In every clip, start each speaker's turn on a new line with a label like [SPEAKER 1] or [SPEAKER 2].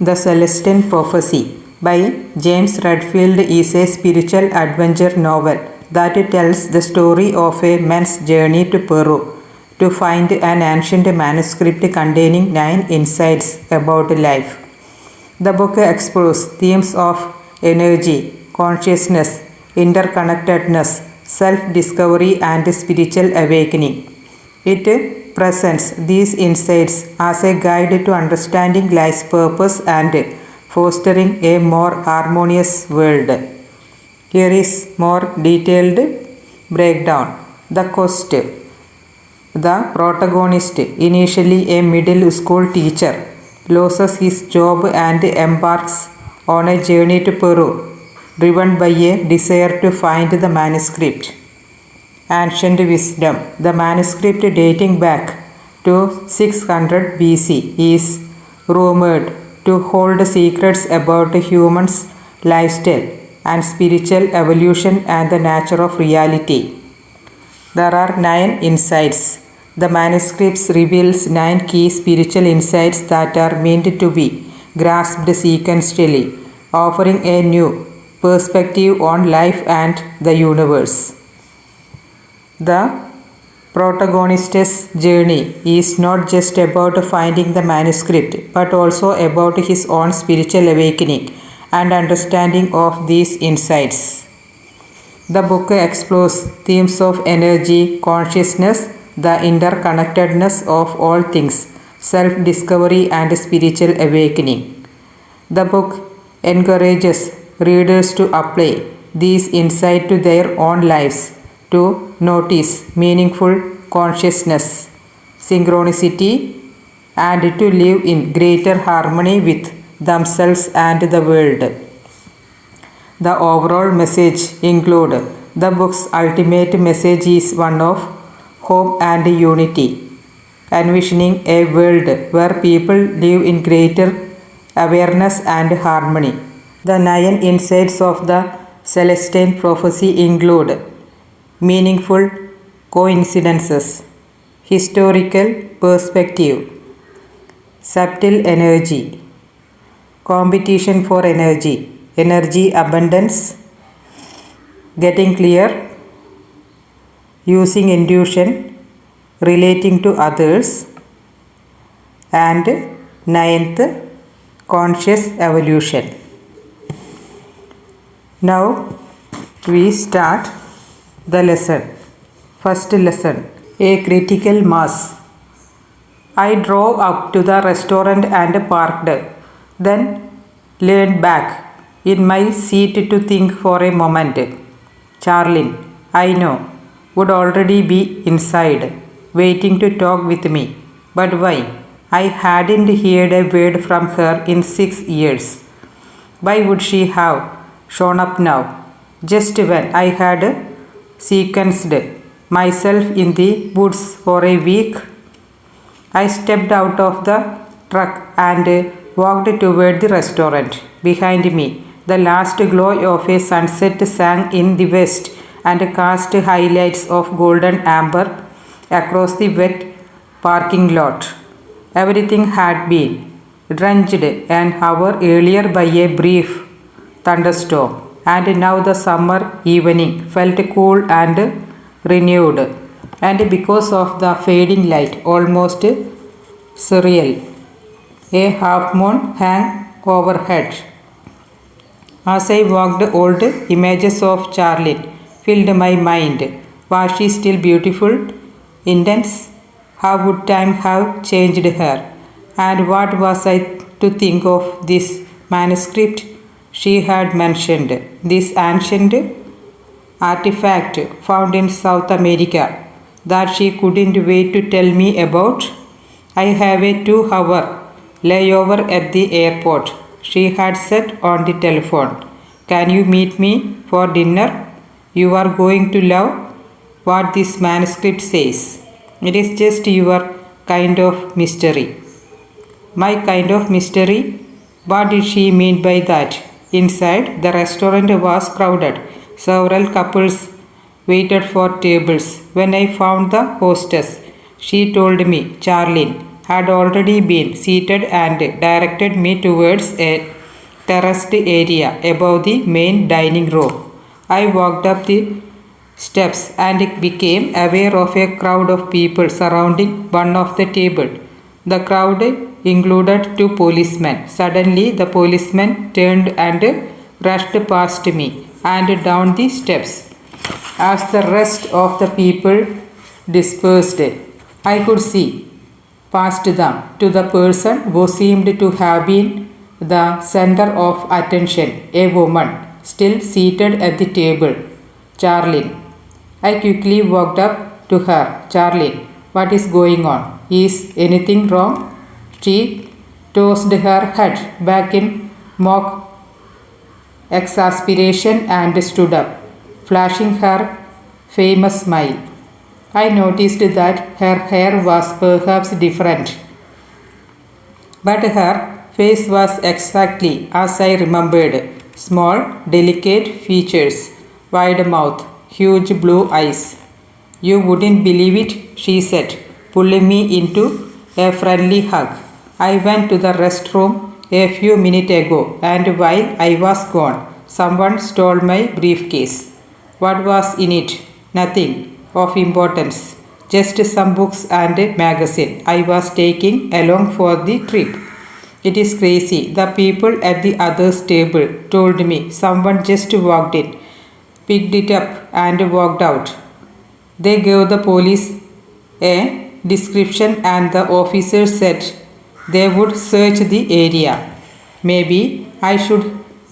[SPEAKER 1] The Celestine Prophecy by James Redfield is a spiritual adventure novel that tells the story of a man's journey to Peru to find an ancient manuscript containing 9 insights about life. The book explores themes of energy, consciousness, interconnectedness, self-discovery and spiritual awakening. It presents these insights as a guide to understanding life's purpose and fostering a more harmonious world. Here is more detailed breakdown. The quest. The protagonist, initially a middle school teacher, loses his job and embarks on a journey to Peru, driven by a desire to find the manuscript. Ancient wisdom. The manuscript dating back to 600 BC is rumored to hold secrets about humans' lifestyle and spiritual evolution and the nature of reality. There are 9 insights. The manuscript reveals 9 key spiritual insights that are meant to be grasped sequentially, offering a new perspective on life and the universe. The protagonist's journey is not just about finding the manuscript but also about his own spiritual awakening and understanding of these insights. The book explores themes of energy, consciousness, the interconnectedness of all things, self-discovery and spiritual awakening. The book encourages readers to apply these insights to their own lives, to notice meaningful consciousness, synchronicity, and to live in greater harmony with themselves and the world. The overall message includes the book's ultimate message is one of hope and unity, envisioning a world where people live in greater awareness and harmony. The 9 insights of the Celestine Prophecy include meaningful coincidences, historical perspective, subtle energy, competition for energy, energy abundance, getting clear, using intuition, relating to others, and 9th, conscious evolution. Now we start the lesson. First lesson, a critical mass. I drove up to the restaurant and parked, then leaned back in my seat to think for a moment. Charlene, I know, would already be inside, waiting to talk with me. But why? I hadn't heard a word from her in 6 years. Why would she have shown up now, just when I had sequenced myself in the woods for a week? I stepped out of the truck and walked toward the restaurant. Behind me, the last glow of a sunset sank in the west and cast highlights of golden amber across the wet parking lot. Everything had been drenched an hour earlier by a brief thunderstorm, and now the summer evening felt cool and renewed, and because of the fading light, almost surreal. A half moon hung overhead. As I walked, old images of Charlotte filled my mind. Was she still beautiful, intense? How would time have changed her? And what was I to think of this manuscript she had mentioned, this ancient artifact found in South America that she couldn't wait to tell me about? I have a 2-hour layover at the airport, she had said on the telephone. Can you meet me for dinner? You are going to love what this manuscript says. It is just your kind of mystery. My kind of mystery? What did she mean by that? Inside, the restaurant was crowded. Several couples waited for tables. When I found the hostess, she told me, Charlene, had already been seated and directed me towards a terraced area above the main dining room. I walked up the steps and became aware of a crowd of people surrounding one of the tables. The crowd included two policemen. Suddenly, the policeman turned and rushed past me and down the steps. As the rest of the people dispersed, I could see past them to the person who seemed to have been the center of attention, a woman still seated at the table. Charlene. I quickly walked up to her. Charlene, what is going on? Is anything wrong? She tossed her head back in mock exasperation and stood up, flashing her famous smile. I noticed that her hair was perhaps different, but her face was exactly as I remembered. Small, delicate features, wide mouth, huge blue eyes. You wouldn't believe it, she said, pulling me into a friendly hug. I went to the restroom a few minutes ago, and while I was gone, someone stole my briefcase. What was in it? Nothing of importance. Just some books and a magazine I was taking along for the trip. It is crazy. The people at the other table told me someone just walked in, picked it up, and walked out. They gave the police a description, and the officers said they would search the area. Maybe I should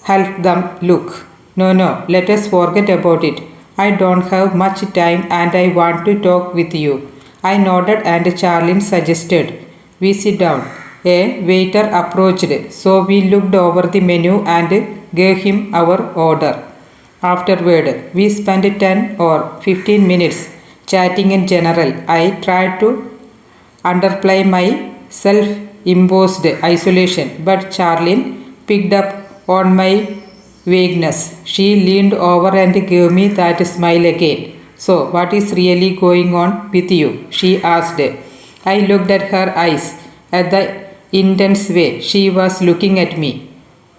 [SPEAKER 1] help them look. No, let us forget about it. I don't have much time and I want to talk with you. I nodded and Charlene suggested we sit down. A waiter approached, so we looked over the menu and gave him our order. Afterward, we spent 10 or 15 minutes chatting in general. I tried to underplay my self-imposed isolation, but Charlene picked up on my vagueness. She leaned over and gave me that smile again. So, what is really going on with you? She asked. I looked at her eyes, at the intense way she was looking at me.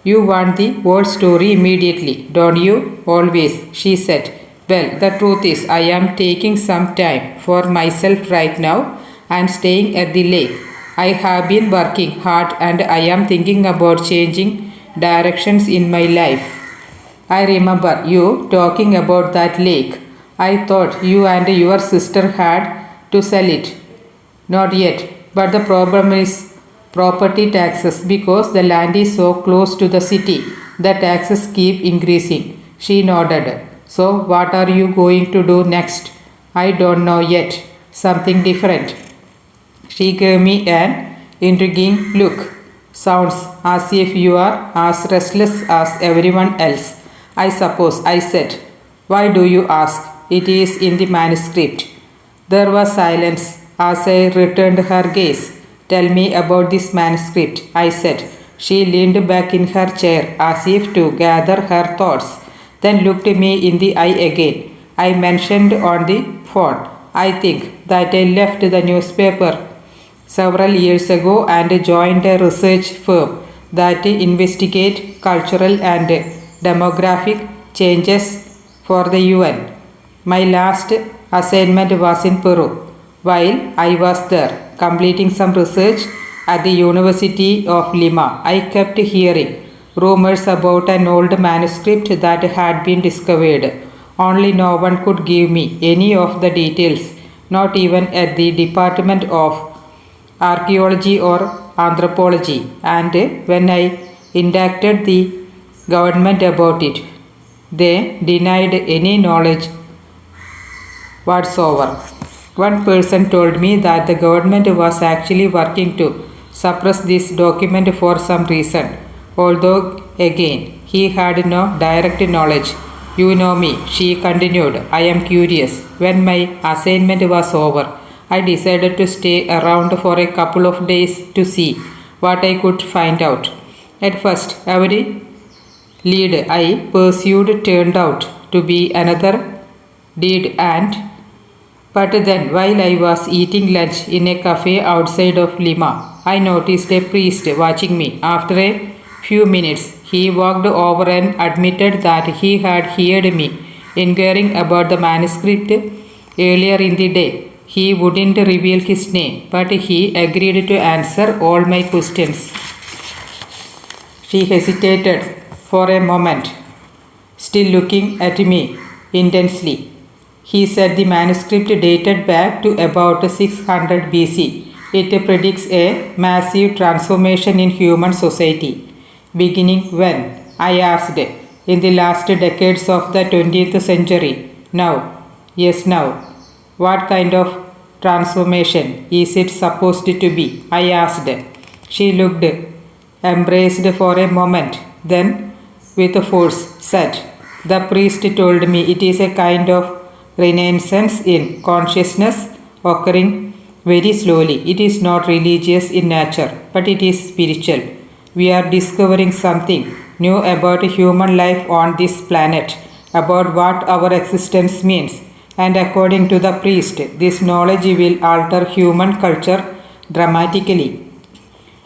[SPEAKER 1] You want the whole story immediately, don't you? Always, she said. Well, the truth is, I am taking some time for myself right now and staying at the lake. I have been working hard and I am thinking about changing directions in my life. I remember you talking about that lake. I thought you and your sister had to sell it. Not yet, but the problem is property taxes because the land is so close to the city. The taxes keep increasing. She nodded. So, what are you going to do next? I don't know yet. Something different. She gave me an intriguing look. Sounds as if you are as restless as everyone else. I suppose, I said. Why do you ask? It is in the manuscript. There was silence as I returned her gaze. Tell me about this manuscript, I said. She leaned back in her chair as if to gather her thoughts, then looked me in the eye again. I mentioned on the phone, I think, that I left the newspaper several years ago and joined a research firm that investigate cultural and demographic changes for the UN. My last assignment was in Peru. While I was there, completing some research at the University of Lima, I kept hearing rumors about an old manuscript that had been discovered. Only no one could give me any of the details, not even at the Department of Archaeology or Anthropology. And when I indicted the government about it, they denied any knowledge whatsoever. One person told me that the government was actually working to suppress this document for some reason, although again he had no direct knowledge. You know me, she continued. I am curious. When my assignment was over, I decided to stay around for a couple of days to see what I could find out. At first, every lead I pursued turned out to be another dead and But then, while I was eating lunch in a cafe outside of Lima, I noticed a priest watching me. After a few minutes, he walked over and admitted that he had heard me inquiring about the manuscript earlier in the day. He wouldn't reveal his name, but he agreed to answer all my questions. She hesitated for a moment, still looking at me intensely. He said the manuscript dated back to about 600 BC. It predicts a massive transformation in human society. Beginning when? I asked. In the last decades of the 20th century. Now. Yes, now. What kind of transformation is it supposed to be? I asked. She looked embraced for a moment, then with force said, "The priest told me it is a kind of renaissance in consciousness occurring very slowly. It is not religious in nature, but it is spiritual. We are discovering something new about human life on this planet, about what our existence means, and according to the priest, this knowledge will alter human culture dramatically."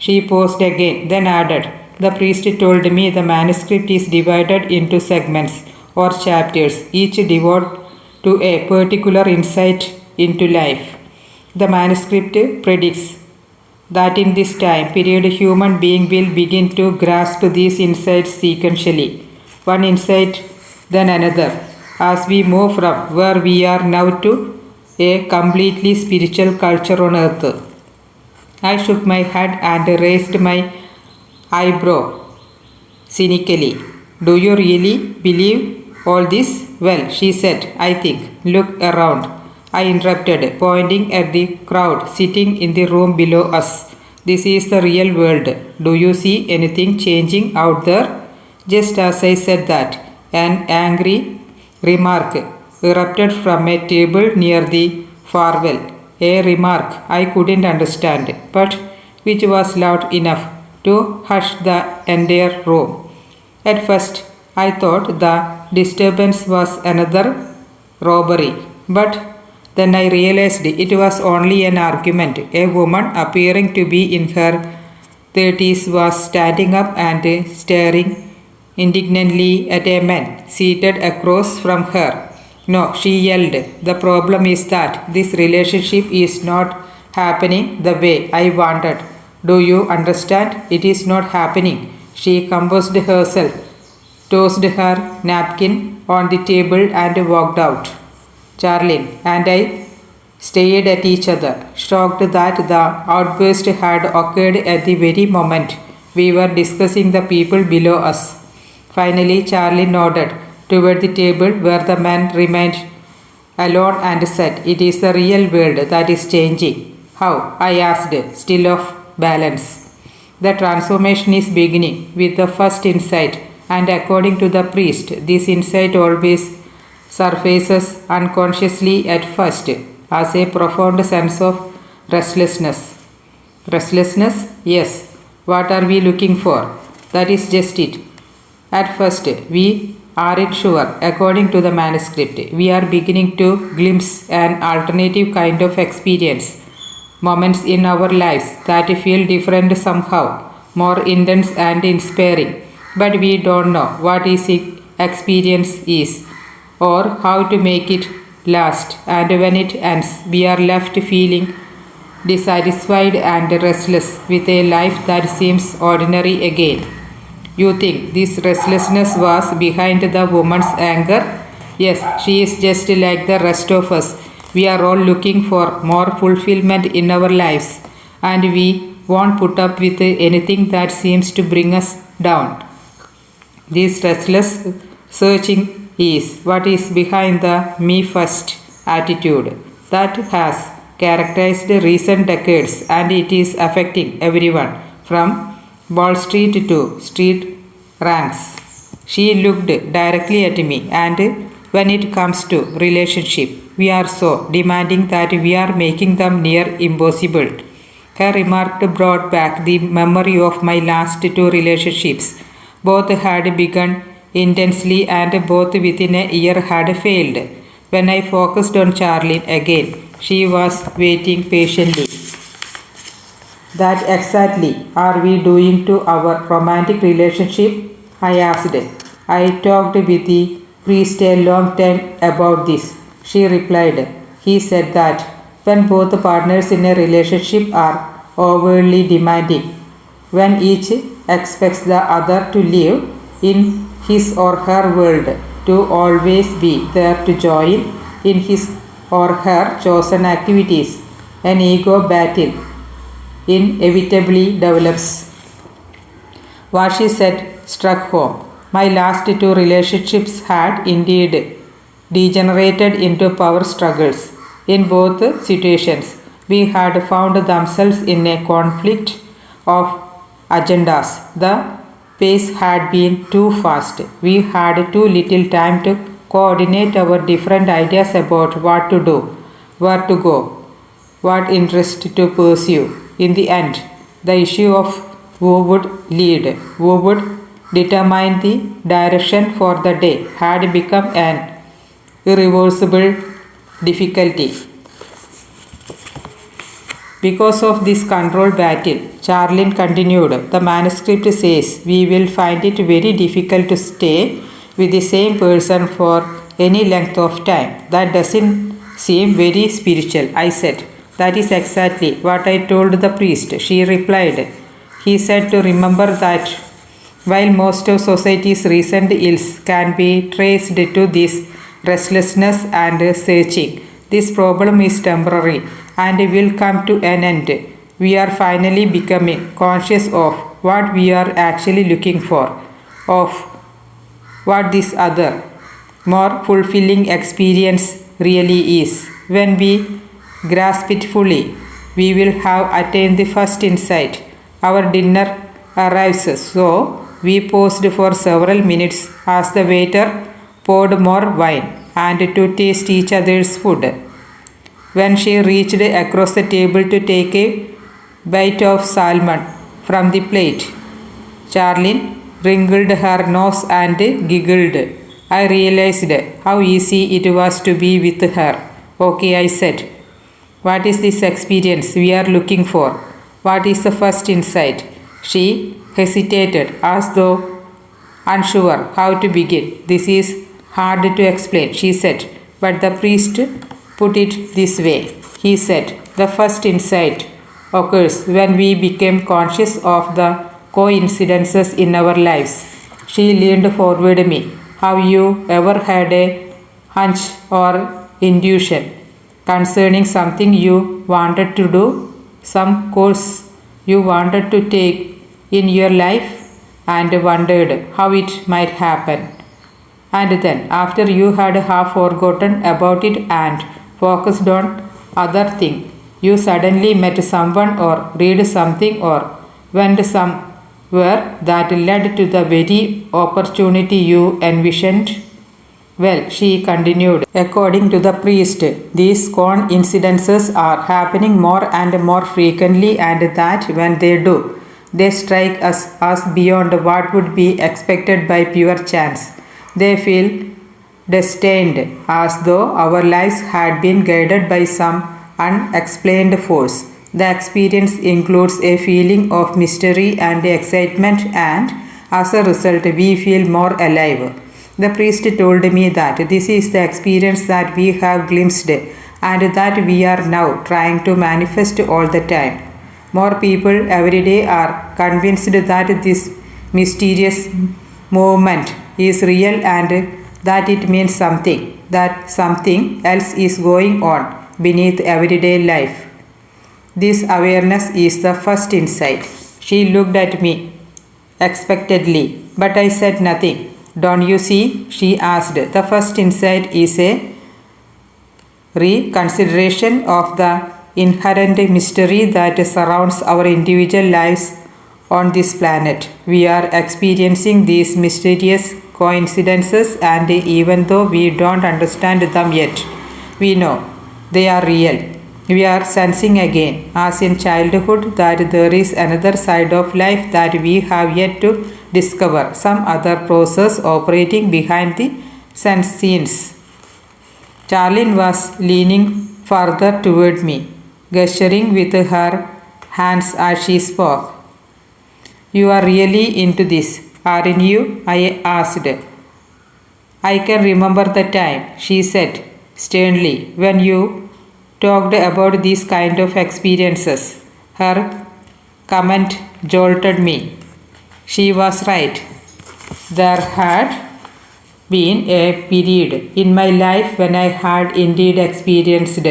[SPEAKER 1] She paused again, then added, "The priest told me the manuscript is divided into segments or chapters, each devoted to a particular insight into life. The manuscript predicts that in this time period human being will begin to grasp these insights sequentially, one insight then another, as we move from where we are now to a completely spiritual culture on earth." I shook my head and raised my eyebrow cynically. "Do you really believe all this?" "Well," she said, "I think. Look around," I interrupted, pointing at the crowd sitting in the room below us. "This is the real world. Do you see anything changing out there?" Just as I said that, an angry remark erupted from a table near the far wall. A remark I couldn't understand, but which was loud enough to hush the entire room. At first, I thought the disturbance was another robbery, but then I realized it was only an argument. A woman appearing to be in her 30s was standing up and staring indignantly at a man seated across from her. "No," she yelled, "the problem is that this relationship is not happening the way I wanted. Do you understand? It is not happening." She composed herself, tossed her napkin on the table and walked out. Charlene and I stared at each other, shocked that the outburst had occurred at the very moment we were discussing the people below us. Finally, Charlie nodded toward the table where the man remained alone and said, "It is the real world that is changing." "How?" I asked, still off balance. "The transformation is beginning with the first insight, and according to the priest, this insight always surfaces unconsciously at first as a profound sense of restlessness." "Restlessness?" "Yes. What are we looking for?" "That is just it. At first, we aren't sure. According to the manuscript, we are beginning to glimpse an alternative kind of experience, moments in our lives that feel different somehow, more intense and inspiring. But we don't know what this experience is or how to make it last, and when it ends, we are left feeling dissatisfied and restless with a life that seems ordinary again." "You think this restlessness was behind the woman's anger?" "Yes, she is just like the rest of us. We are all looking for more fulfillment in our lives, and we won't put up with anything that seems to bring us down. This restless searching is what is behind the me first attitude that has characterized recent decades, and it is affecting everyone from Wall Street to street ranks." She looked directly at me, "And when it comes to relationship, we are so demanding that we are making them near impossible." Her remark brought back the memory of my last two relationships. Both had begun intensely and both within a year had failed. When I focused on Charlene again, She was waiting patiently. That exactly are we doing to our romantic relationship? I asked. I talked with the priest a long time about this. She replied. He said that when both partners in a relationship are overly demanding, when each expects the other to live in his or her world, to always be there to join in his or her chosen activities, an ego battle inevitably develops. What she said struck home. My last two relationships had indeed degenerated into power struggles. In both situations, we had found themselves in a conflict of agendas. The pace had been too fast. We had too little time to coordinate our different ideas about what to do, where to go, what interest to pursue. In the end, the issue of who would lead, who would determine the direction for the day had become an irreversible difficulty. Because of this control battle, Charlene continued, the manuscript says we will find it very difficult to stay with the same person for any length of time. That doesn't seem very spiritual, I said. That is exactly what I told the priest, she replied. He said to remember that while most of society's recent ills can be traced to this restlessness and searching, this problem is temporary and will come to an end. We are finally becoming conscious of what we are actually looking for, of what this other, more fulfilling experience really is. When we grasp it fully, we will have attained the first insight. Our dinner arrives, so we paused for several minutes as the waiter poured more wine and to taste each other's food. When she reached across the table to take a bite of salmon from the plate, Charlene wrinkled her nose and giggled. I realized how easy it was to be with her. Okay, I said. What is this experience we are looking for? What is the first insight? She hesitated as though unsure how to begin. This is hard to explain, she said, but the priest put it this way. He said, the first insight occurs when we become conscious of the coincidences in our lives. She leaned forward me. Have you ever had a hunch or intuition concerning something you wanted to do, some course you wanted to take in your life, and wondered how it might happen? And then, after you had half forgotten about it and focused on other thing, you suddenly met someone or read something or went somewhere that led to the very opportunity you envisioned. Well, she continued, according to the priest, these coincidences are happening more and more frequently, and that when they do, they strike us as beyond what would be expected by pure chance. They feel destined, as though our lives had been guided by some unexplained force. The experience includes a feeling of mystery and excitement, and as a result, we feel more alive. The priest told me that this is the experience that we have glimpsed and that we are now trying to manifest all the time. More people every day are convinced that this mysterious movement is real and that it means something, that something else is going on beneath everyday life. This awareness is the first insight. She looked at me expectantly, but I said nothing. Don't you see? She asked. The first insight is a reconsideration of the inherent mystery that surrounds our individual lives on this planet. We are experiencing these mysterious coincidences, and even though we don't understand them yet, we know they are real. We are sensing again, as in childhood, that there is another side of life that we have yet to discover, some other process operating behind the scenes. Charlene was leaning further toward me, gesturing with her hands as she spoke. You are really into this, aren't you? I asked. I can remember the time, she said sternly, when you talked about these kind of experiences. Her comment jolted me. She was right. There had been a period in my life when I had indeed experienced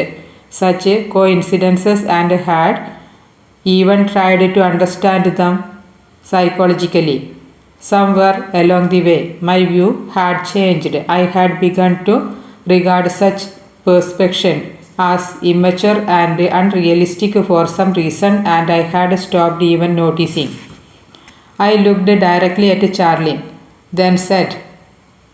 [SPEAKER 1] such coincidences and had even tried to understand them psychologically. Somewhere along the way, my view had changed. I had begun to regard such perspection as immature and unrealistic for some reason, and I had stopped even noticing. I looked directly at Charlene, then said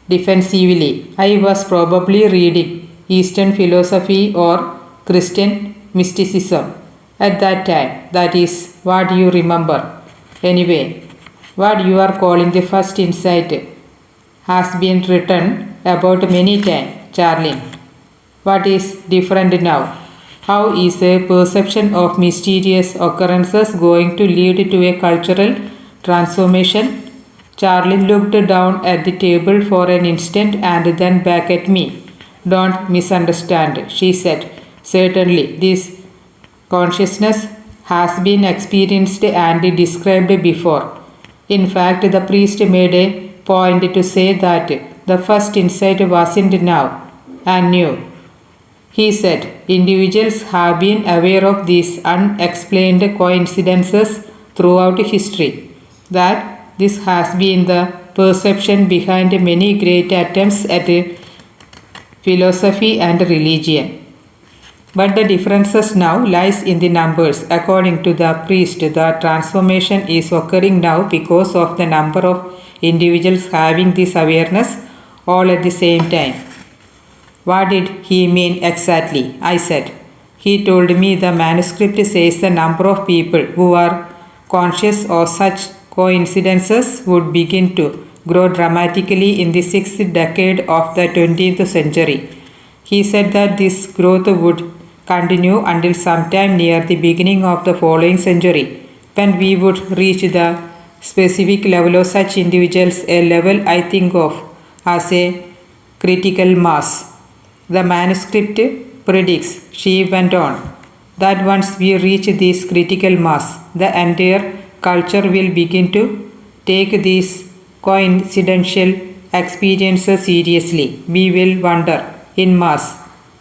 [SPEAKER 1] defensively, I was probably reading Eastern philosophy or Christian mysticism at that time. That is what you remember. Anyway, what you are calling the first insight has been written about many times, Charlene. What is different now? How is a perception of mysterious occurrences going to lead to a cultural transformation? Charlie looked down at the table for an instant and then back at me. Don't misunderstand, she said. Certainly, this consciousness has been experienced and described before. In fact, the priest made a point to say that the first insight wasn't now and new. He said, individuals have been aware of these unexplained coincidences throughout history. That this has been the perception behind many great attempts at philosophy and religion. But the differences now lies in the numbers. According to the priest, the transformation is occurring now because of the number of individuals having this awareness all at the same time. What did he mean exactly? I said. He told me the manuscript says the number of people who are conscious of such coincidences would begin to grow dramatically in the 6th decade of the 20th century. He said that this growth would continue until sometime near the beginning of the following century, when we would reach the specific level of such individuals, a level I think of as a critical mass. The manuscript predicts, she went on, that once we reach this critical mass, the entire culture will begin to take these coincidental experiences seriously. We will wonder in mass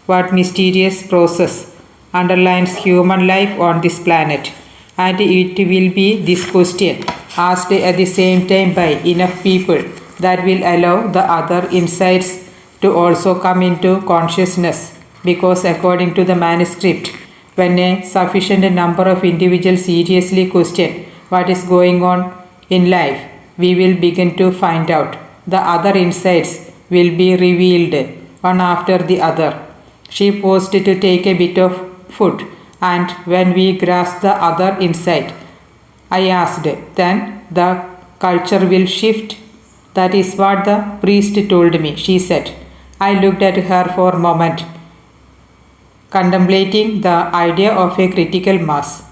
[SPEAKER 1] what mysterious process underlines human life on this planet, and it will be this question asked at the same time by enough people that will allow the other insights to also come into consciousness, because according to the manuscript, when a sufficient number of individuals seriously question what is going on in life, we will begin to find out. The other insights will be revealed one after the other. She paused to take a bit of food, and when we grasp the other insight, I asked, then the culture will shift? That is what the priest told me, she said. I looked at her for a moment, contemplating the idea of a critical mass.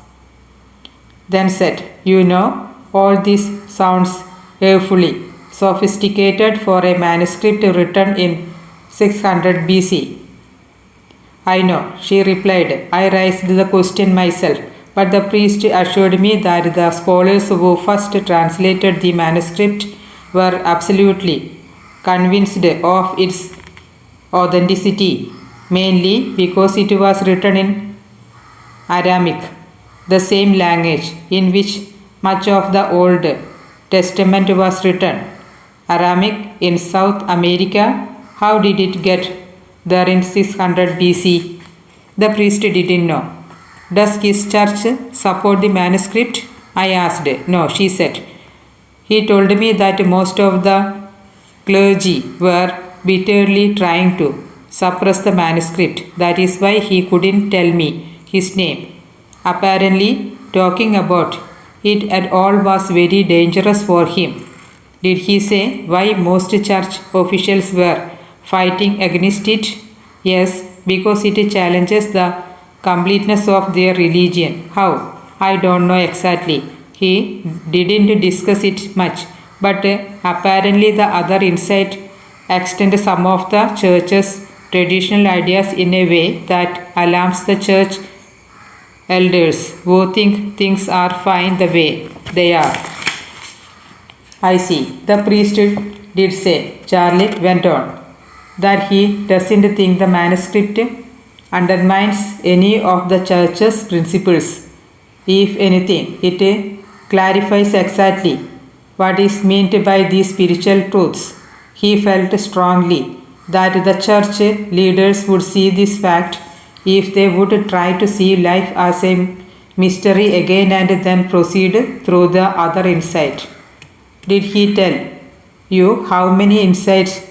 [SPEAKER 1] Then said, you know, all this sounds awfully sophisticated for a manuscript written in 600 BC. I know, she replied. I raised the question myself, but the priest assured me that the scholars who first translated the manuscript were absolutely convinced of its authenticity, mainly because it was written in Aramaic, the same language in which much of the Old Testament was written. Aramaic in South America, how did it get there in 600 BC? The priest didn't know. Does his church support the manuscript? I asked. No, she said. He told me that most of the clergy were bitterly trying to suppress the manuscript. That is why he couldn't tell me his name. Apparently, talking about it at all was very dangerous for him. Did he say why most church officials were fighting against it? Yes, because it challenges the completeness of their religion. How? I don't know exactly. He didn't discuss it much, but apparently the other insight extend some of the church's traditional ideas in a way that alarms the church elders who think things are fine the way they are. I see, the priest did say, Charlie went on, that he doesn't think the manuscript undermines any of the church's principles. If anything, it clarifies exactly what is meant by these spiritual truths. He felt strongly that the church leaders would see this fact if they would try to see life as a mystery again and then proceed through the other insight. Did he tell you how many insights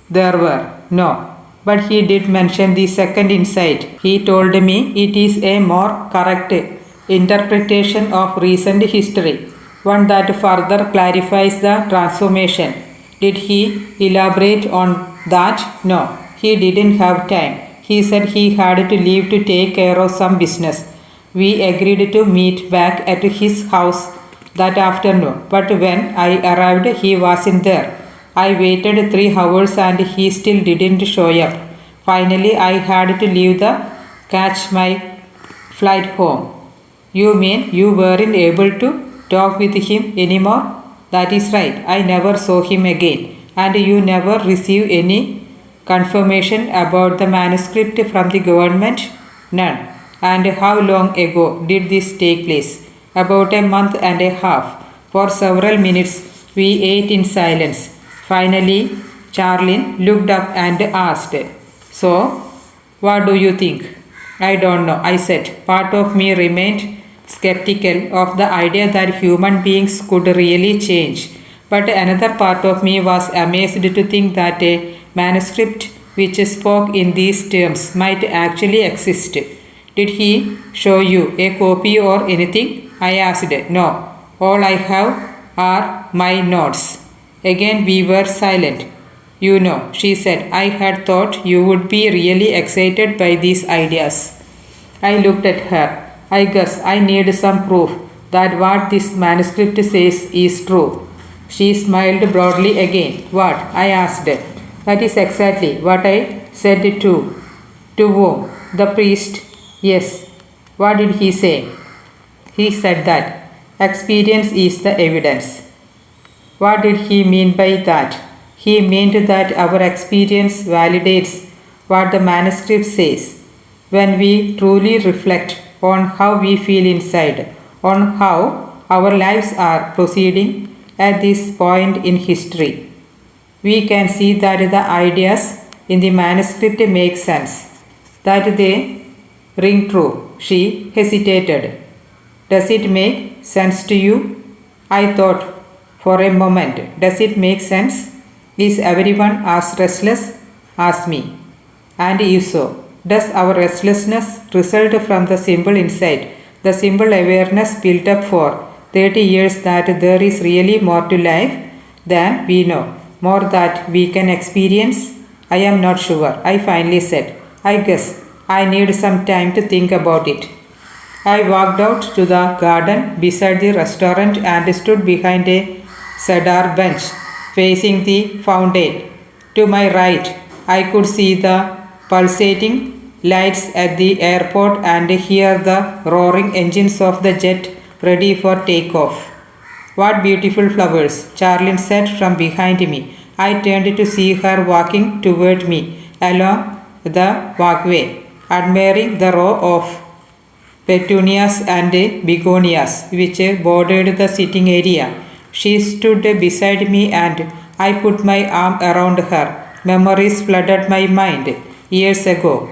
[SPEAKER 1] there were? No, but he did mention the second insight. He told me it is a more correct interpretation of recent history, one that further clarifies the transformation. Did he elaborate on that? No, he didn't have time. He said he had to leave to take care of some business. We agreed to meet back at his house that afternoon, but when I arrived, he wasn't there. I waited 3 hours and he still didn't show up. Finally, I had to leave the catch my flight home. You mean you weren't able to talk with him anymore? That is right. I never saw him again. And you never received any confirmation about the manuscript from the government? None. And how long ago did this take place? About a month and a half. For several minutes we ate in silence. Finally, Charlene looked up and asked, So, what do you think? I don't know, I said. Part of me remained skeptical of the idea that human beings could really change. But another part of me was amazed to think that a manuscript which spoke in these terms might actually exist. Did he show you a copy or anything? I asked. No, all I have are my notes. Again we were silent. You know, she said, I had thought you would be really excited by these ideas. I looked at her. I guess I need some proof that what this manuscript says is true. She smiled broadly again. What? I asked. That is exactly what I said too. To whom? The priest. Yes. What did he say? He said that experience is the evidence. What did he mean by that? He meant that our experience validates what the manuscript says. When we truly reflect on how we feel inside, on how our lives are proceeding at this point in history, we can see that the ideas in the manuscript make sense, that they ring true. She hesitated. Does it make sense to you? I thought for a moment. Does it make sense? Is everyone as restless as me? And if so, does our restlessness result from the simple insight, the simple awareness built up for 30 years that there is really more to life than we know, more that we can experience? I am not sure, I finally said. I guess I need some time to think about it. I walked out to the garden beside the restaurant and stood behind a cedar bench facing the fountain. To my right, I could see the pulsating lights at the airport and hear the roaring engines of the jet ready for takeoff. What beautiful flowers, Charlene said from behind me. I turned to see her walking toward me along the walkway, admiring the row of petunias and begonias which bordered the sitting area. She stood beside me and I put my arm around her. Memories flooded my mind. Years ago,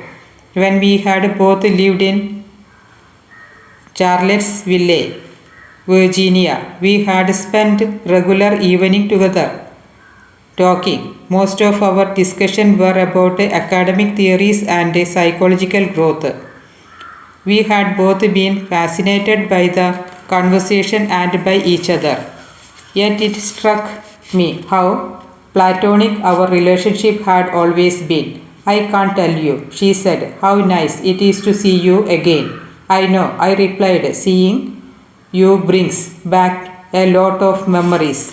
[SPEAKER 1] when we had both lived in Charlottesville, Virginia, we had spent regular evening together talking. Most of our discussion were about academic theories and psychological growth. We had both been fascinated by the conversation and by each other. Yet it struck me how platonic our relationship had always been. I can't tell you, she said. How nice it is to see you again. I know, I replied. Seeing you brings back a lot of memories.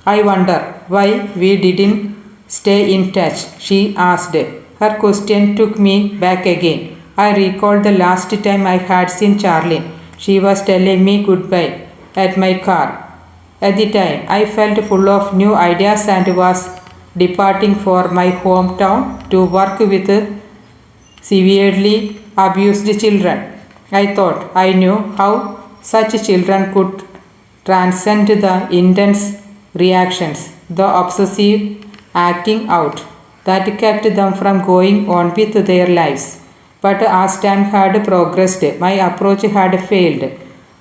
[SPEAKER 1] I wonder why we didn't stay in touch, she asked. Her question took me back again. I recalled the last time I had seen Charlene. She was telling me goodbye at my car. At the time, I felt full of new ideas and was departing for my hometown to work with severely abused children. I thought I knew how such children could transcend the intense reactions, the obsessive acting out that kept them from going on with their lives. But as time had progressed, my approach had failed.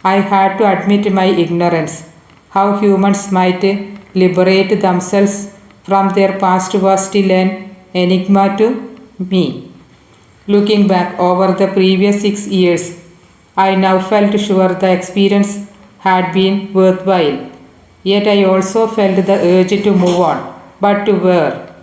[SPEAKER 1] I had to admit my ignorance. How humans might liberate themselves from their past was still an enigma to me. Looking back over the previous 6 years, I now felt sure the experience had been worthwhile. Yet I also felt the urge to move on. But to where?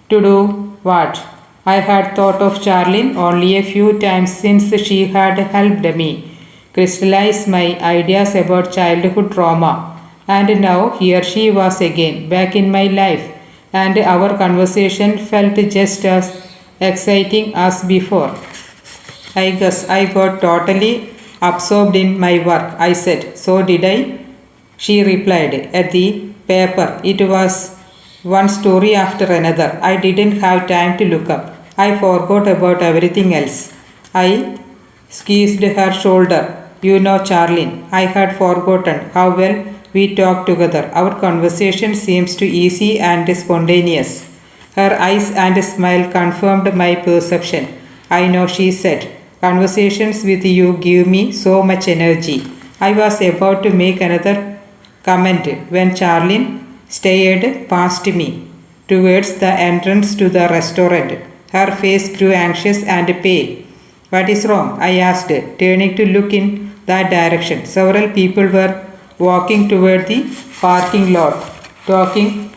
[SPEAKER 1] To do what? I had thought of Charlene only a few times since she had helped me crystallize my ideas about childhood trauma. And now here she was again, back in my life, and our conversation felt just as exciting as before. I guess I got totally absorbed in my work, I said. So did I? She replied. At the paper, it was one story after another. I didn't have time to look up. I forgot about everything else. I squeezed her shoulder. You know, Charlene, I had forgotten how well we talked together. Our conversation seems too easy and spontaneous. Her eyes and smile confirmed my perception. I know, she said. Conversations with you give me so much energy. I was about to make another comment when Charlene stared past me towards the entrance to the restaurant. Her face grew anxious and pale. What is wrong? I asked, turning to look in that direction. Several people were walking toward the parking lot, talking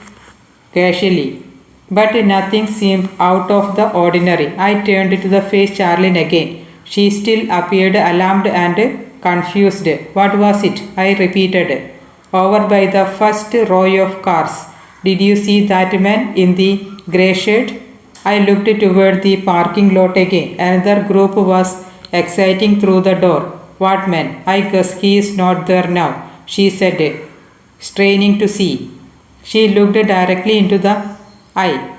[SPEAKER 1] casually. But nothing seemed out of the ordinary. I turned to the face Charlene again. She still appeared alarmed and confused. What was it? I repeated. Over by the first row of cars. Did you see that man in the grey shirt? I looked toward the parking lot again. Another group was exiting through the door. What man? I guess he is not there now, she said, straining to see. She looked directly into the eye.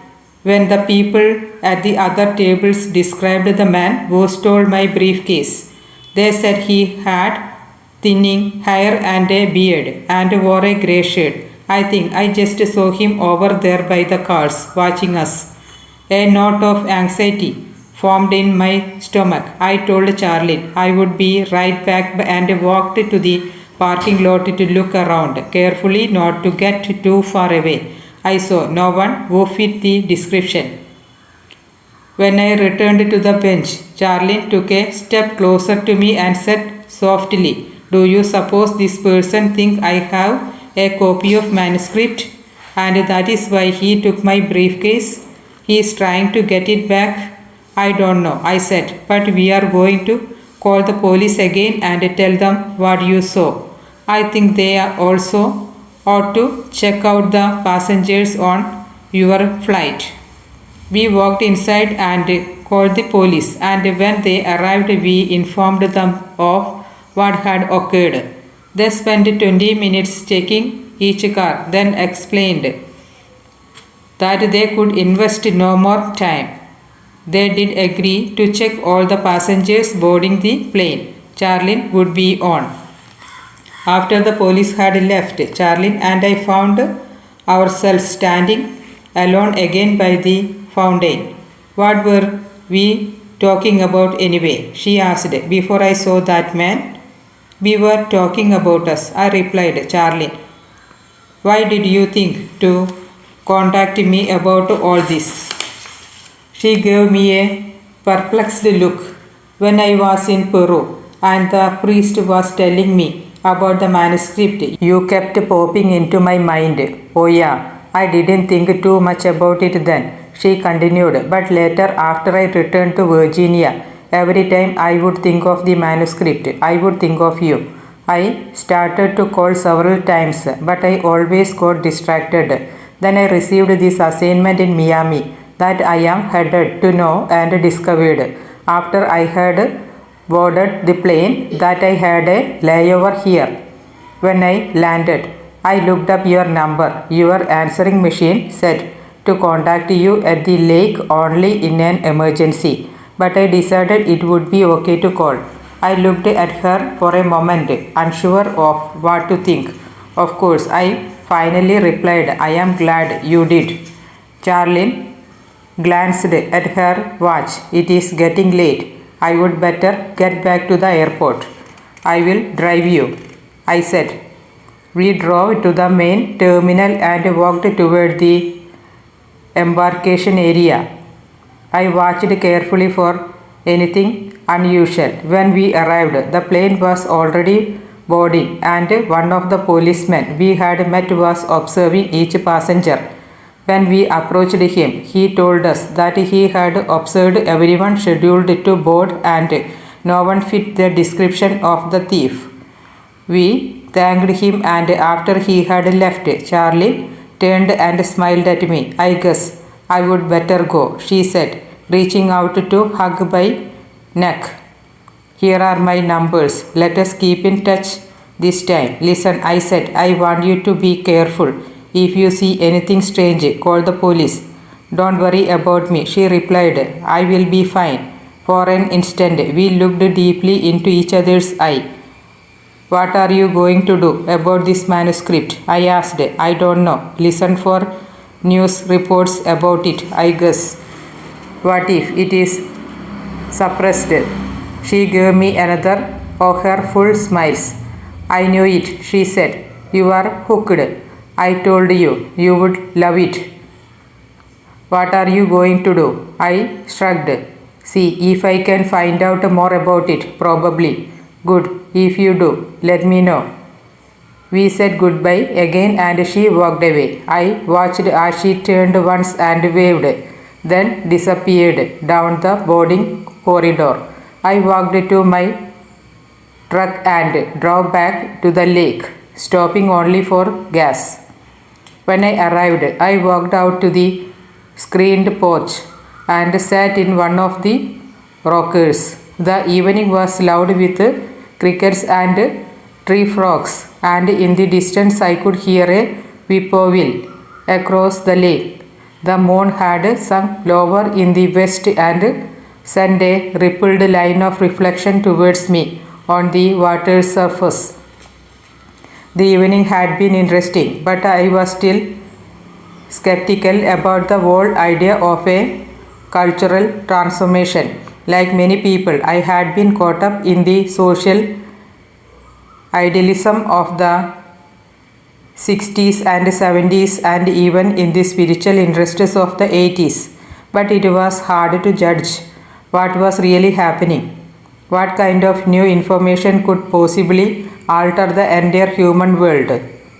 [SPEAKER 1] When the people at the other tables described the man who stole my briefcase, they said he had thinning hair and a beard and wore a grey shirt. I think I just saw him over there by the cars watching us. A note of anxiety formed in my stomach. I told Charlene I would be right back and walked to the parking lot to look around carefully not to get too far away. I saw no one who fit the description. When I returned to the bench, Charlene took a step closer to me and said softly, Do you suppose this person think I have a copy of manuscript and that is why he took my briefcase? He is trying to get it back? I don't know, I said, but we are going to call the police again and tell them what you saw. I think they are also ought to check out the passengers on your flight. We walked inside and called the police, and when they arrived, we informed them of what had occurred. They spent 20 minutes checking each car, then explained that they could invest no more time. They did agree to check all the passengers boarding the plane. Charlene would be on. After the police had left, Charlene and I found ourselves standing alone again by the fountain. What were we talking about anyway? She asked. Before I saw that man, we were talking about us, I replied. Charlene, why did you think to contact me about all this? She gave me a perplexed look. When I was in Peru and the priest was telling me about the manuscript, you kept popping into my mind. Oh yeah, I didn't think too much about it then. she continued. But later, after I returned to Virginia, every time I would think of the manuscript, I would think of you. I started to call several times, but I always got distracted. Then I received this assignment in Miami that I am headed to know and discovered after I had boarded the plane that I had a layover here. When I landed, I looked up your number. Your answering machine said to contact you at the lake only in an emergency, but I decided it would be okay to call. I looked at her for a moment, unsure of what to think. Of course, I finally replied, I am glad you did. Charlene glanced at her watch. It is getting late. I would better get back to the airport. I will drive you, I said. We drove to the main terminal and walked toward the embarkation area. I watched carefully for anything unusual. When we arrived, the plane was already boarding, and one of the policemen we had met was observing each passenger. When we approached him, he told us that he had observed everyone scheduled to board and no one fit the description of the thief. We thanked him, and after he had left, Charlie turned and smiled at me. I guess I would better go, she said, reaching out to hug my neck. Here are my numbers. Let us keep in touch this time. Listen, I said, I want you to be careful. If you see anything strange, call the police. Don't worry about me, she replied. I will be fine. For an instant, we looked deeply into each other's eye. What are you going to do about this manuscript? I asked. I don't know. Listen for news reports about it, I guess. What if it is suppressed? She gave me another of her full smiles. I knew it, she said. You are hooked. I told you, you would love it. What are you going to do? I shrugged. See if I can find out more about it, probably. Good, if you do, let me know. We said goodbye again and she walked away. I watched as she turned once and waved, then disappeared down the boarding corridor. I walked to my truck and drove back to the lake, stopping only for gas. When I arrived, I walked out to the screened porch and sat in one of the rockers. The evening was loud with crickets and tree frogs, and in the distance I could hear a whippoorwill across the lake. The moon had sunk lower in the west and sent a rippled line of reflection towards me on the water's surface. The evening had been interesting, but I was still skeptical about the whole idea of a cultural transformation. Like many people, I had been caught up in the social idealism of the 60s and 70s and even in the spiritual interests of the 80s. But it was hard to judge what was really happening. What kind of new information could possibly alter the entire human world?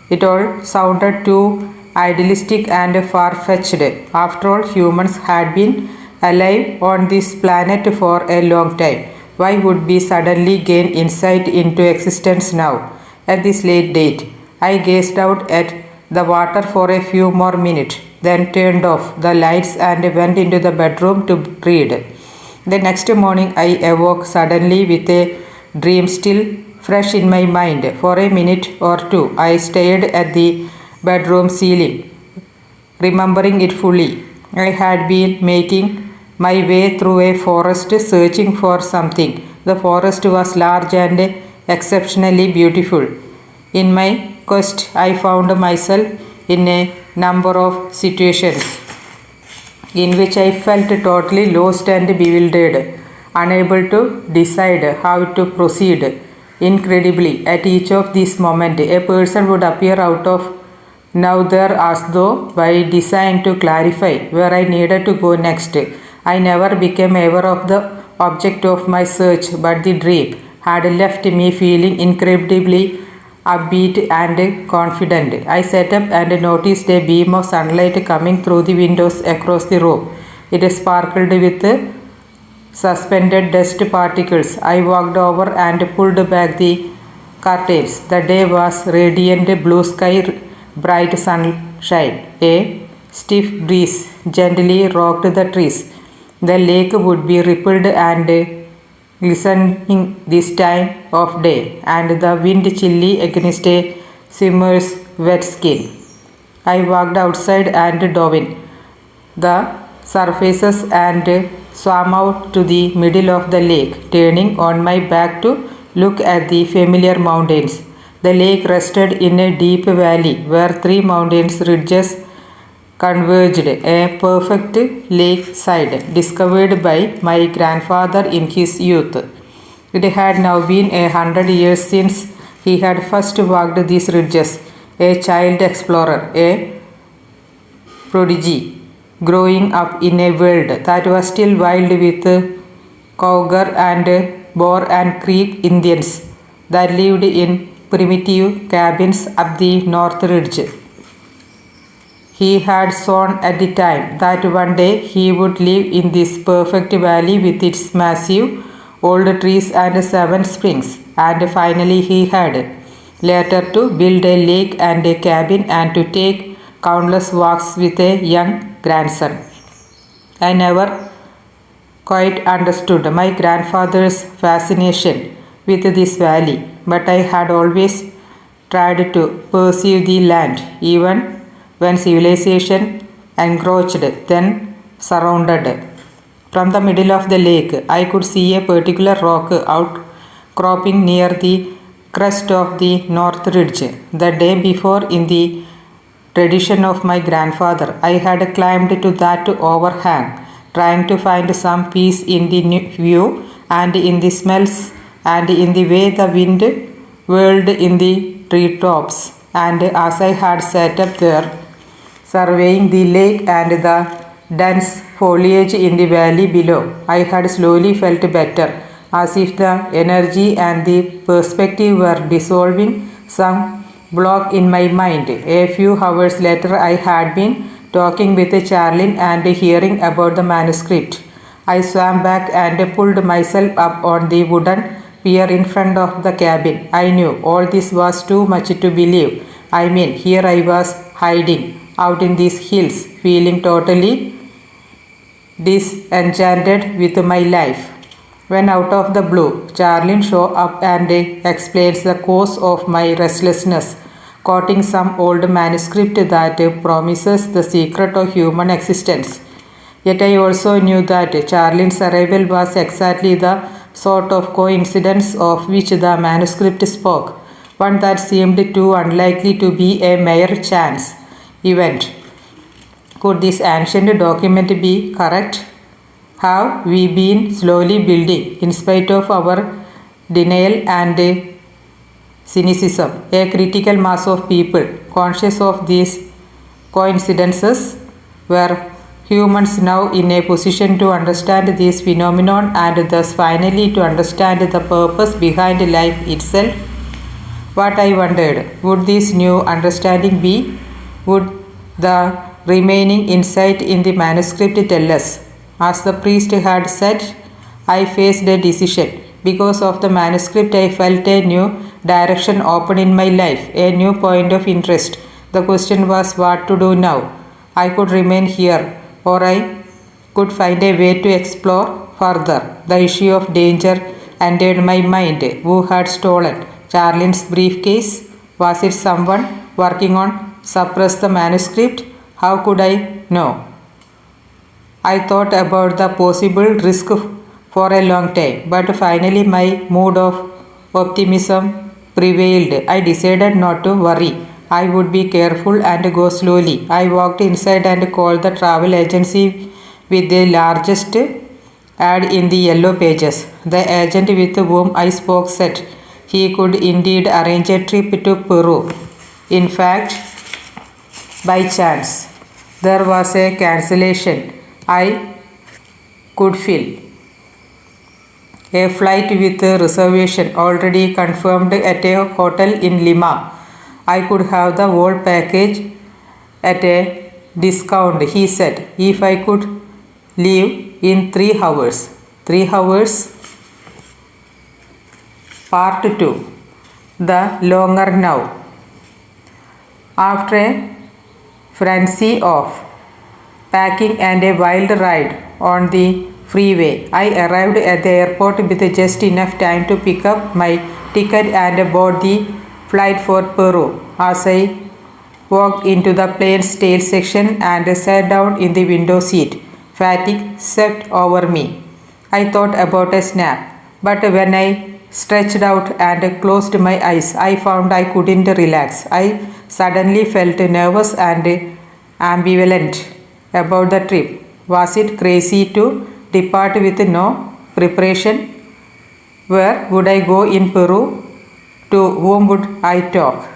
[SPEAKER 1] It all sounded too idealistic and far-fetched. After all, humans had been alive on this planet for a long time. Why would we suddenly gain insight into existence now, at this late date? I gazed out at the water for a few more minutes, then turned off the lights and went into the bedroom to read. The next morning I awoke suddenly with a dream still fresh in my mind. For a minute or two I stared at the bedroom ceiling, remembering it fully. I had been making my way through a forest searching for something. The forest was large and exceptionally beautiful. In my quest, I found myself in a number of situations in which I felt totally lost and bewildered, unable to decide how to proceed. Incredibly, at each of these moments, a person would appear out of nowhere as though by design to clarify where I needed to go next. I never became aware of the object of my search, but the dream had left me feeling incredibly upbeat and confident. I sat up and noticed a beam of sunlight coming through the windows across the room. It sparkled with suspended dust particles. I walked over and pulled back the curtains. The day was radiant blue sky, bright sunshine. A stiff breeze gently rocked the trees. The lake would be rippled and glistening this time of day, and the wind chilly against a swimmer's wet skin. I walked outside and dove in the surfaces and swam out to the middle of the lake, turning on my back to look at the familiar mountains. The lake rested in a deep valley where three mountain ridges converged, a perfect lakeside discovered by my grandfather in his youth. It had now been 100 years since he had first walked these ridges, a child explorer, a prodigy, growing up in a world that was still wild with cougar and boar and Creek Indians that lived in primitive cabins up the North Ridge. He had sworn at the time that one day he would live in this perfect valley with its massive old trees and 7 springs, and finally he had. Later to build a lake and a cabin and to take countless walks with a young grandson. I never quite understood my grandfather's fascination with this valley, but I had always tried to pursue the land, even when civilization encroached, then surrounded. From the middle of the lake, I could see a particular rock outcropping near the crest of the North Ridge. The day before, in the tradition of my grandfather, I had climbed to that overhang, trying to find some peace in the view and in the smells and in the way the wind whirled in the treetops. And as I had sat up there, surveying the lake and the dense foliage in the valley below, I had slowly felt better, as if the energy and the perspective were dissolving some block in my mind. A few hours later, I had been talking with Charlene and hearing about the manuscript. I swam back and pulled myself up on the wooden pier in front of the cabin. I knew all this was too much to believe. I mean, here I was hiding out in these hills, feeling totally disenchanted with my life, when out of the blue, Charlene showed up and explains the cause of my restlessness, quoting some old manuscript that promises the secret of human existence. Yet I also knew that Charlene's arrival was exactly the sort of coincidence of which the manuscript spoke, one that seemed too unlikely to be a mere chance event. Could this ancient document be correct? Have we been slowly building, in spite of our denial and cynicism, a critical mass of people conscious of these coincidences? Were humans now in a position to understand this phenomenon and thus finally to understand the purpose behind life itself? What I wondered, would this new understanding be? Would the remaining insight in the manuscript tell us? As the priest had said, I faced a decision. Because of the manuscript, I felt a new direction open in my life, a new point of interest. The question was what to do now. I could remain here, or I could find a way to explore further. The issue of danger entered my mind. Who had stolen Charlene's briefcase? Was it someone working on suppress the manuscript? How could I know? I thought about the possible risk for a long time, but finally my mood of optimism prevailed. I decided not to worry. I would be careful and go slowly. I walked inside and called the travel agency with the largest ad in the yellow pages. The agent with whom I spoke said he could indeed arrange a trip to Peru. In fact, by chance, there was a cancellation I could fill. A flight with a reservation already confirmed at a hotel in Lima. I could have the whole package at a discount, he said, if I could leave in 3 hours. 3 hours? Part 2. The longer now. After a frenzy of packing and a wild ride on the freeway, I arrived at the airport with just enough time to pick up my ticket and board the flight for Peru. As I walked into the plane's tail section and sat down in the window seat, fatigue swept over me. I thought about a nap, but when I stretched out and closed my eyes, I found I couldn't relax. I suddenly felt nervous and ambivalent about the trip. Was it crazy to depart with no preparation? Where would I go in Peru? To whom would I talk?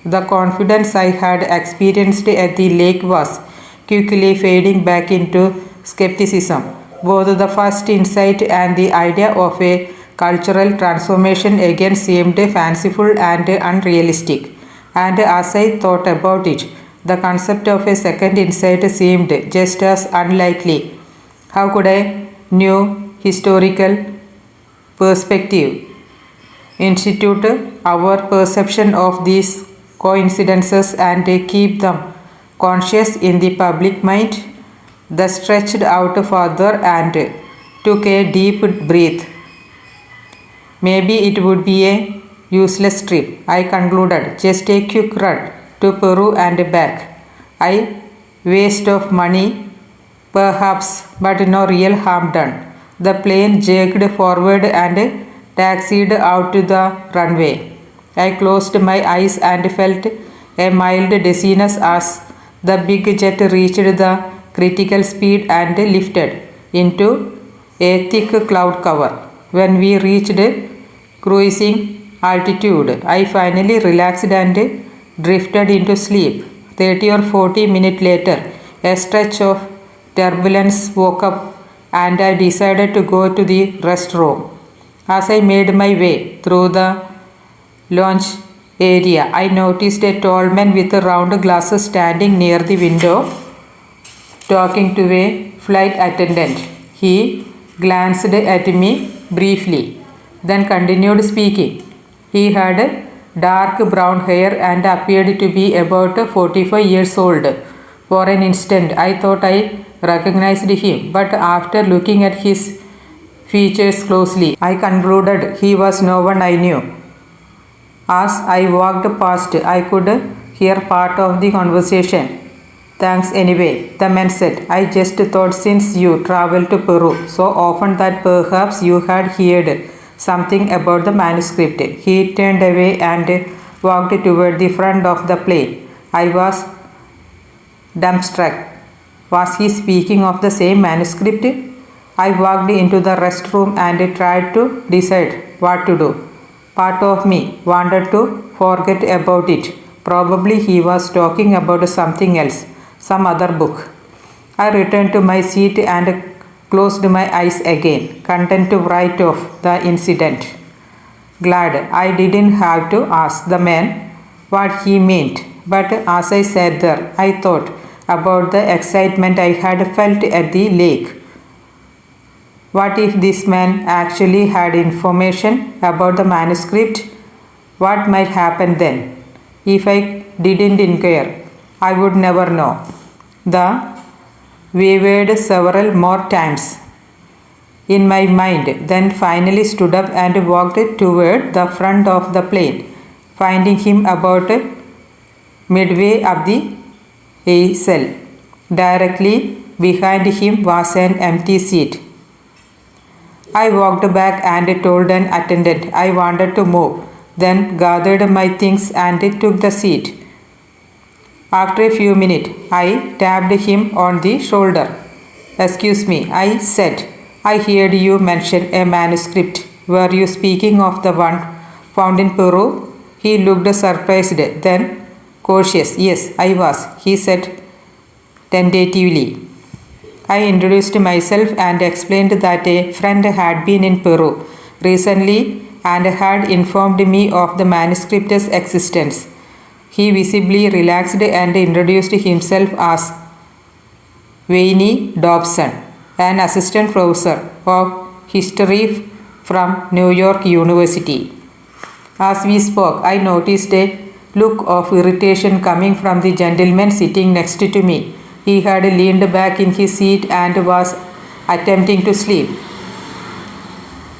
[SPEAKER 1] The confidence I had experienced at the lake was quickly fading back into skepticism. Both the first insight and the idea of a cultural transformation again seemed fanciful and unrealistic. And as I thought about it, the concept of a second insight seemed just as unlikely. How could a new historical perspective institute our perception of these coincidences and keep them conscious in the public mind? They stretched out further and took a deep breath. Maybe it would be a useless trip, I concluded, just a quick run to Peru and back. A waste of money, perhaps, but no real harm done. The plane jerked forward and taxied out to the runway. I closed my eyes and felt a mild dizziness as the big jet reached the critical speed and lifted into a thick cloud cover. When we reached cruising altitude, I finally relaxed and drifted into sleep. 30 or 40 minutes later, a stretch of turbulence woke up and I decided to go to the restroom. As I made my way through the lounge area, I noticed a tall man with round glasses standing near the window talking to a flight attendant. He glanced at me briefly, then continued speaking. He had dark brown hair and appeared to be about 45 years old. For an instant, I thought I recognized him, but after looking at his features closely, I concluded he was no one I knew. As I walked past, I could hear part of the conversation. Thanks anyway, the man said. I just thought since you traveled to Peru so often that perhaps you had heard something about the manuscript. He turned away and walked toward the front of the plane. I was dumbstruck. Was he speaking of the same manuscript? I walked into the restroom and tried to decide what to do. Part of me wanted to forget about it. Probably he was talking about something else, some other book. I returned to my seat and closed my eyes again, content to write off the incident. Glad I didn't have to ask the man what he meant, but as I sat there, I thought about the excitement I had felt at the lake. What if this man actually had information about the manuscript? What might happen then? If I didn't inquire, I would never know. The wavered several more times in my mind, then finally stood up and walked toward the front of the plane, finding him about midway up the aisle. Directly behind him was an empty seat. I walked back and told an attendant I wanted to move, then gathered my things and took the seat. After a few minutes, I tapped him on the shoulder. Excuse me, I said. I heard you mention a manuscript. Were you speaking of the one found in Peru? He looked surprised, then cautious. Yes, I was, he said tentatively. I introduced myself and explained that a friend had been in Peru recently and had informed me of the manuscript's existence. He visibly relaxed and introduced himself as Wayne Dobson, an assistant professor of history from New York University. As we spoke, I noticed a look of irritation coming from the gentleman sitting next to me. He had leaned back in his seat and was attempting to sleep.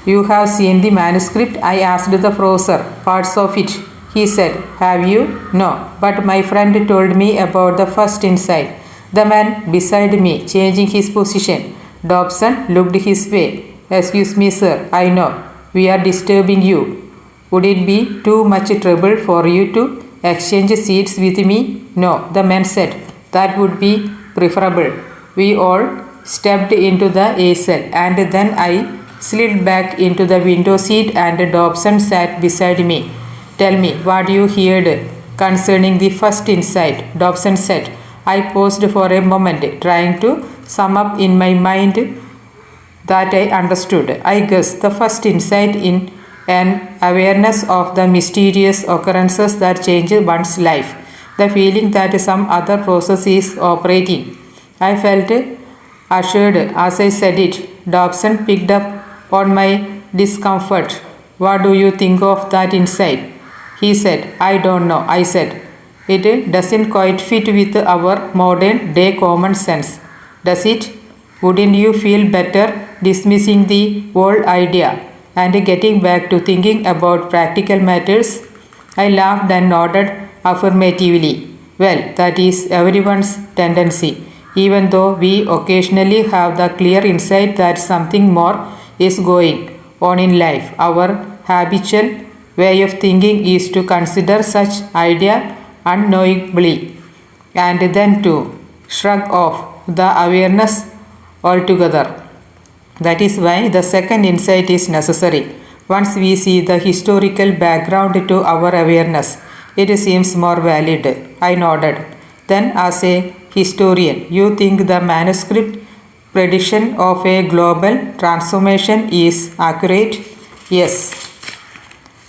[SPEAKER 1] You have seen the manuscript? I asked the professor. Parts of it, he said. Have you? No, but my friend told me about the first inside. The man beside me, changing his position. Dobson looked his way. Excuse me, sir, I know. We are disturbing you. Would it be too much trouble for you to exchange seats with me? No, the man said. That would be preferable. We all stepped into the aisle and then I slid back into the window seat and Dobson sat beside me. Tell me what you heard concerning the first insight, Dobson said. I paused for a moment, trying to sum up in my mind that I understood. I guess the first insight in an awareness of the mysterious occurrences that change one's life, the feeling that some other process is operating. I felt assured as I said it. Dobson picked up on my discomfort. What do you think of that insight? He said. I don't know, I said. It doesn't quite fit with our modern day common sense, does it? Wouldn't you feel better dismissing the whole idea and getting back to thinking about practical matters? I laughed and nodded affirmatively. Well, that is everyone's tendency, even though we occasionally have the clear insight that something more is going on in life. Our habitual way of thinking is to consider such idea unknowingly and then to shrug off the awareness altogether. That is why the second insight is necessary. Once we see the historical background to our awareness, it seems more valid. I nodded. Then, as a historian, you think the manuscript prediction of a global transformation is accurate? Yes.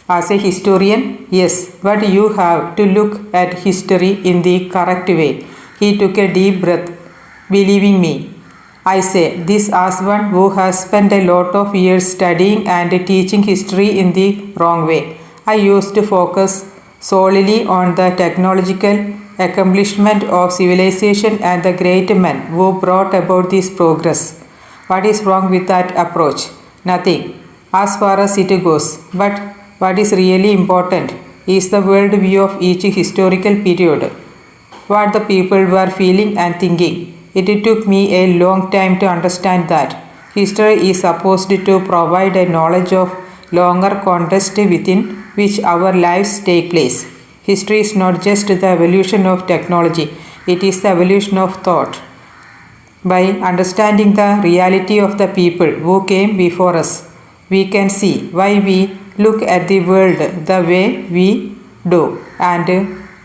[SPEAKER 1] As a historian, yes, but you have to look at history in the correct way. He took a deep breath, believing me. I say this as one who has spent a lot of years studying and teaching history in the wrong way. I used to focus solely on the technological accomplishment of civilization and the great men who brought about this progress. What is wrong with that approach? Nothing, as far as it goes. But what is really important is the worldview of each historical period, what the people were feeling and thinking. It took me a long time to understand that. History is supposed to provide a knowledge of longer context within which our lives take place. History is not just the evolution of technology, it is the evolution of thought. By understanding the reality of the people who came before us, we can see why we look at the world the way we do and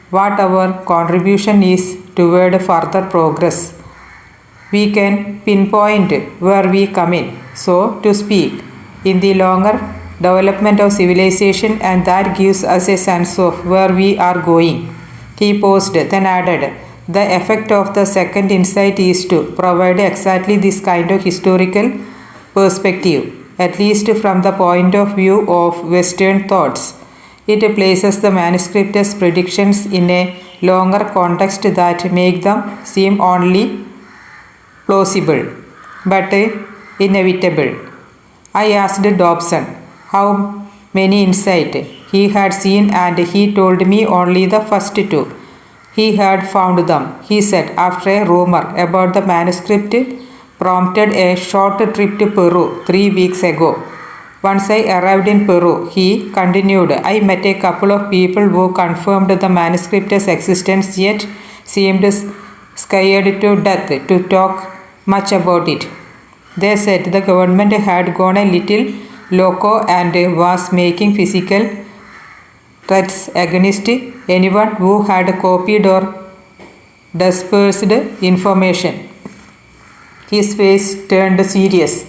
[SPEAKER 1] what our contribution is toward further progress. We can pinpoint where we come in, so to speak, in the longer development of civilization, and that gives us a sense of where we are going. He paused, then added, the effect of the second insight is to provide exactly this kind of historical perspective, at least from the point of view of Western thoughts. It places the manuscript's predictions in a longer context that make them seem only plausible, but inevitable. I asked Dobson how many insight he had seen and he told me only the first two. He had found them, he said, after a rumor about the manuscript prompted a short trip to Peru 3 weeks ago. Once I arrived in Peru, he continued, I met a couple of people who confirmed the manuscript's existence yet seemed scared to death to talk much about it. They said the government had gone a little loco and was making physical threats against anyone who had copied or dispersed information. His face turned serious.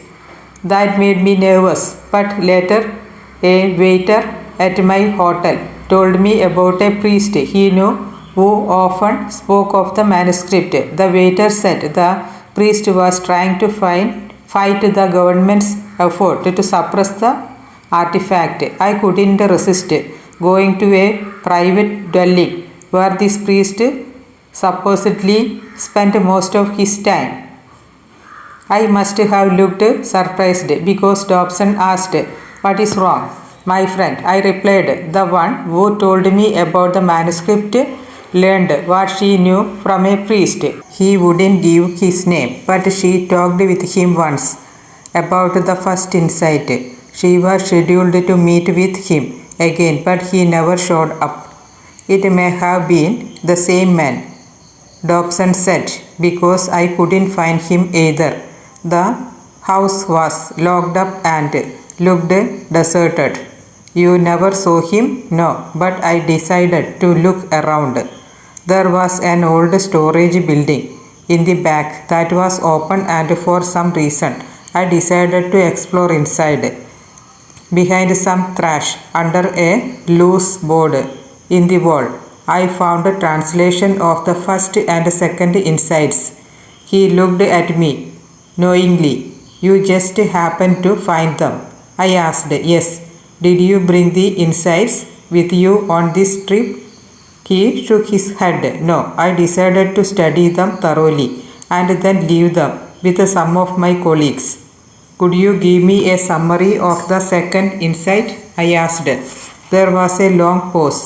[SPEAKER 1] That made me nervous, but later a waiter at my hotel told me about a priest he knew who often spoke of the manuscript. The waiter said the priest was trying to fight the government's effort to suppress the artifact. I couldn't resist going to a private dwelling where this priest supposedly spent most of his time. I must have looked surprised because Dobson asked, "What is wrong, my friend?" I replied, "The one who told me about the manuscript learned what she knew from a priest. He wouldn't give his name, but she talked with him once about the first insight. She was scheduled to meet with him again, but he never showed up." "It may have been the same man," Dobson said, "because I couldn't find him either. The house was locked up and looked deserted." "You never saw him?" "No, but I decided to look around. There was an old storage building in the back that was open, and for some reason I decided to explore inside. Behind some trash under a loose board in the wall, I found a translation of the first and second insides." He looked at me knowingly. "You just happened to find them?" I asked. "Yes." "Did you bring the insides with you on this trip?" He shook his head. "No, I decided to study them thoroughly and then leave them with some of my colleagues." "Could you give me a summary of the second insight?" I asked. There was a long pause.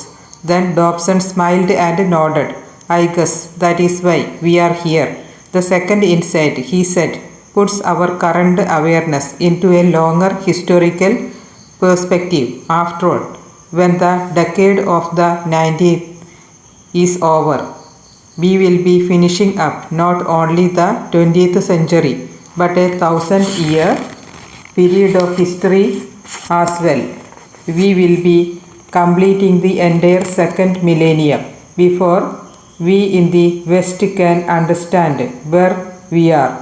[SPEAKER 1] Then Dobson smiled and nodded. "I guess that is why we are here. The second insight," he said, "puts our current awareness into a longer historical perspective. After all, when the decade of the 19th is over, we will be finishing up not only the 20th century, but a 1,000-year period of history as well. We will be completing the entire second millennium before we in the West can understand where we are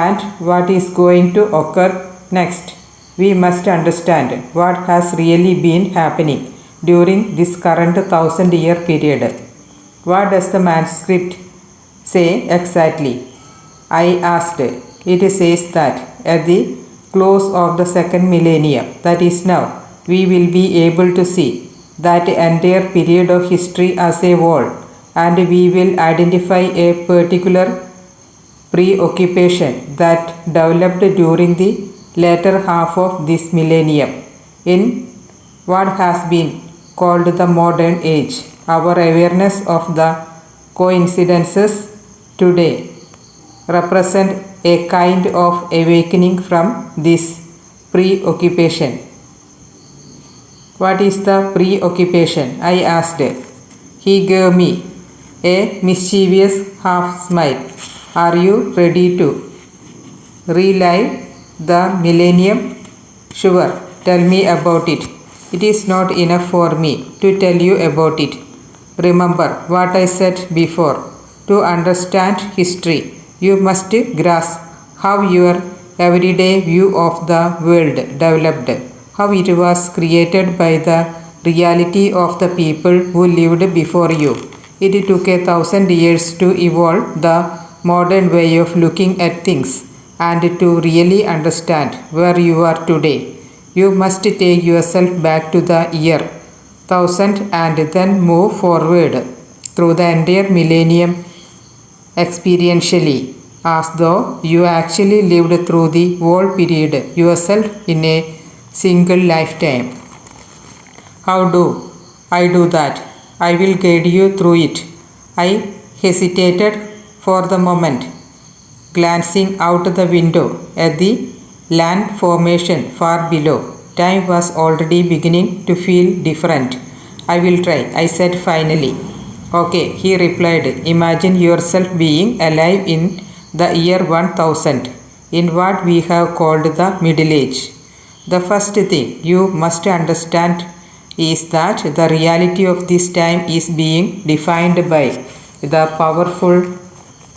[SPEAKER 1] and what is going to occur next. We must understand what has really been happening during this current 1,000-year period." "What does the manuscript say exactly?" I asked. "It says that at the close of the second millennium, that is now, we will be able to see that entire period of history as a whole, and we will identify a particular preoccupation that developed during the latter half of this millennium in what has been called the modern age. Our awareness of the coincidences today represent a kind of awakening from this preoccupation." "What is the preoccupation?" I asked. He gave me a mischievous half smile. "Are you ready to relive the millennium?" "Sure, tell me about it." "It is not enough for me to tell you about it. Remember what I said before. To understand history, you must grasp how your everyday view of the world developed, how it was created by the reality of the people who lived before you. It took 1,000 years to evolve the modern way of looking at things, and to really understand where you are today, you must take yourself back to the year 1000 and then move forward through the entire millennium experientially, as though you actually lived through the whole period yourself in a single lifetime." "How do I do that?" "I will guide you through it." I hesitated for the moment, glancing out the window at the land formation far below. Time was already beginning to feel different. "I will try," I said finally. "Okay," he replied. "Imagine yourself being alive in the year 1000, in what we have called the Middle Age. The first thing you must understand is that the reality of this time is being defined by the powerful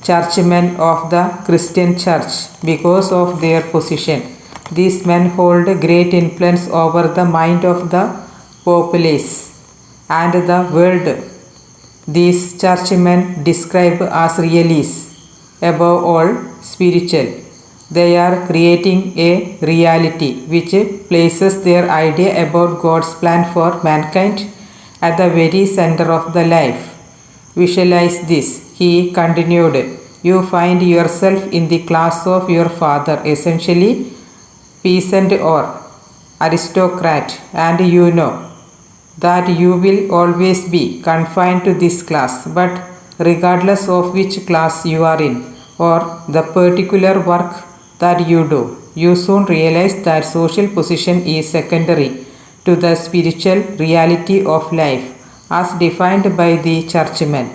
[SPEAKER 1] churchmen of the Christian church because of their position These men hold great influence over the mind of the populace and the world. These churchmen describe as realists, above all spiritual. They are creating a reality which places their idea about God's plan for mankind at the very center of the life. Visualize this, he continued. You find yourself in the class of your father, essentially peasant or aristocrat, and you know that you will always be confined to this class, but regardless of which class you are in or the particular work that you do, you soon realize that social position is secondary to the spiritual reality of life as defined by the churchmen.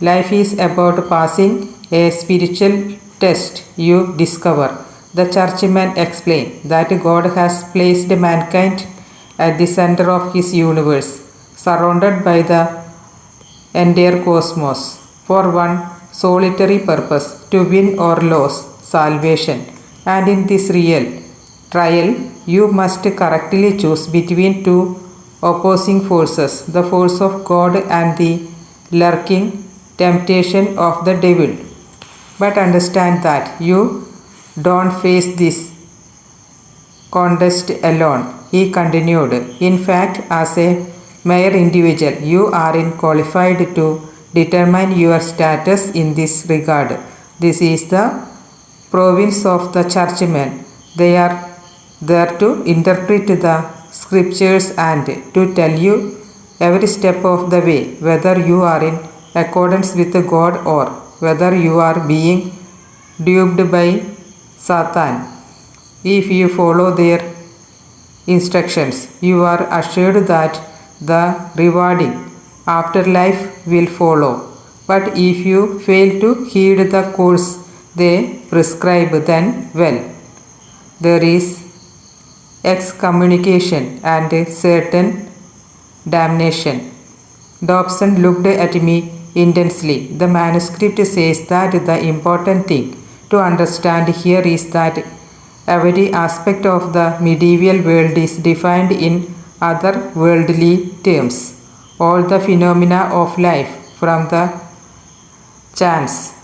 [SPEAKER 1] Life is about passing a spiritual test, you discover. The churchmen explain that God has placed mankind at the center of his universe, surrounded by the entire cosmos, for one solitary purpose, to win or lose salvation. And in this real trial, you must correctly choose between two opposing forces, the force of God and the lurking temptation of the devil. But understand that you don't face this contest alone, he continued. In fact, as a mere individual, you are qualified to determine your status in this regard. This is the province of the churchmen. They are there to interpret the scriptures and to tell you every step of the way whether you are in accordance with God or whether you are being duped by Satan. If you follow their instructions, you are assured that the rewarding afterlife will follow. But if you fail to heed the course they prescribe, then, well, there is excommunication and certain damnation. Dobson looked at me intensely. The manuscript says that the important thing to understand here is that every aspect of the medieval world is defined in otherworldly terms. All the phenomena of life, from the chance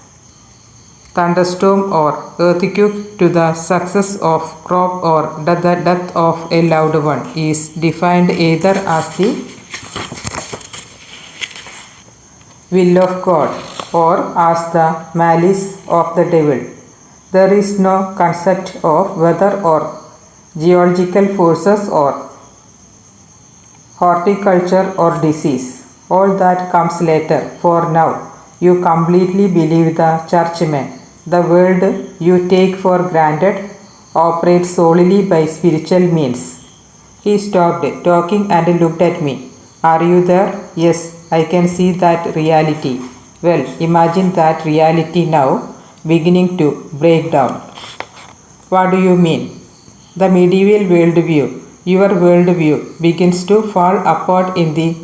[SPEAKER 1] thunderstorm or earthquake to the success of crop or the death of a loved one, is defined either as the will of God or as the malice of the devil. There is no concept of weather or geological forces or horticulture or disease. All that comes later. For now, you completely believe the churchmen. The world you take for granted operates solely by spiritual means. He stopped talking and looked at me. Are you there? Yes, I can see that reality. Well, imagine that reality now beginning to break down. What do you mean? The medieval worldview, your worldview, begins to fall apart in the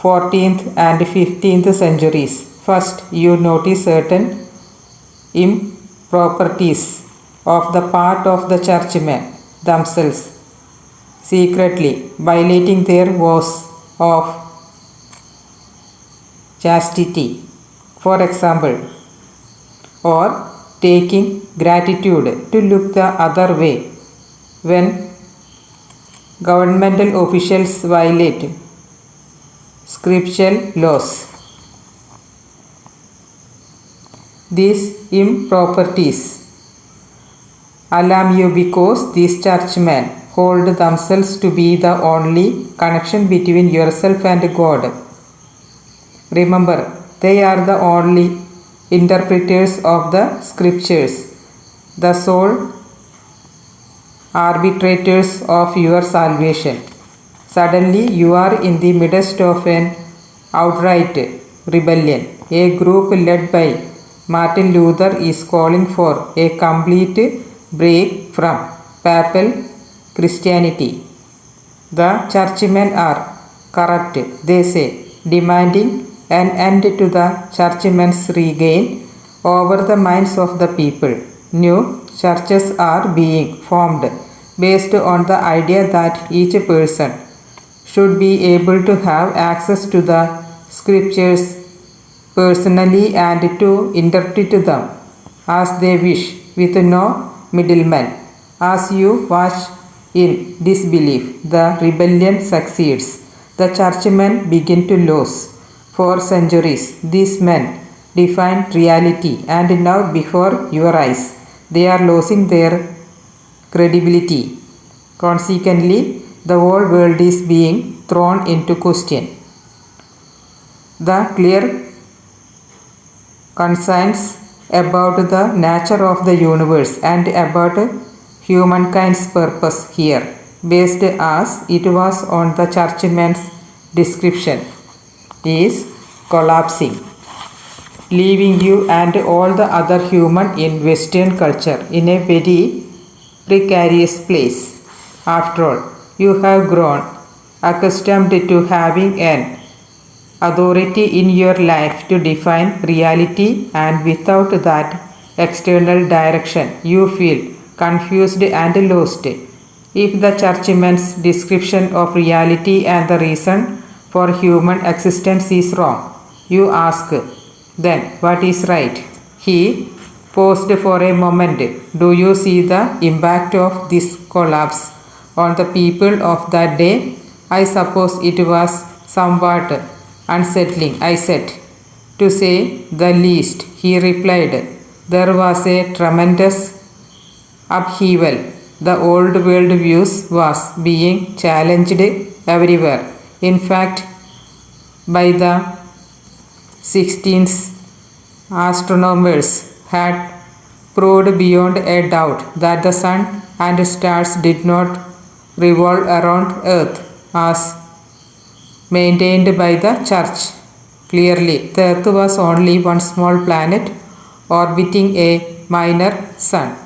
[SPEAKER 1] 14th and 15th centuries. First, you notice certain improprieties of the part of the churchmen themselves, secretly violating their vows of chastity, for example, or taking gratitude to look the other way when governmental officials violate scriptural laws. These improprieties alarm you because these churchmen hold themselves to be the only connection between yourself and God. Remember, they are the only interpreters of the scriptures, the sole arbitrators of your salvation. Suddenly, you are in the midst of an outright rebellion. A group led by Martin Luther is calling for a complete break from papal Christianity. The churchmen are corrupt, they say, demanding an end to the churchmen's reign over the minds of the people. New churches are being formed based on the idea that each person should be able to have access to the scriptures personally and to interpret them as they wish with no middleman. As you watch in disbelief, the rebellion succeeds. The churchmen begin to lose. For centuries, these men defined reality, and now before your eyes, they are losing their credibility. Consequently, the whole world is being thrown into question. The clear concerns about the nature of the universe and about humankind's purpose here, based as it was on the churchman's description, is collapsing, leaving you and all the other human in Western culture in a very precarious place. After all, you have grown accustomed to having an authority in your life to define reality, and without that external direction, you feel confused and lost. If the churchman's description of reality and the reason for human existence is wrong, you ask, then what is right? He paused for a moment. Do you see the impact of this collapse on the people of that day? I suppose it was somewhat unsettling, I said. To say the least, he replied. There was a tremendous upheaval. The old world views was being challenged everywhere. In fact, by the 16th, astronomers had proved beyond a doubt that the sun and stars did not revolve around Earth as maintained by the church. Clearly, the Earth was only one small planet orbiting a minor sun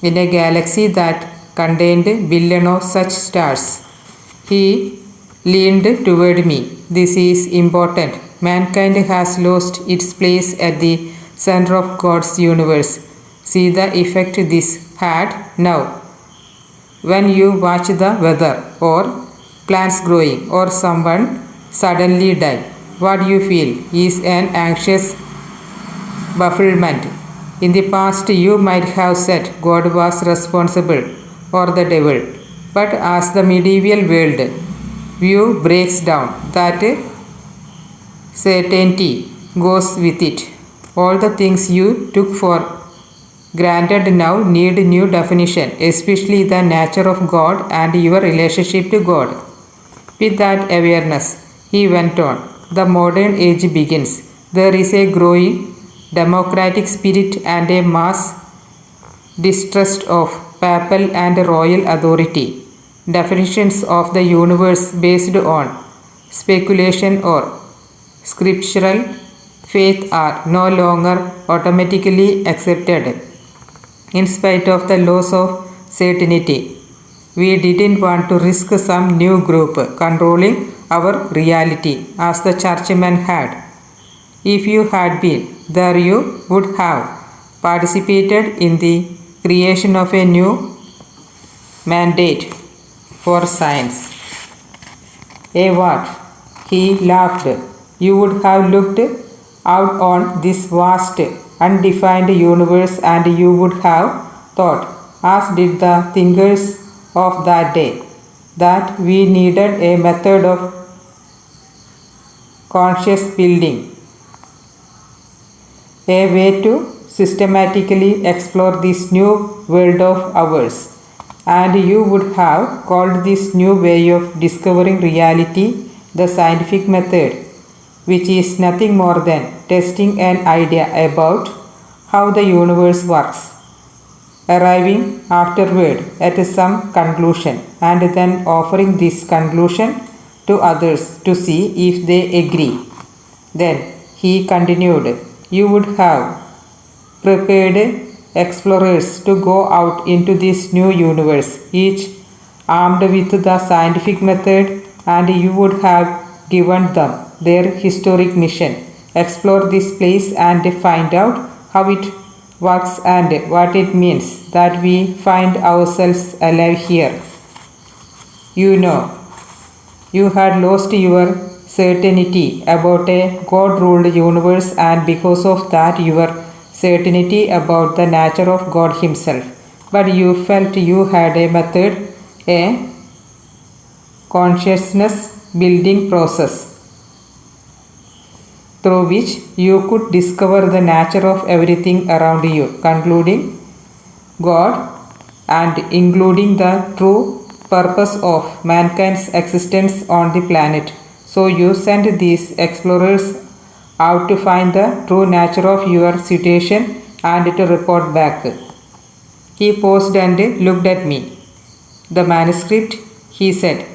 [SPEAKER 1] in a galaxy that contained billions of such stars. He leaned toward me. This is important. Mankind has lost its place at the center of God's universe. See the effect this had now. When you watch the weather, or plants growing, or someone suddenly die, what you feel is an anxious bafflement. In the past, you might have said God was responsible or the devil, but as the medieval world view breaks down, that certainty goes with it. All the things you took for granted now need new definition, especially the nature of God and your relationship to God. With that awareness, he went on, the modern age begins. There is a growing democratic spirit and a mass distrust of papal and royal authority. Definitions of the universe based on speculation or scriptural faith are no longer automatically accepted. In spite of the loss of certainty, we didn't want to risk some new group controlling our reality as the churchmen had. If you had been there, you would have participated in the creation of a new mandate for science. What? He laughed. You would have looked out on this vast, undefined universe and you would have thought, as did the thinkers of that day, that we needed a method of conscious building, a way to systematically explore this new world of ours. And you would have called this new way of discovering reality the scientific method, which is nothing more than testing an idea about how the universe works, arriving afterward at some conclusion, and then offering this conclusion to others to see if they agree. Then, he continued, you would have prepared explorers to go out into this new universe, each armed with the scientific method, and you would have given them their historic mission. Explore this place and find out how it works and what it means that we find ourselves alive here. You know, you had lost your certainty about a God-ruled universe, and because of that your certainty about the nature of God himself. But you felt you had a method, a consciousness building process through which you could discover the nature of everything around you, concluding God and including the true purpose of mankind's existence on the planet. So you sent these explorers out to find the true nature of your situation and to report back. He paused and looked at me. The manuscript, he said,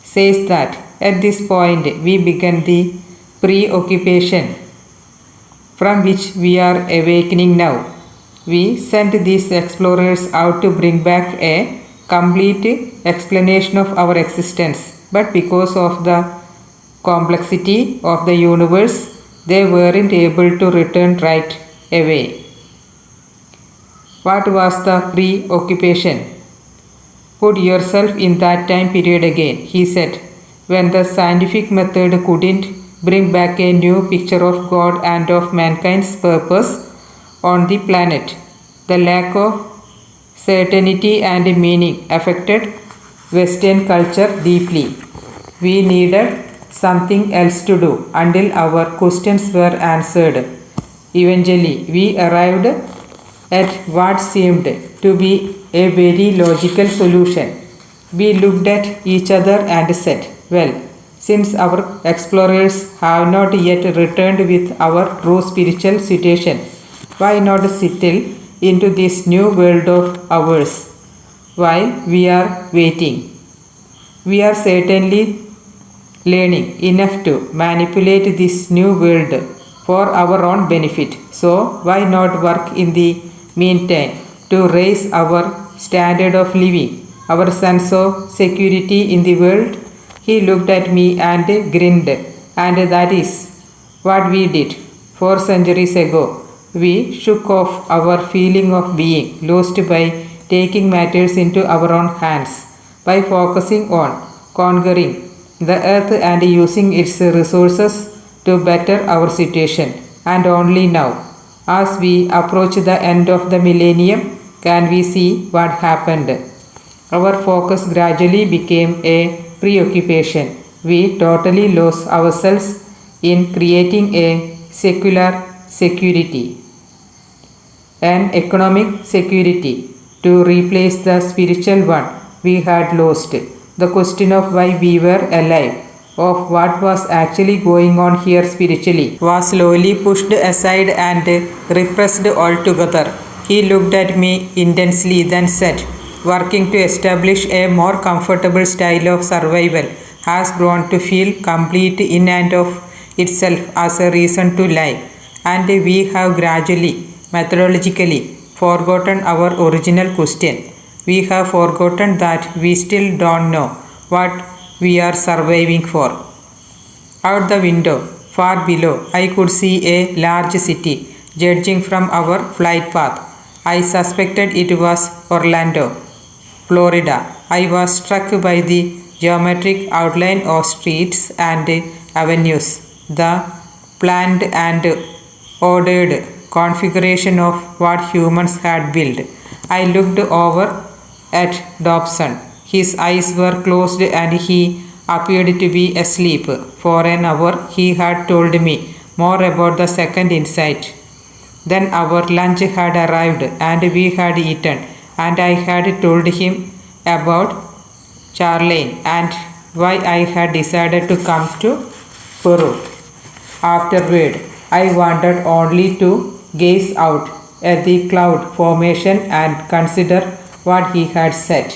[SPEAKER 1] says that at this point we began the preoccupation from which we are awakening now. We sent these explorers out to bring back a complete explanation of our existence, but because of the complexity of the universe, they weren't able to return right away. What was the preoccupation? Put yourself in that time period again, he said, when the scientific method couldn't bring back a new picture of God and of mankind's purpose on the planet. The lack of certainty and meaning affected Western culture deeply. We needed something else to do until our questions were answered. Eventually, we arrived at what seemed to be a very logical solution. We looked at each other and said, well, since our explorers have not yet returned with our true spiritual situation, why not settle into this new world of ours while we are waiting? We are certainly learning enough to manipulate this new world for our own benefit. So why not work in the meantime to raise our standard of living, our sense of security in the world? He looked at me and grinned, and that is what we did 4 centuries ago. We shook off our feeling of being lost by taking matters into our own hands, by focusing on conquering the earth and using its resources to better our situation. And only now, as we approach the end of the millennium, can we see what happened. Our focus gradually became a preoccupation. We totally lost ourselves in creating a secular security, an economic security, to replace the spiritual one we had lost. The question of why we were alive, of what was actually going on here spiritually, was slowly pushed aside and repressed altogether. He looked at me intensely, then said, working to establish a more comfortable style of survival has grown to feel complete in and of itself as a reason to live, and we have gradually, methodologically, forgotten our original question. We have forgotten that we still don't know what we are surviving for. Out the window, far below, I could see a large city, judging from our flight path. I suspected it was Orlando, Florida. I was struck by the geometric outline of streets and avenues, the planned and ordered configuration of what humans had built. I looked over at Dobson. His eyes were closed and he appeared to be asleep. For an hour he had told me more about the second insight. Then our lunch had arrived and we had eaten, and I had told him about Charlene and why I had decided to come to Peru. Afterward, I wanted only to gaze out at the cloud formation and consider what he had said.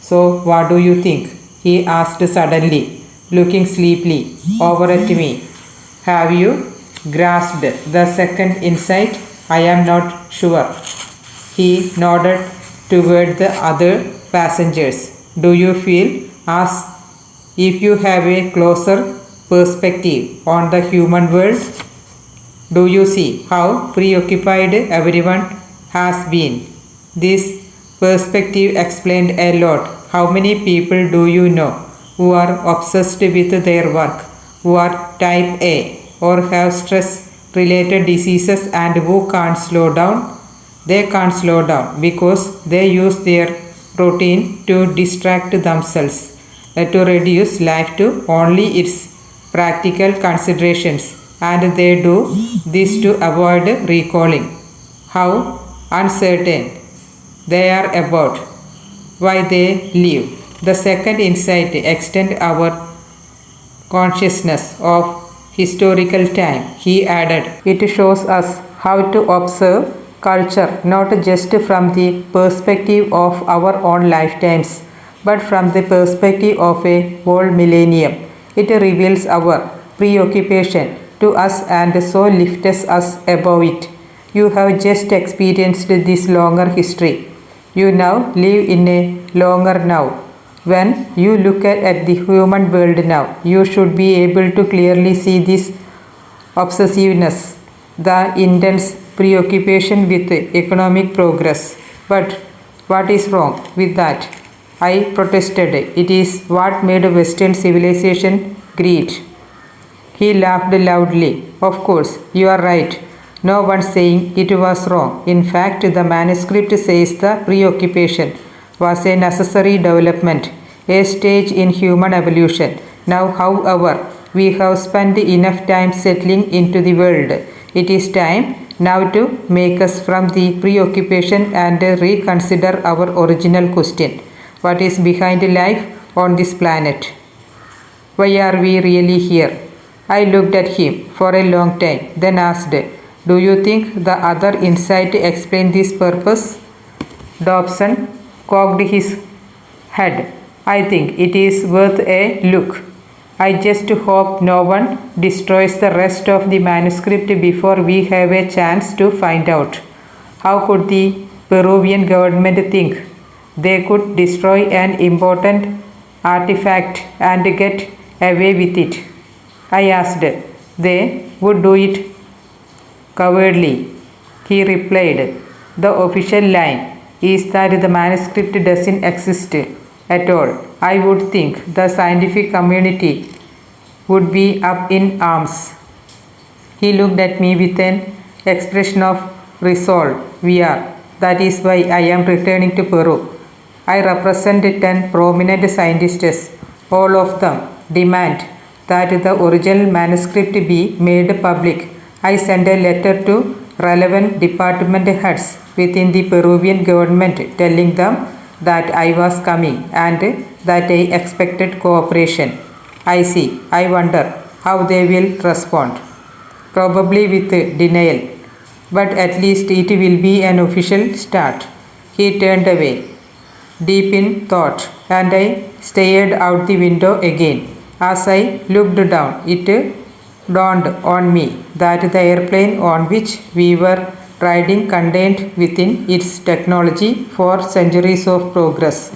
[SPEAKER 1] So, what do you think? He asked suddenly, looking sleepily over at me. Have you grasped the second insight? I am not sure. He nodded toward the other passengers. Do you feel as if you have a closer perspective on the human world? Do you see how preoccupied everyone has been. This perspective explained a lot. How many people do you know who are obsessed with their work, who are type A or have stress related diseases and who can't slow down? They can't slow down because they use their routine to distract themselves, to reduce life to only its practical considerations, and they do this to avoid recalling how uncertain they are about why they live. The second insight extends our consciousness of historical time, he added. It shows us how to observe culture not just from the perspective of our own lifetimes, but from the perspective of a whole millennium. It reveals our preoccupation to us and so lifts us above it. You have just experienced this longer history. You now live in a longer now. When you look at the human world now, you should be able to clearly see this obsessiveness, the intense preoccupation with economic progress. But what is wrong with that? I protested. It is what made Western civilization great. He laughed loudly. Of course, you are right. No one saying it was wrong. In fact, the manuscript says the preoccupation was a necessary development, a stage in human evolution. Now, however, we have spent enough time settling into the world. It is time now to make us from the preoccupation and reconsider our original question. What is behind life on this planet? Why are we really here? I looked at him for a long time, then asked, do you think the other insight explain this purpose? Dobson cocked his head. I think it is worth a look. I just hope no one destroys the rest of the manuscript before we have a chance to find out. How could the Peruvian government think they could destroy an important artifact and get away with it? I asked. They would do it cowardly, he replied. The official line is that the manuscript doesn't exist at all. I would think the scientific community would be up in arms. He looked at me with an expression of resolve. We are. That is why I am returning to Peru. I represent 10 prominent scientists. All of them demand that the original manuscript be made public. I sent a letter to relevant department heads within the Peruvian government telling them that I was coming and that I expected cooperation. I see. I wonder how they will respond. Probably with denial. But at least it will be an official start. He turned away, deep in thought, and I stared out the window again. As I looked down, it dawned on me that the airplane on which we were riding contained within its technology for centuries of progress.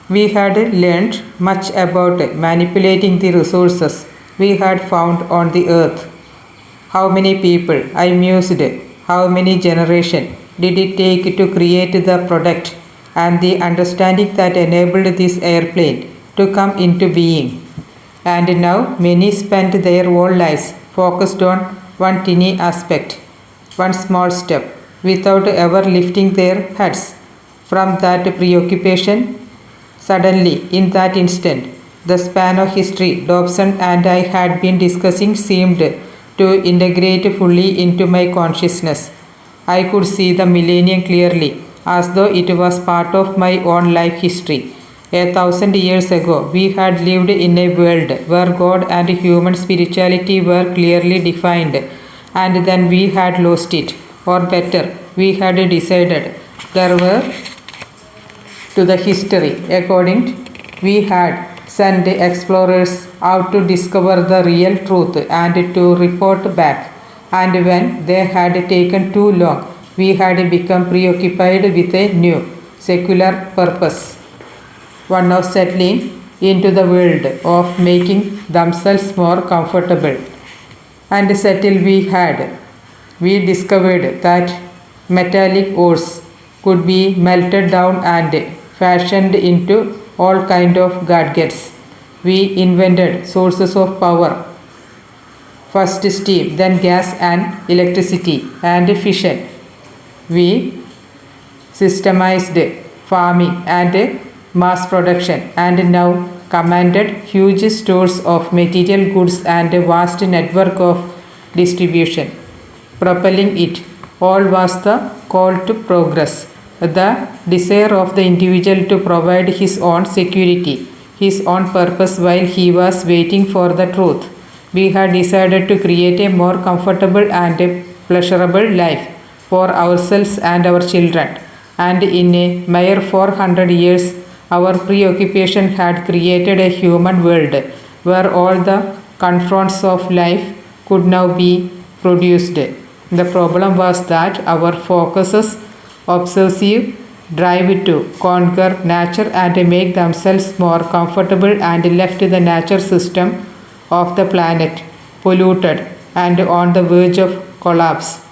[SPEAKER 1] We had learned much about manipulating the resources we had found on the earth. How many people, I mused, how many generations did it take to create the product and the understanding that enabled this airplane to come into being? And now many spend their whole lives focused on one tiny aspect, one small step, without ever lifting their heads from that preoccupation. Suddenly, in that instant, the span of history Dobson and I had been discussing seemed to integrate fully into my consciousness. I could see the millennium clearly, as though it was part of my own life history. 1,000 years ago, we had lived in a world where God and human spirituality were clearly defined, and then we had lost it. Or better, we had decided there were to the history. According, we had sent explorers out to discover the real truth and to report back. And when they had taken too long, we had become preoccupied with a new, secular purpose. One of settling into the world, of making themselves more comfortable. And settle we had. We discovered that metallic ores could be melted down and fashioned into all kind of gadgets. We invented sources of power, first steam, then gas and electricity and fission. We systemized farming and mass production and now commanded huge stores of material goods and a vast network of distribution. Propelling it all was the call to progress, the desire of the individual to provide his own security, his own purpose while he was waiting for the truth. We had decided to create a more comfortable and a pleasurable life for ourselves and our children, and in a mere 400 years, our preoccupation had created a human world where all the confronts of life could now be produced. The problem was that our focus's obsessive drive to conquer nature and make themselves more comfortable and left the nature system of the planet polluted and on the verge of collapse.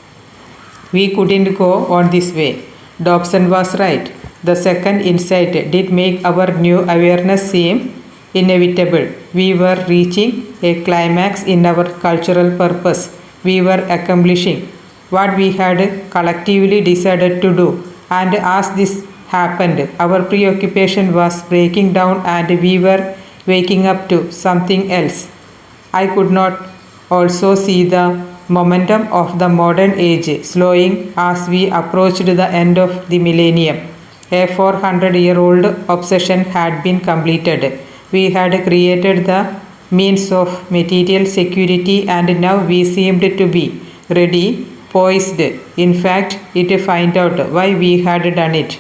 [SPEAKER 1] We couldn't go on this way. Dobson was right. The second insight did make our new awareness seem inevitable. We were reaching a climax in our cultural purpose. We were accomplishing what we had collectively decided to do. And as this happened, our preoccupation was breaking down and we were waking up to something else. I could not also see the momentum of the modern age slowing as we approached the end of the millennium. A 400-year-old obsession had been completed. We had created the means of material security and now we seemed to be ready, poised, in fact, to find out why we had done it.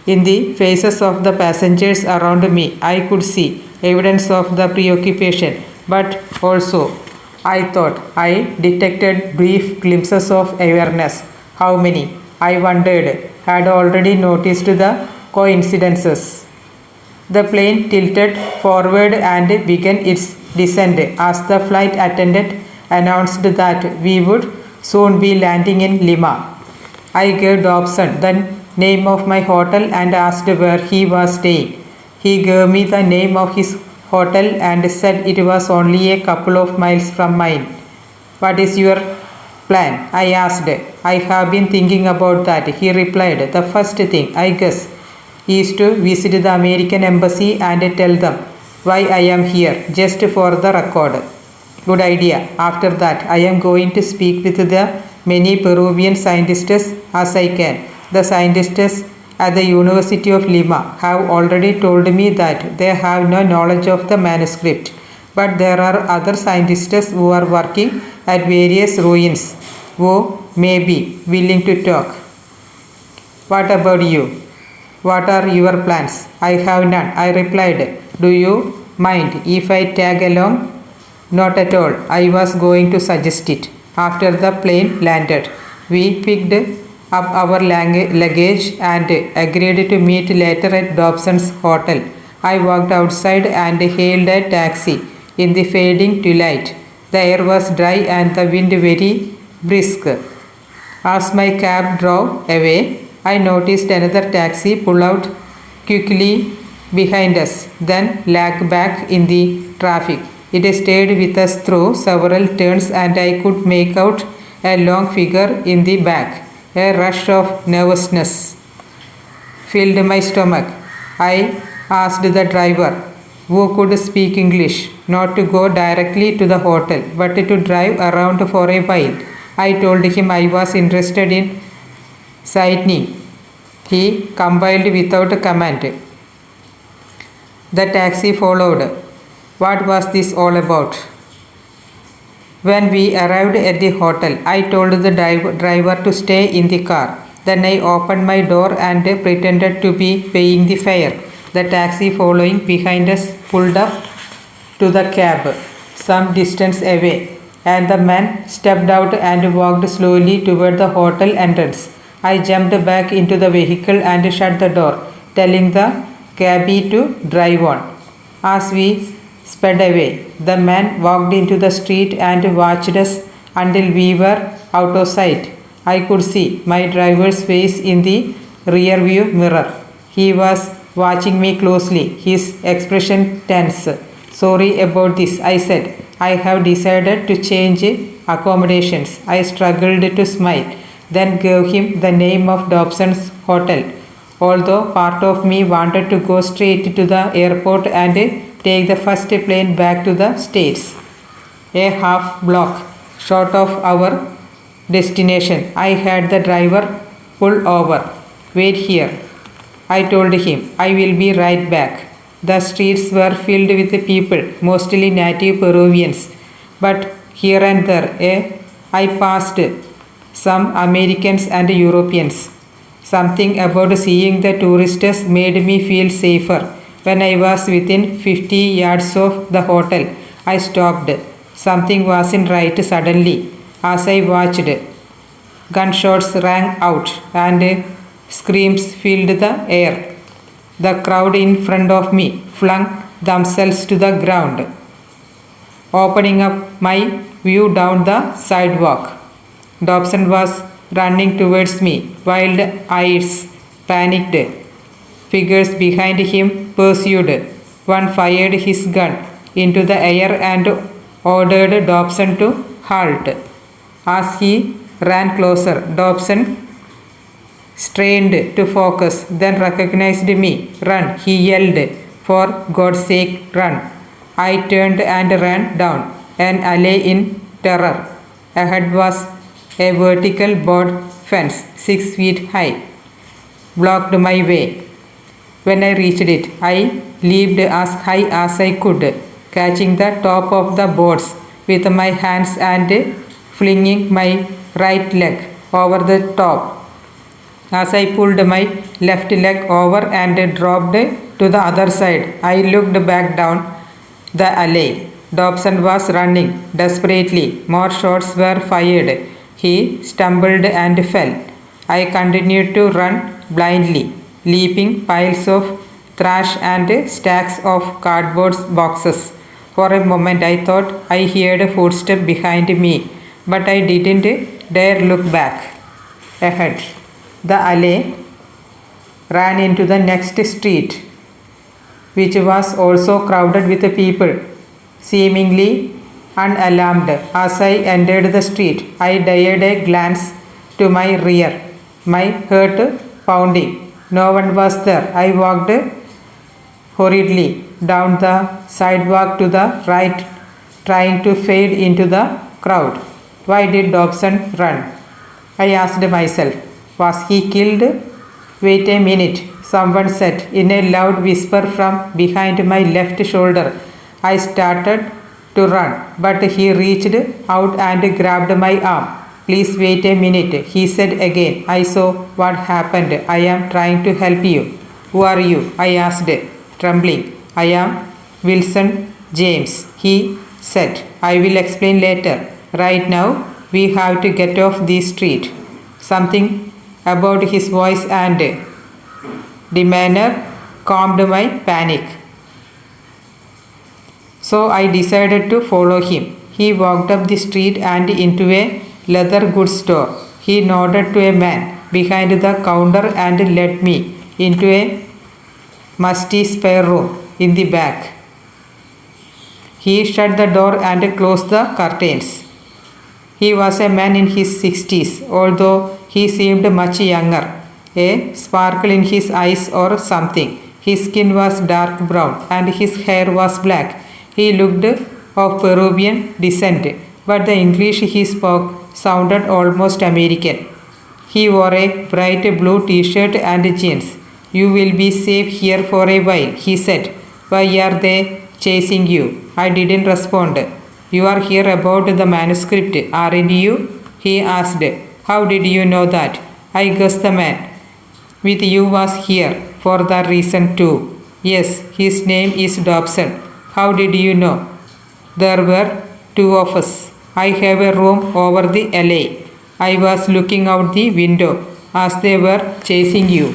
[SPEAKER 1] In the faces of the passengers around me, I could see evidence of the preoccupation, but also I thought I detected brief glimpses of awareness. How many, I wondered, had already noticed the coincidences? The plane tilted forward and began its descent as the flight attendant announced that we would soon be landing in Lima. I gave Dobson the name of my hotel and asked where he was staying. He gave me the name of his hotel and said it was only a couple of miles from mine. What is your plan? I asked. I have been thinking about that, he replied. The first thing, I guess, is to visit the American embassy and tell them why I am here, just for the record. Good idea. After that, I am going to speak with the many Peruvian scientists as I can. The scientists at the University of Lima have already told me that they have no knowledge of the manuscript, but there are other scientists who are working at various ruins who may be willing to talk. What about you? What are your plans? I have none, I replied. Do you mind if I tag along? Not at all. I was going to suggest it. After the plane landed, we picked up our luggage and agreed to meet later at Dobson's hotel. I walked outside and hailed a taxi in the fading twilight. The air was dry and the wind very brisk. As my cab drove away, I noticed another taxi pull out quickly behind us, then lag back in the traffic. It stayed with us through several turns and I could make out a long figure in the back. A rush of nervousness filled my stomach. I asked the driver, who could speak English, not to go directly to the hotel, but to drive around for a while. I told him I was interested in sightseeing. He complied without comment. The taxi followed. What was this all about? When we arrived at the hotel, I told the driver to stay in the car. Then I opened my door and pretended to be paying the fare. The taxi following behind us pulled up to the cab some distance away, and the man stepped out and walked slowly toward the hotel entrance. I jumped back into the vehicle and shut the door, telling the cabby to drive on. As we sped away, the man walked into the street and watched us until we were out of sight. I could see my driver's face in the rearview mirror. He was watching me closely, his expression tense. Sorry about this, I said. I have decided to change accommodations. I struggled to smile, then gave him the name of Dobson's hotel. Although part of me wanted to go straight to the airport and take the first plane back to the States. A half block short of our destination, I had the driver pull over. Wait here, I told him. I will be right back. The streets were filled with people, mostly native Peruvians, but here and there I passed some Americans and Europeans. Something about seeing the tourists made me feel safer. When I was within 50 yards of the hotel, I stopped. Something wasn't right suddenly. As I watched, gunshots rang out and screams filled the air. The crowd in front of me flung themselves to the ground, opening up my view down the sidewalk. Dobson was running towards me, wild eyes, panicked. Figures behind him pursued. One fired his gun into the air and ordered Dobson to halt. As he ran closer, Dobson strained to focus, then recognized me. Run, he yelled. For God's sake, run. I turned and ran down an alley in terror. Ahead was a vertical board fence, 6 feet high, blocked my way. When I reached it, I leaped as high as I could, catching the top of the boards with my hands and flinging my right leg over the top. As I pulled my left leg over and dropped to the other side, I looked back down the alley. Dobson was running desperately. More shots were fired. He stumbled and fell. I continued to run blindly, leaping piles of trash and stacks of cardboard boxes. For a moment I thought I heard a footstep behind me, but I didn't dare look back. Ahead, the alley ran into the next street, which was also crowded with people, seemingly unalarmed. As I entered the street, I dared a glance to my rear, my heart pounding. No one was there. I walked hurriedly down the sidewalk to the right, trying to fade into the crowd. Why did Dobson run? I asked myself. Was he killed? Wait a minute, someone said in a loud whisper from behind my left shoulder. I started to run, but he reached out and grabbed my arm. Please wait a minute, he said again. I saw what happened. I am trying to help you. Who are you? I asked, trembling. I am Wilson James, he said. I will explain later. Right now, we have to get off this street. Something about his voice and demeanor calmed my panic. So I decided to follow him. He walked up the street and into a leather goods store. He nodded to a man behind the counter and led me into a musty spare room in the back. He shut the door and closed the curtains. He was a man in his 60s, although he seemed much younger. A sparkle in his eyes or something. His skin was dark brown and his hair was black. He looked of Peruvian descent, but the English he spoke sounded almost American. He wore a bright blue t-shirt and jeans. You will be safe here for a while, he said. Why are they chasing you? I didn't respond. You are here about the manuscript, aren't you? He asked. How did you know that? I guess the man with you was here for that reason too. Yes, his name is Dobson. How did you know? There were two of us. I have a room over the alley. I was looking out the window as they were chasing you.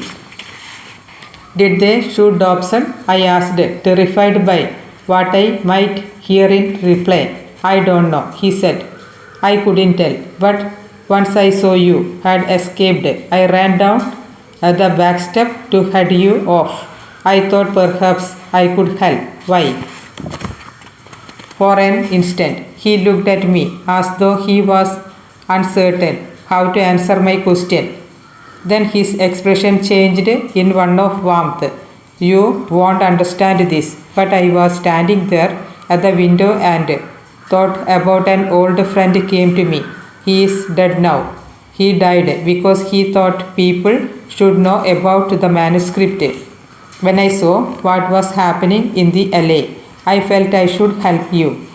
[SPEAKER 1] Did they shoot Dobson? I asked, terrified by what I might hear in reply. I don't know, he said. I couldn't tell. But Once I saw you had escaped. I ran down the back step to head you off. I thought perhaps I could help. Why? For an instant, he looked at me as though he was uncertain how to answer my question. Then his expression changed in one of warmth. You won't understand this, but I was standing there at the window and thought about an old friend came to me. He is dead now. He died because he thought people should know about the manuscript. When I saw what was happening in the alley, I felt I should help you.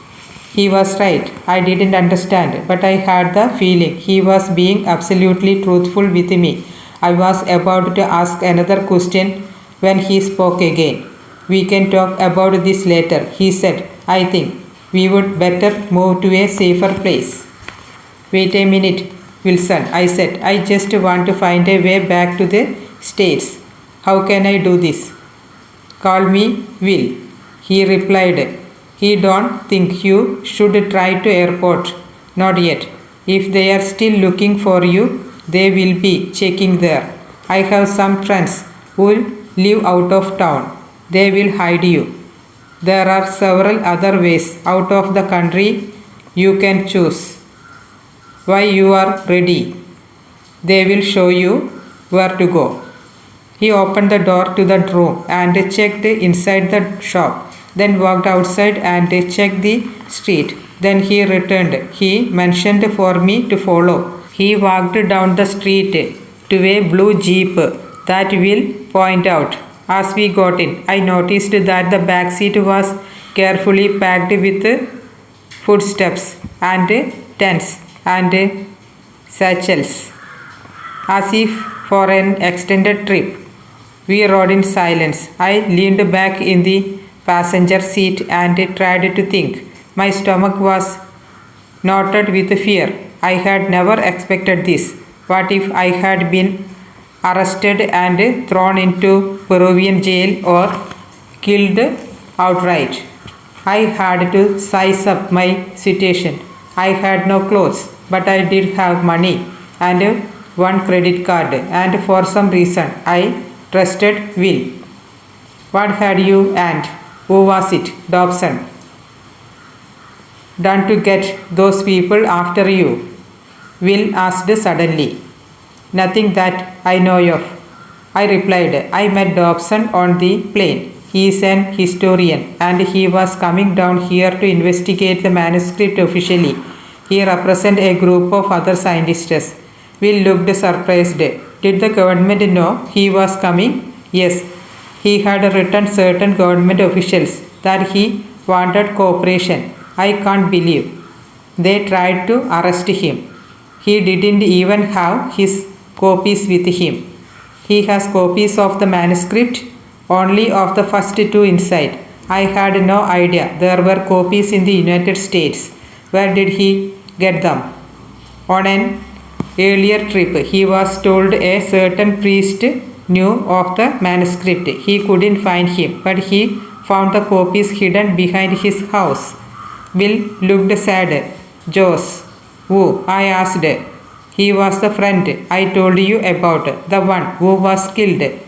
[SPEAKER 1] He was right. I didn't understand, but I had the feeling he was being absolutely truthful with me. I was about to ask another question when he spoke again. We can talk about this later, he said. I think we would better move to a safer place. Wait a minute, Wilson, I said. I just want to find a way back to the States. How can I do this? Call me Will, he replied. He don't think you should try to airport. Not yet. If they are still looking for you, they will be checking there. I have some friends who live out of town. They will hide you. There are several other ways out of the country you can choose. Why you are ready. They will show you where to go. He opened the door to the room and checked inside the shop, then walked outside and checked the street. Then he returned. He mentioned for me to follow. He walked down the street to a blue jeep that Will pointed out. As we got in, I noticed that the back seat was carefully packed with footsteps and tents and satchels, as if for an extended trip. We rode in silence. I leaned back in the passenger seat and tried to think. My stomach was knotted with fear. I had never expected this. What if I had been arrested and thrown into Peruvian jail or killed outright? I had to size up my situation. I had no clothes, but I did have money and one credit card, and for some reason I trusted Will. What had you and who was it, Dobson, done to get those people after you? Will asked suddenly. Nothing that I know of, I replied. I met Dobson on the plane. He is an historian and he was coming down here to investigate the manuscript officially. He represents a group of other scientists. Will looked surprised. Did the government know he was coming? Yes. He had written certain government officials that he wanted cooperation. I can't believe they tried to arrest him. He didn't even have his copies with him. He has copies of the manuscript, only of the first two inside. I had no idea there were copies in the United States. Where did he get them? On an earlier trip, he was told a certain priest knew of the manuscript. He couldn't find him, but he found the copies hidden behind his house. Will looked sad. Josh, who? I asked. He was the friend I told you about, the one who was killed.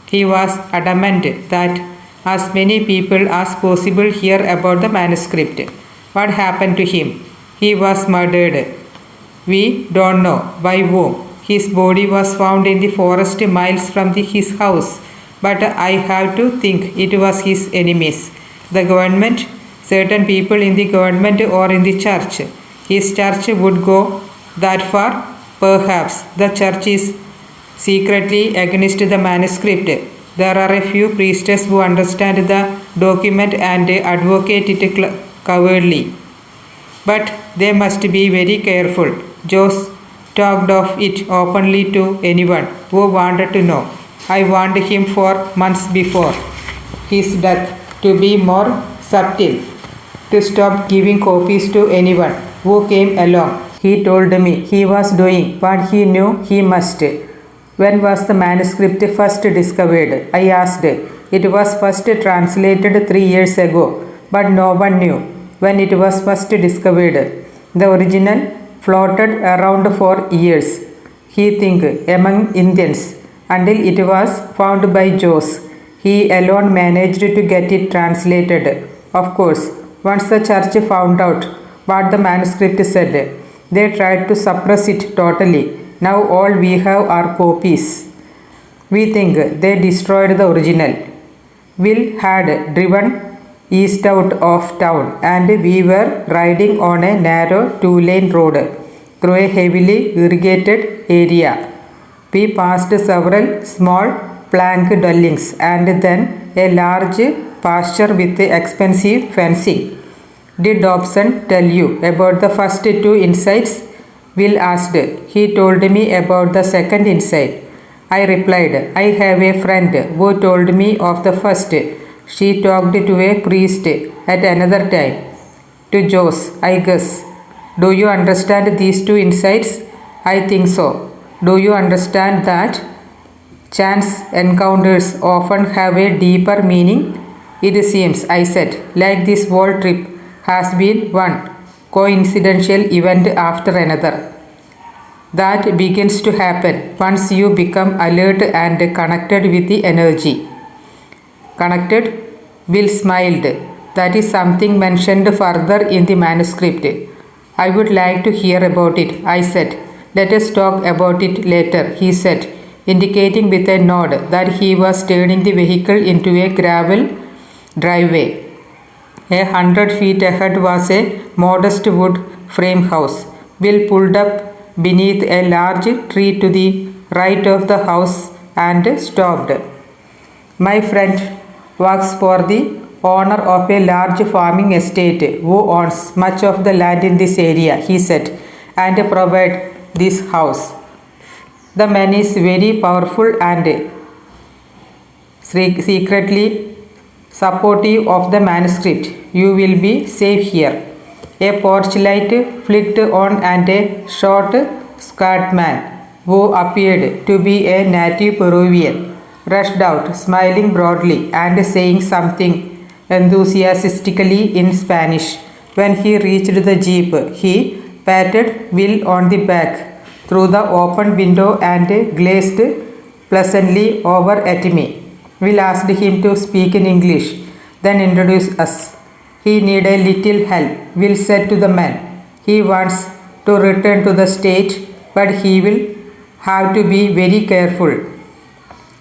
[SPEAKER 1] He was adamant that as many people as possible hear about the manuscript. What happened to him? He was murdered. We don't know by whom. His body was found in the forest miles from his house, but I have to think it was his enemies. The government, certain people in the government or in the church. His church would go that far? Perhaps the church is secretly against the manuscript. There are a few priests who understand the document and advocate it cowardly. But they must be very careful. Josh talked of it openly to anyone who wanted to know. I warned him for months before his death to be more subtle, to stop giving copies to anyone who came along. He told me he was doing what he knew he must. When was the manuscript first discovered? I asked. It was first translated 3 years ago, but no one knew when it was first discovered. The original floated around for years, he think, among Indians, until it was found by Jose. He alone managed to get it translated. Of course, once the church found out what the manuscript said, they tried to suppress it totally. Now all we have are copies. We think they destroyed the original. Will had driven east out of town and we were riding on a narrow two-lane road through a heavily irrigated area. We passed several small plank dwellings and then a large pasture with expensive fencing. Did Dobson tell you about the first two insides? Will asked. He told me about the second inside. I replied, I have a friend who told me of the first. She talked to a priest at another time. To Jose, I guess. Do you understand these two insights? I think so. Do you understand that chance encounters often have a deeper meaning? It seems, I said, like this whole trip has been one coincidental event after another. That begins to happen once you become alert and connected with the energy. Connected? Will smiled. That is something mentioned further in the manuscript. I would like to hear about it, I said. Let us talk about it later, he said, indicating with a nod that he was turning the vehicle into a gravel driveway. 100 feet ahead was a modest wood frame house. Will pulled up beneath a large tree to the right of the house and stopped. My friend works for the owner of a large farming estate who owns much of the land in this area, he said, and provide this house. The man is very powerful and secretly supportive of the manuscript. You will be safe here. A porch light flicked on and a short scarred man, who appeared to be a native Peruvian, rushed out, smiling broadly and saying something enthusiastically in Spanish. When he reached the jeep, he patted Will on the back through the open window and glazed pleasantly over at me. Will asked him to speak in English, then introduce us. He need a little help, Will said to the man. He wants to return to the state, but he will have to be very careful.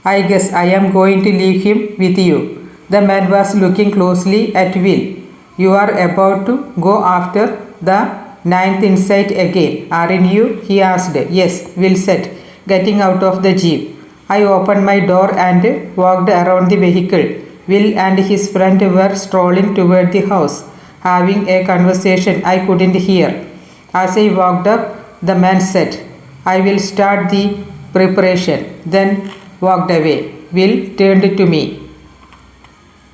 [SPEAKER 1] I guess I am going to leave him with you. The man was looking closely at Will. You are about to go after the 9th insight again, aren't you? He asked. Yes, Will said, getting out of the jeep. I opened my door and walked around the vehicle. Will and his friend were strolling toward the house, having a conversation I couldn't hear. As I walked up, the man said, I will start the preparation, then walked away. Will turned to me.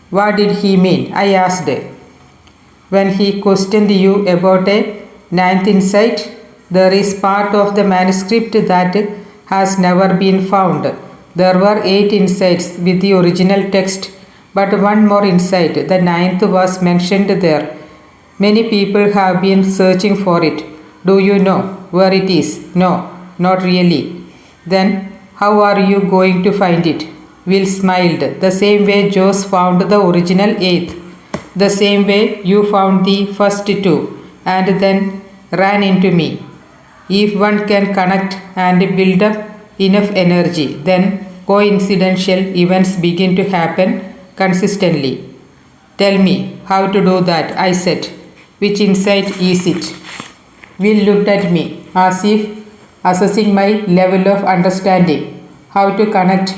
[SPEAKER 1] What did he mean? I asked. When he questioned you about a 9th insight, there is part of the manuscript that has never been found. There were 8 insights with the original text, but one more insight, the 9th, was mentioned there. Many people have been searching for it. Do you know where it is? No, not really. Then how are you going to find it? Will smiled. The same way Jose found the original 8th. The same way you found the first 2 and then ran into me. If one can connect and build up enough energy, then coincidental events begin to happen consistently. Tell me how to do that, I said. Which insight is it? Will looked at me as if assessing my level of understanding. How to connect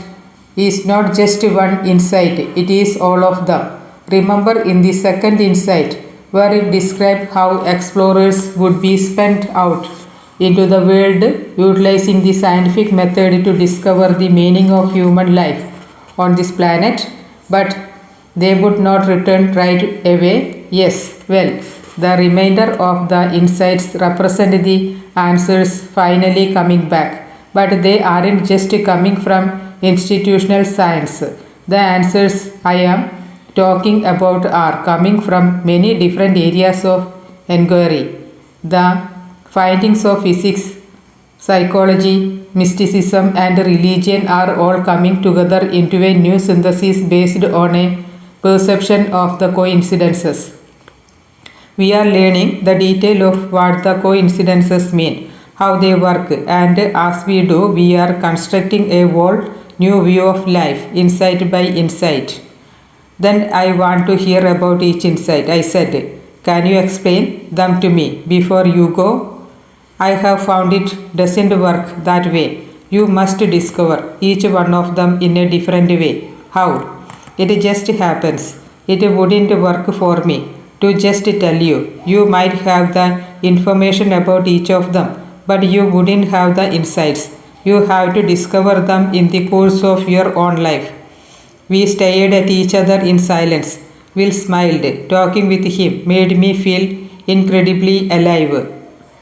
[SPEAKER 1] is not just one insight, it is all of them. Remember in the second insight, where it described how explorers would be sent out into the world utilizing the scientific method to discover the meaning of human life on this planet, but they would not return right away. Yes, well, the remainder of the insights represent the answers finally coming back, but they aren't just coming from institutional science. The answers I am talking about are coming from many different areas of inquiry. The Findings of physics, psychology, mysticism, and religion are all coming together into a new synthesis based on a perception of the coincidences. We are learning the detail of what the coincidences mean, how they work, and as we do, we are constructing a whole new view of life, insight by insight. Then I want to hear about each insight. I said, can you explain them to me before you go? I have found it doesn't work that way. You must discover each one of them in a different way. How? It just happens. It wouldn't work for me to just tell you. You might have the information about each of them, but you wouldn't have the insights. You have to discover them in the course of your own life. We stared at each other in silence. Will smiled. Talking with him made me feel incredibly alive.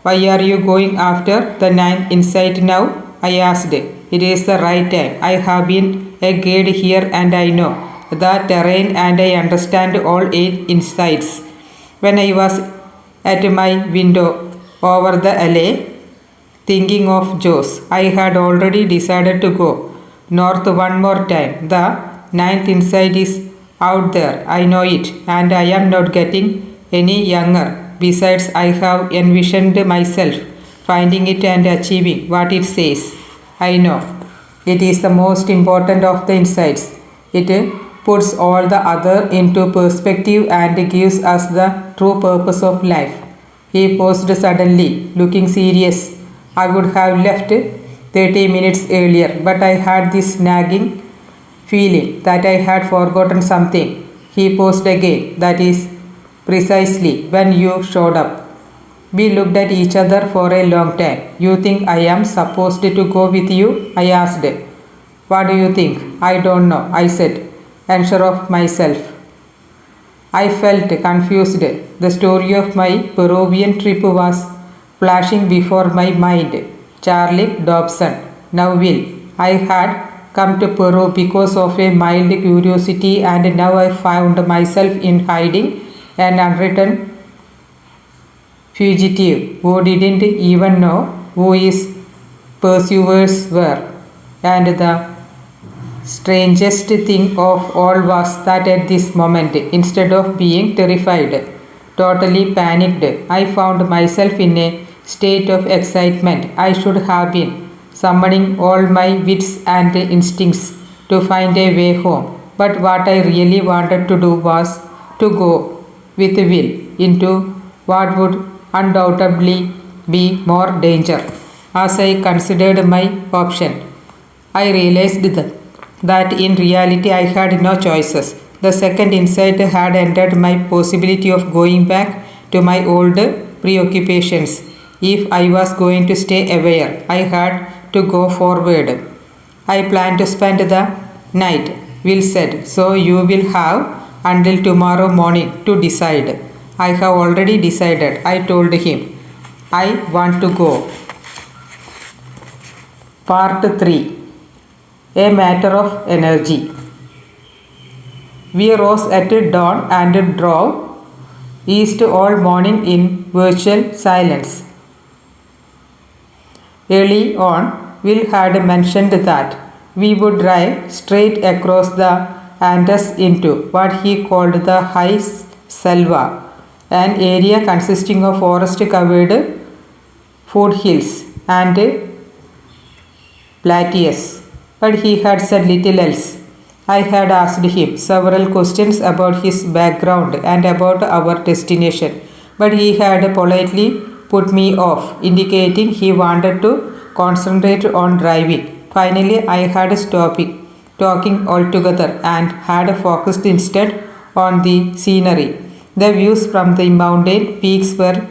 [SPEAKER 1] Why are you going after the ninth insight now? I asked. It is the right time. I have been a guide here and I know the terrain and I understand all 8 insights. When I was at my window over the alley, thinking of Joe's, I had already decided to go north one more time. The ninth insight is out there. I know it, and I am not getting any younger. Besides, I have envisioned myself finding it and achieving what it says. I know. It is the most important of the insights. It puts all the other into perspective and gives us the true purpose of life. He paused suddenly, looking serious. I would have left 30 minutes earlier, but I had this nagging feeling that I had forgotten something. He paused again. That is precisely when you showed up. We looked at each other for a long time. You think I am supposed to go with you? I asked. What do you think? I don't know, I said, unsure of myself. I felt confused. The story of my Peruvian trip was flashing before my mind. Charlie Dobson. Now Will. I had come to Peru because of a mild curiosity and now I found myself in hiding, an unwritten fugitive who didn't even know who his pursuers were. And the strangest thing of all was that at this moment, instead of being terrified, totally panicked, I found myself in a state of excitement. I should have been summoning all my wits and instincts to find a way home. But what I really wanted to do was to go with Will into what would undoubtedly be more danger. As I considered my option, I realized that in reality I had no choices. The second insight had entered my possibility of going back to my old preoccupations. If I was going to stay aware, I had to go forward. I plan to spend the night, Will said, so you will have until tomorrow morning to decide. I have already decided, I told him. I want to go. Part 3. A matter of energy. We rose at dawn and drove east all morning in virtual silence. Early on, Will had mentioned that we would drive straight across the Andes into what he called the High Selva, an area consisting of forest-covered foothills and plateaus. But he had said little else. I had asked him several questions about his background and about our destination, but he had politely put me off, indicating he wanted to concentrate on driving. Finally, I had stopped talking altogether and had focused instead on the scenery. The views from the mountain peaks were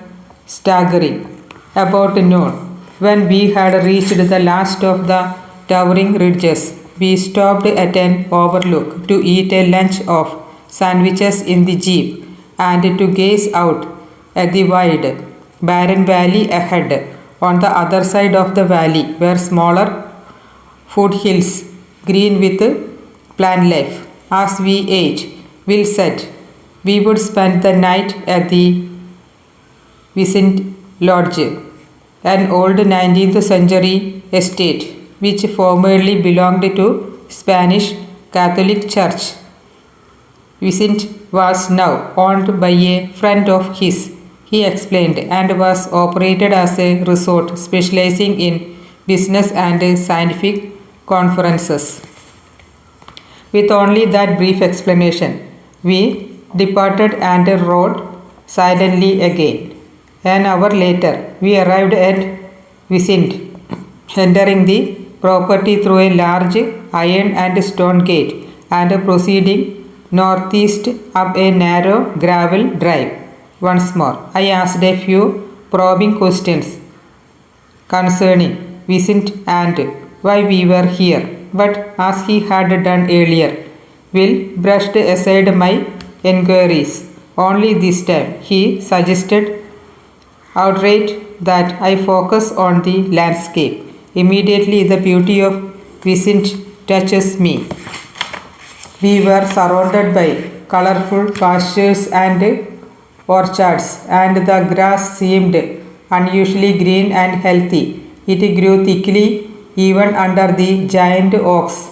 [SPEAKER 1] staggering. About noon, when we had reached the last of the towering ridges, we stopped at an overlook to eat a lunch of sandwiches in the jeep and to gaze out at the wide, barren valley ahead. On the other side of the valley were smaller foothills, green with plant life. As we ate, Will said we would spend the night at the Vicente Lodge. an old 19th century estate which formerly belonged to Spanish Catholic Church. Vicente was now owned by a friend of his, he explained, and was operated as a resort specializing in business and scientific conferences. With only that brief explanation, we departed and rode silently again. An hour later, we arrived at Vicente, entering the property through a large iron and stone gate and proceeding northeast up a narrow gravel drive. Once more, I asked a few probing questions concerning Vicente and why we were here, but as he had done earlier, Will brushed aside my enquiries. Only this time, he suggested outright that I focus on the landscape. Immediately, the beauty of Vicente touches me. We were surrounded by colorful pastures and orchards, and the grass seemed unusually green and healthy. It grew thickly even under the giant oaks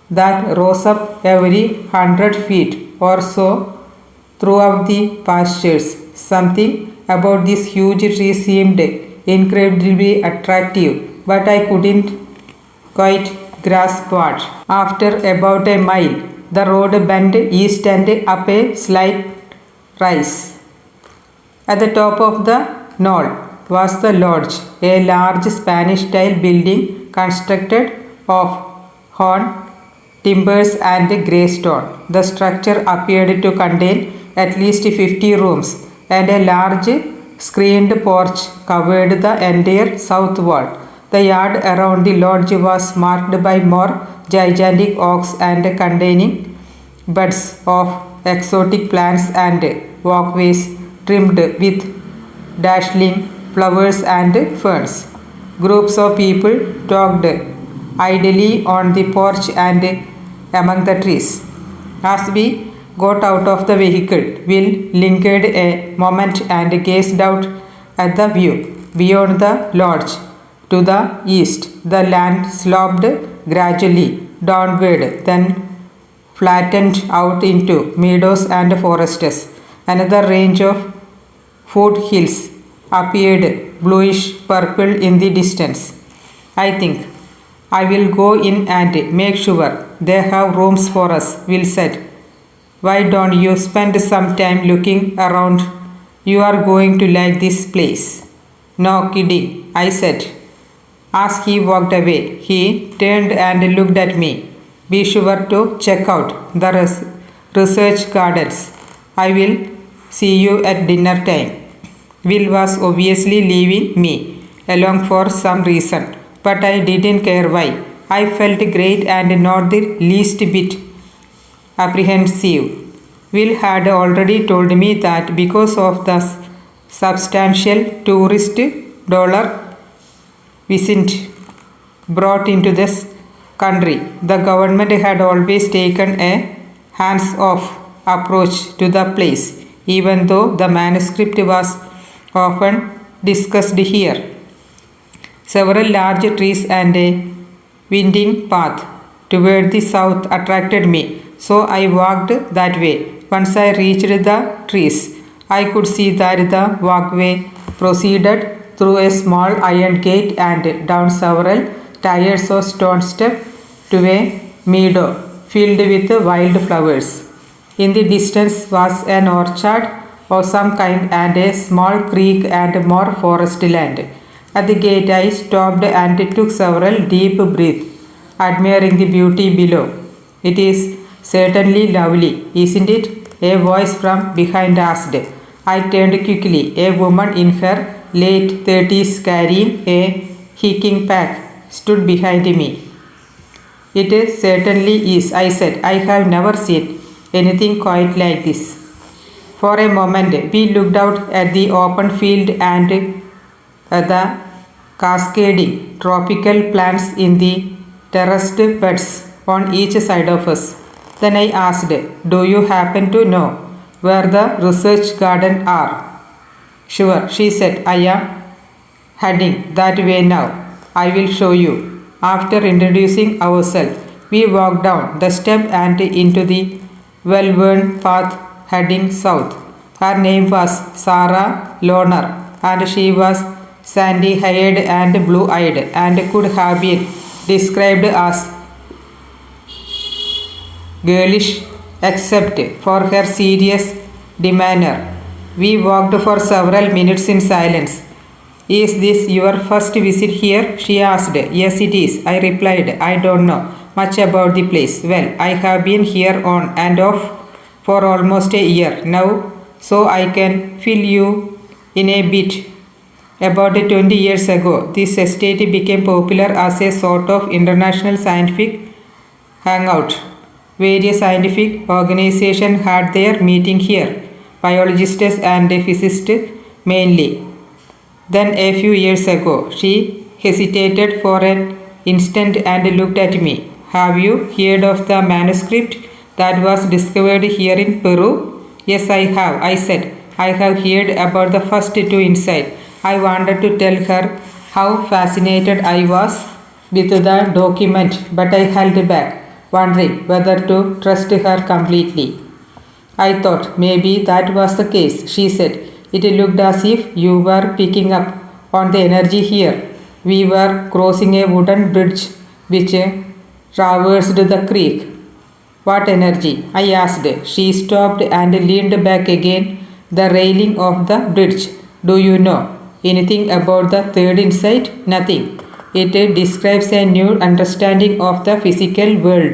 [SPEAKER 1] that rose up every 100 feet or so throughout the pastures. Something about this huge tree seemed incredibly attractive, but I couldn't quite grasp what. After about a mile, the road bent east and up a slight rise. At the top of the knoll was the lodge, a large Spanish-style building constructed of horn, timbers and grey stone. The structure appeared to contain at least 50 rooms, and a large screened porch covered the entire south wall. The yard around the lodge was marked by more gigantic oaks and containing beds of exotic plants and walkways trimmed with dazzling flowers and ferns. Groups of people talked idly on the porch and among the trees. As we got out of the vehicle, Will lingered a moment and gazed out at the view. Beyond the lodge, to the east, the land sloped gradually downward, then flattened out into meadows and forests. Another range of foothills appeared bluish purple in the distance. I think I will go in and make sure they have rooms for us, Will said. Why don't you spend some time looking around? You are going to like this place. No kidding, I said. As he walked away, he turned and looked at me. Be sure to check out the research gardens. I will see you at dinner time. Will was obviously leaving me alone for some reason, but I didn't care why. I felt great and not the least bit apprehensive. Will had already told me that because of the substantial tourist dollar Vicente brought into this country, the government had always taken a hands-off approach to the place, even though the manuscript was often discussed here. Several large trees and a winding path toward the south attracted me, so I walked that way. Once I reached the trees, I could see that the walkway proceeded through a small iron gate and down several tiers of stone steps to a meadow filled with wildflowers. In the distance was an orchard of some kind and a small creek and more forest land. At the gate I stopped and took several deep breaths, admiring the beauty below. It is certainly lovely, isn't it? A voice from behind asked. I turned quickly. A woman in her late 30s carrying a hiking pack stood behind me. It certainly is, I said. I have never seen anything quite like this. For a moment, we looked out at the open field and the cascading tropical plants in the terraced beds on each side of us. Then I asked, do you happen to know where the research garden are? Sure, she said. I am Heading that way now. I will show you. After introducing ourselves, we walked down the step and into the well-worn path heading south. Her name was Sarah Loner, and she was sandy-haired and blue-eyed and could have been described as girlish except for her serious demeanor. We walked for several minutes in silence. Is this your first visit here? She asked. Yes, it is, I replied. I don't know much about the place. Well, I have been here on and off for almost a year now, so I can fill you in a bit. About 20 years ago, this estate became popular as a sort of international scientific hangout. Various scientific organizations had their meeting here, biologists and physicists mainly. Then a few years ago, she hesitated for an instant and looked at me. Have you heard of the manuscript that was discovered here in Peru? Yes, I have, I said. I have heard about the first two inside. I wanted to tell her how fascinated I was with the document, but I held back, wondering whether to trust her completely. I thought maybe that was the case, she said. It looked as if you were picking up on the energy here. We were crossing a wooden bridge which traversed the creek. What energy? I asked. She stopped and leaned back against the railing of the bridge. Do you know anything about the third insight? Nothing. It describes a new understanding of the physical world.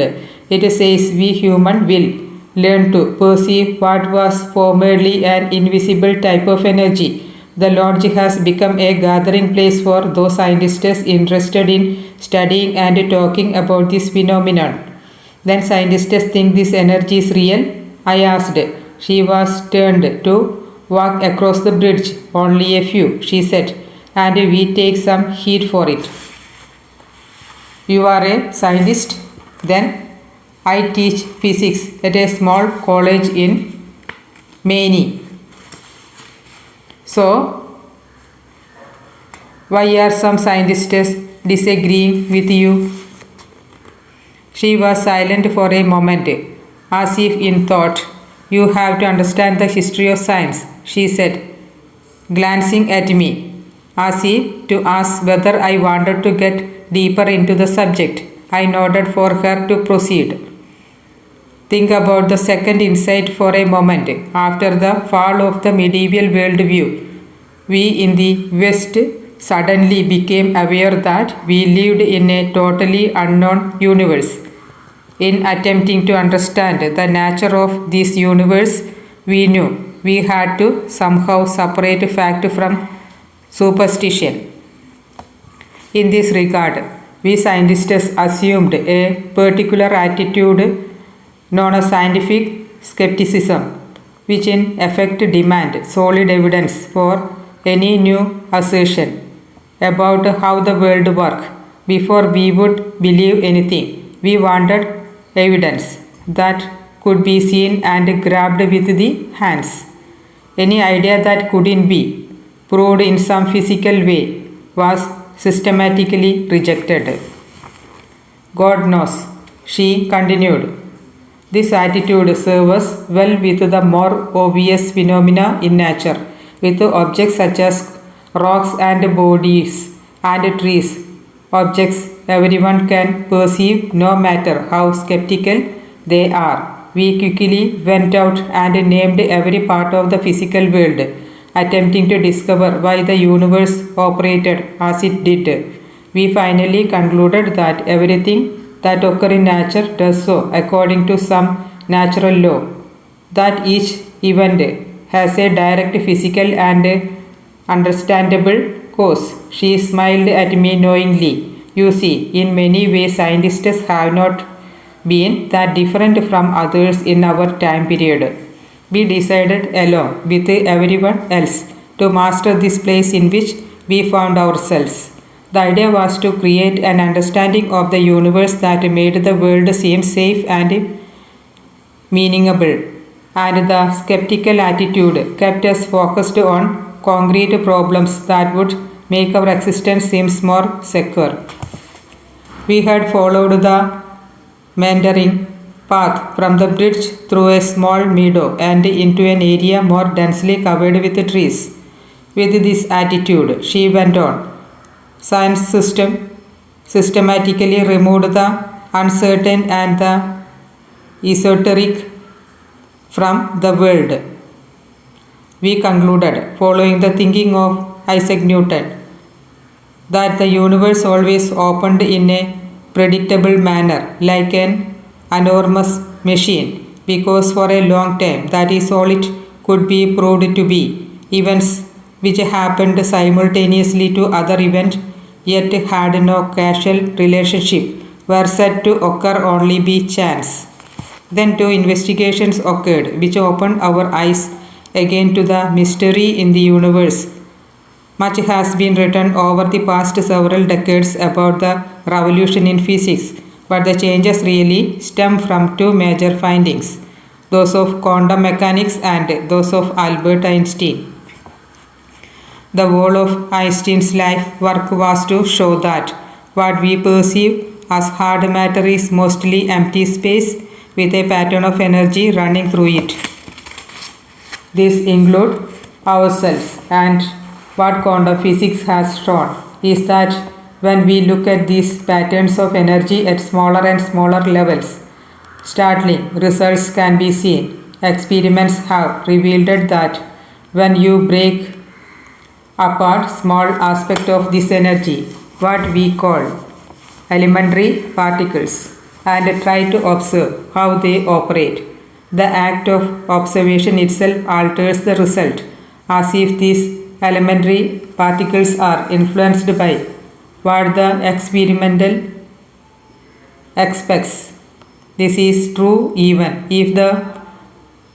[SPEAKER 1] It says we human will learn to perceive what was formerly an invisible type of energy. The lodge has become a gathering place for those scientists interested in studying and talking about this phenomenon. Then scientists think this energy is real? I asked. She was turned to walk across the bridge. Only a few, she said, and we take some heat for it. You are a scientist? Then I teach physics at a small college in Maine. So, why are some scientists disagreeing with you? She was silent for a moment, as if in thought. You have to understand the history of science, she said, glancing at me, as if to ask whether I wanted to get deeper into the subject. I nodded for her to proceed. Think about the second insight for a moment. After the fall of the medieval worldview, we in the West suddenly became aware that we lived in a totally unknown universe. In attempting to understand the nature of this universe, we knew we had to somehow separate fact from superstition. In this regard, we scientists assumed a particular attitude known as scientific skepticism, which in effect demands solid evidence for any new assertion about how the world works before we would believe anything. We wanted evidence that could be seen and grabbed with the hands. Any idea that couldn't be proved in some physical way was systematically rejected. God knows, she continued. This attitude serves well with the more obvious phenomena in nature, with objects such as rocks and bodies and trees, objects everyone can perceive no matter how skeptical they are. We quickly went out and named every part of the physical world, attempting to discover why the universe operated as it did. We finally concluded that everything that occurs in nature does so according to some natural law, that each event has a direct physical and understandable cause. She smiled at me knowingly. You see, in many ways scientists have not been that different from others in our time period. We decided along with everyone else to master this place in which we found ourselves. The idea was to create an understanding of the universe that made the world seem safe and meaningable, and the skeptical attitude kept us focused on concrete problems that would make our existence seems more secure. We had followed the meandering path from the bridge through a small meadow and into an area more densely covered with trees. With this attitude, she went on. Science systematically removed the uncertain and the esoteric from the world. We concluded, following the thinking of Isaac Newton, that the universe always opened in a predictable manner, like an enormous machine, because for a long time that is all it could be proved to be. Events which happened simultaneously to other events yet had no causal relationship were said to occur only by chance. Then two investigations occurred which opened our eyes again to the mystery in the universe. Much has been written over the past several decades about the revolution in physics, but the changes really stem from two major findings, those of quantum mechanics and those of Albert Einstein. The goal of Einstein's life work was to show that what we perceive as hard matter is mostly empty space with a pattern of energy running through it. These include ourselves, and what quantum physics has shown is that when we look at these patterns of energy at smaller and smaller levels, startling results can be seen. Experiments have revealed that when you break apart small aspect of this energy, what we call elementary particles, and try to observe how they operate, the act of observation itself alters the result, as if these elementary particles are influenced by what the experimental expects. This is true even if the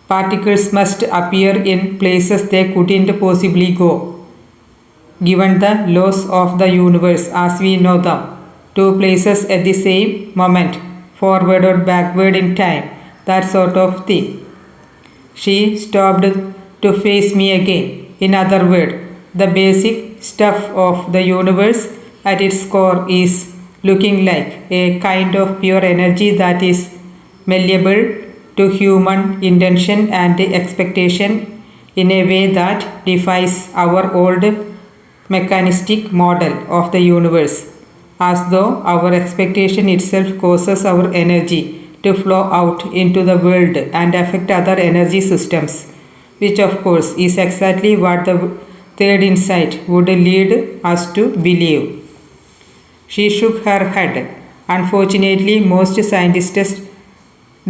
[SPEAKER 1] particles must appear in places they couldn't possibly go, given the laws of the universe as we know them. Two places at the same moment, forward or backward in time, that sort of thing. She stopped to face me again. In other words, the basic stuff of the universe at its core is looking like a kind of pure energy that is malleable to human intention and expectation in a way that defies our old mechanistic model of the universe, as though our expectation itself causes our energy to flow out into the world and affect other energy systems, which of course is exactly what the third insight would lead us to believe. She shook her head. Unfortunately, most scientists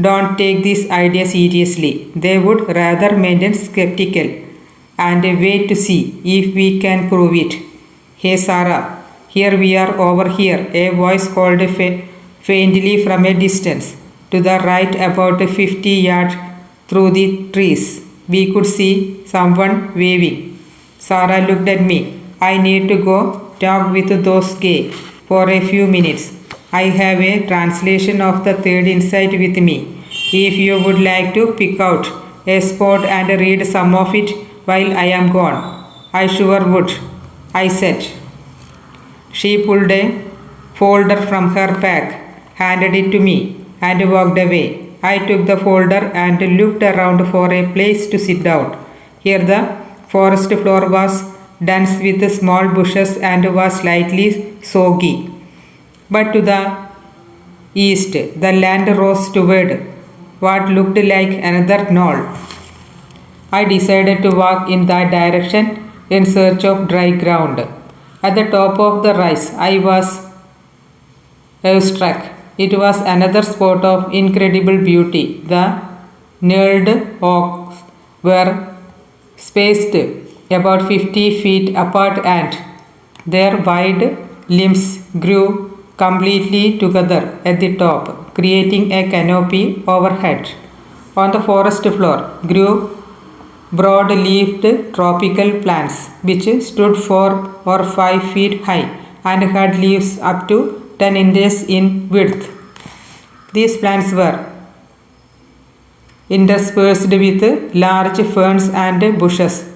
[SPEAKER 1] don't take this idea seriously. They would rather maintain skeptical and wait to see if we can prove it. Hey Sarah, here we are over here, a voice called faintly from a distance. To the right, about 50 yards through the trees, we could see someone waving. Sarah looked at me. I need to go talk with those gay for a few minutes. I have a translation of the third insight with me. If you would like to pick out a spot and read some of it while I am gone, I sure would, I said. She pulled a folder from her pack, handed it to me, and walked away. I took the folder and looked around for a place to sit down. Here the forest floor was dense with small bushes and was slightly soggy. But to the east, the land rose toward what looked like another knoll. I decided to walk in that direction in search of dry ground. At the top of the rise, I was awestruck. It was another spot of incredible beauty. The gnarled oaks were spaced about 50 feet apart and their wide limbs grew completely together at the top, creating a canopy overhead. On the forest floor grew broad-leafed tropical plants which stood 4 or 5 feet high and had leaves up to 10 inches in width. These plants were interspersed with large ferns and bushes,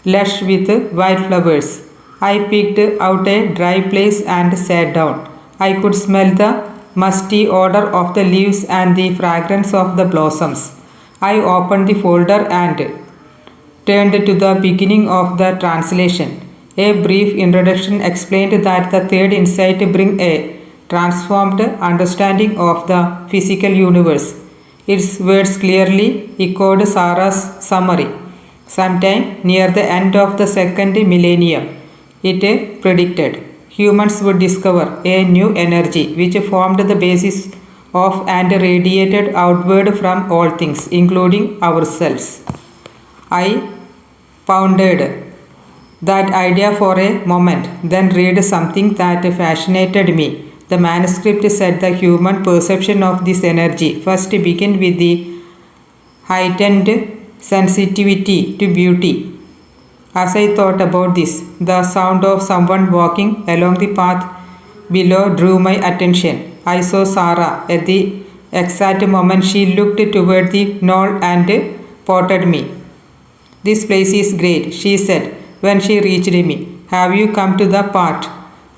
[SPEAKER 1] lush with white flowers. I picked out a dry place and sat down. I could smell the musty odor of the leaves and the fragrance of the blossoms. I opened the folder and turned to the beginning of the translation. A brief introduction explained that the third insight brings a transformed understanding of the physical universe. Its words clearly echoed Sarah's summary. Sometime near the end of the second millennium, it predicted humans would discover a new energy which formed the basis of and radiated outward from all things, including ourselves. I pondered that idea for a moment, then read something that fascinated me. The manuscript said the human perception of this energy first began with the heightened sensitivity to beauty. As I thought about this, the sound of someone walking along the path below drew my attention. I saw Sarah at the exact moment she looked toward the knoll and potted me. "This place is great," she said when she reached me. "Have you come to the part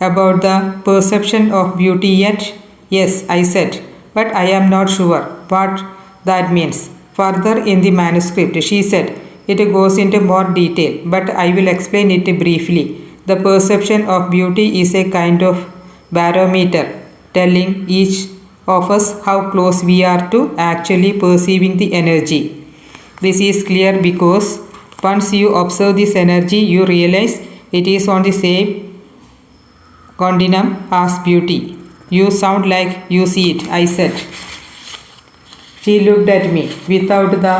[SPEAKER 1] about the perception of beauty yet?" "Yes," I said, "but I am not sure what that means." Further in the manuscript, she said, it goes into more detail, but I will explain it briefly. The perception of beauty is a kind of barometer, telling each of us how close we are to actually perceiving the energy. This is clear because once you observe this energy, you realize it is on the same continuum as beauty. "You sound like you see it," I said. She looked at me without the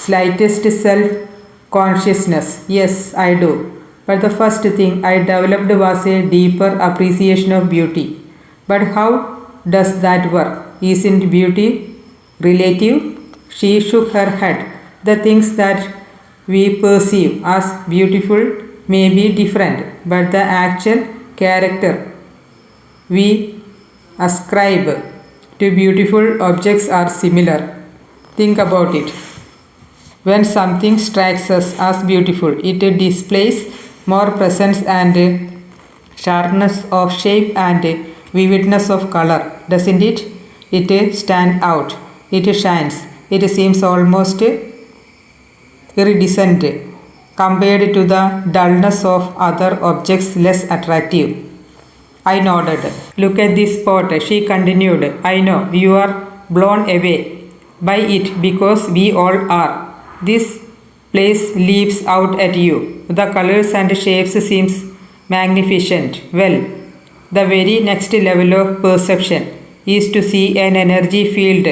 [SPEAKER 1] slightest self-consciousness. "Yes, I do. But the first thing I developed was a deeper appreciation of beauty." "But how does that work? Isn't beauty relative?" She shook her head. "The things that we perceive as beautiful may be different, but the actual character we ascribe to beautiful objects are similar. Think about it. When something strikes us as beautiful, it displays more presence and sharpness of shape and vividness of color, doesn't it? It stands out. It shines. It seems almost iridescent compared to the dullness of other objects less attractive." I nodded. "Look at this spot," she continued. "I know you are blown away by it because we all are. This place leaps out at you. The colors and shapes seem magnificent. Well, the very next level of perception is to see an energy field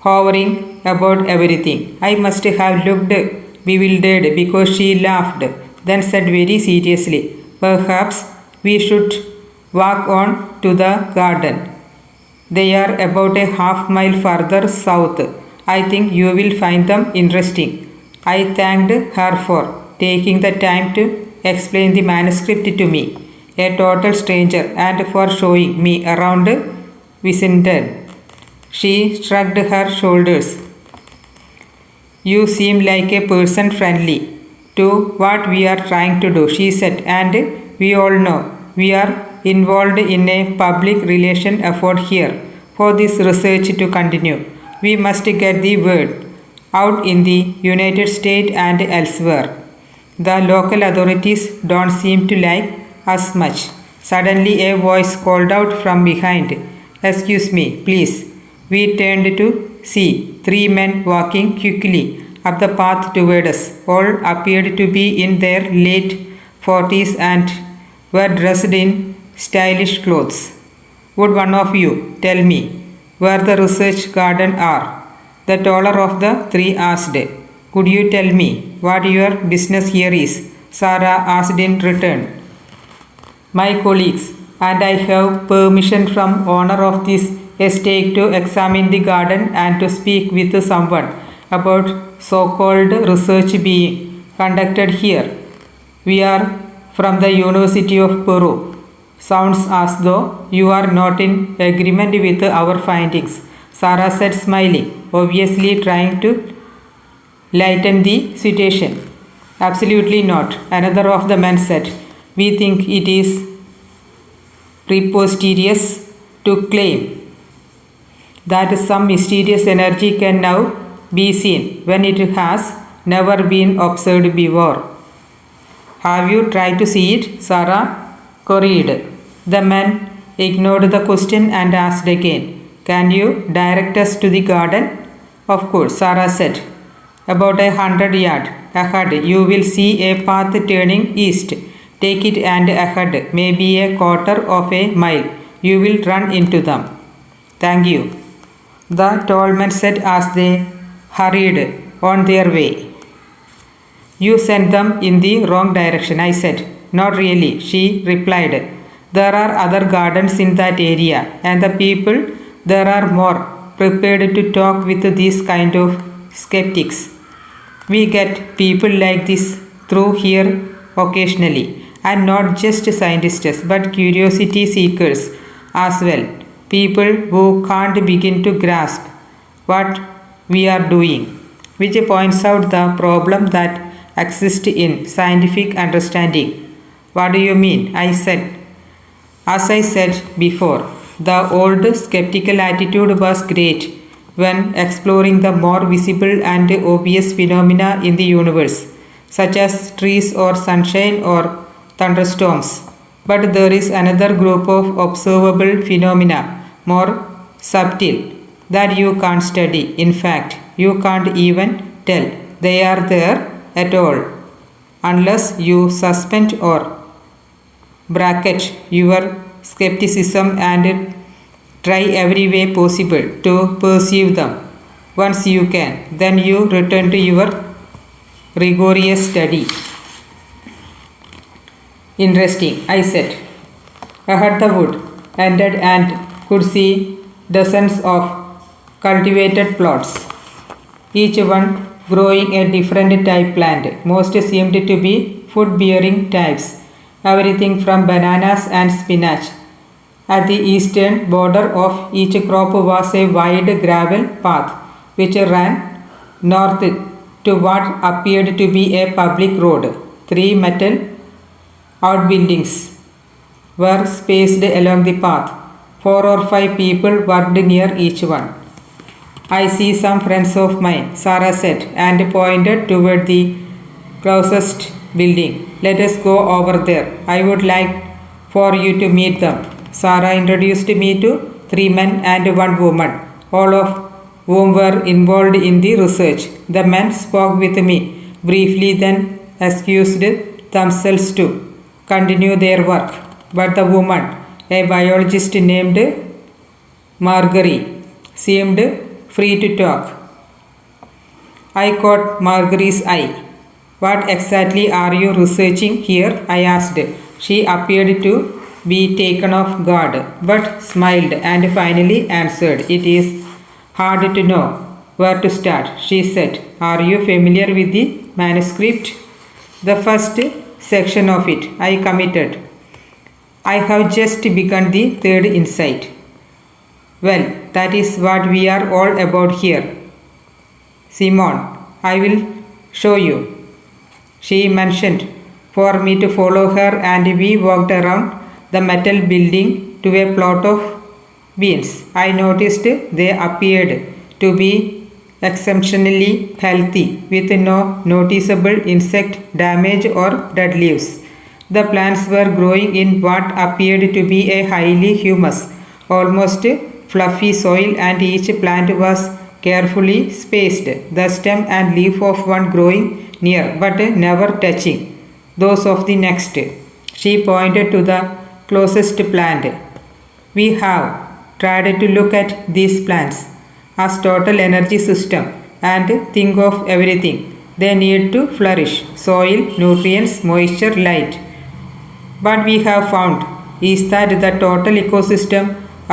[SPEAKER 1] hovering about everything." I must have looked bewildered because she laughed, then said very seriously, "Perhaps we should walk on to the garden. They are about a half-mile further south. I think you will find them interesting." I thanked her for taking the time to explain the manuscript to me, a total stranger, and for showing me around Wissenden. She shrugged her shoulders. "You seem like a person friendly to what we are trying to do," she said, "and we all know we are involved in a public relation effort here. For this research to continue, we must get the word out in the United States and elsewhere. The local authorities don't seem to like us much." Suddenly a voice called out from behind, "Excuse me, please." We turned to see 3 men walking quickly up the path toward us. All appeared to be in their late 40s and were dressed in stylish clothes. "Would one of you tell me where the research garden are?" the taller of the 3 asked. "Could you tell me what your business here is?" Sarah asked in return. "My colleagues and I have permission from owner of this estate to examine the garden and to speak with someone about so-called research being conducted here. We are from the University of Peru." "Sounds as though you are not in agreement with our findings," Sarah said, smiling, obviously trying to lighten the situation. "Absolutely not," another of the men said. We think it is preposterous to claim that some mysterious energy can now be seen when it has never been observed before. Have you tried to see it? Sarah queried. The man ignored the question and asked again, "Can you direct us to the garden?" "Of course," Sarah said. "About 100 yards ahead you will see a path turning east. Take it and ahead, maybe a quarter of a mile, you will run into them." "Thank you," the tall man said as they hurried on their way. "You sent them in the wrong direction," I said. "Not really," she replied. "There are other gardens in that area, and the people there are more prepared to talk with these kind of skeptics. We get people like this through here occasionally, and not just scientists but curiosity seekers as well. People who can't begin to grasp what we are doing," which points out the problem that exists in scientific understanding. "What do you mean?" I said. As I said before, the old skeptical attitude was great when exploring the more visible and obvious phenomena in the universe, such as trees or sunshine or thunderstorms. But there is another group of observable phenomena, more subtle, that you can't study. In fact, you can't even tell they are there at all, unless you suspend or bracket your skepticism and try every way possible to perceive them. Once you can, then you return to your rigorous study." "Interesting," I said. Ahead the wood ended and could see dozens of cultivated plots, each one growing a different type plant. Most seemed to be food-bearing types, everything from bananas and spinach. At the eastern border of each crop was a wide gravel path which ran north to what appeared to be a public road. 3 metal outbuildings were spaced along the path. 4 or 5 people worked near each one. "I see some friends of mine," Sarah said and pointed toward the closest building. "Let us go over there. I would like for you to meet them." Sarah introduced me to 3 men and 1 woman, all of whom were involved in the research. The men spoke with me briefly, then excused themselves to continue their work. But the woman, a biologist named Marguerite, seemed free to talk. I caught Marguerite's eye. "What exactly are you researching here?" I asked. She appeared to be taken off guard, but smiled and finally answered. "It is hard to know where to start," she said. "Are you familiar with the manuscript?" "The first section of it," I committed. "I have just begun the 3rd insight." "Well, that is what we are all about here. Simon, I will show you." She mentioned for me to follow her, and we walked around the metal building to a plot of beans. I noticed they appeared to be exceptionally healthy, with no noticeable insect damage or dead leaves. The plants were growing in what appeared to be a highly humus, almost fluffy soil, and each plant was carefully spaced, the stem and leaf of one growing near but never touching those of the next. She pointed to the closest plant. "We have tried to look at these plants as total energy system and think of everything they need to flourish: soil, nutrients, moisture, light. What we have found is that the total ecosystem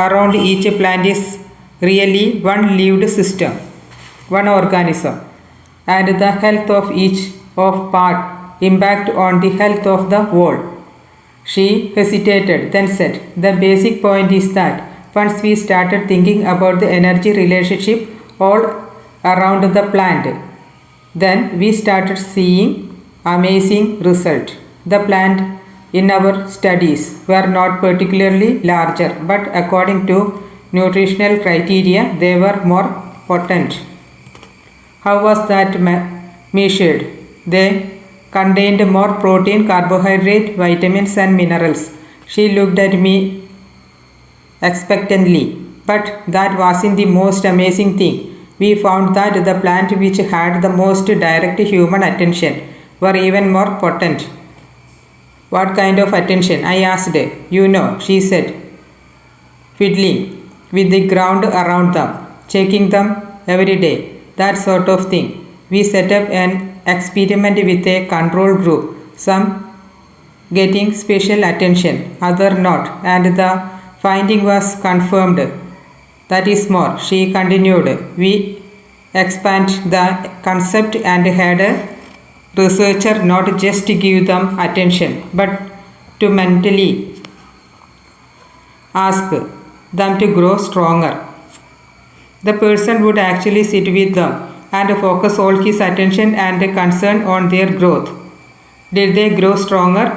[SPEAKER 1] around each plant is really one lived system, one organism, and the health of each of part impact on the health of the whole." She hesitated, then said, "The basic point is that once we started thinking about the energy relationship all around the plant, then we started seeing amazing result. The plant in our studies were not particularly larger, but according to nutritional criteria, they were more potent. How was that measured? They contained more protein, carbohydrate, vitamins, and minerals. She looked at me expectantly. But that wasn't the most amazing thing. We found that the plant which had the most direct human attention were even more potent. What kind of attention? I asked. You know, she said, fiddling with the ground around them, checking them every day, that sort of thing. We set up an experiment with a control group, some getting special attention, other not, and the finding was confirmed. That is more, she continued. We expand the concept and had a researcher not just give them attention, but to mentally ask them to grow stronger. The person would actually sit with them and focus all his attention and concern on their growth. Did they grow stronger?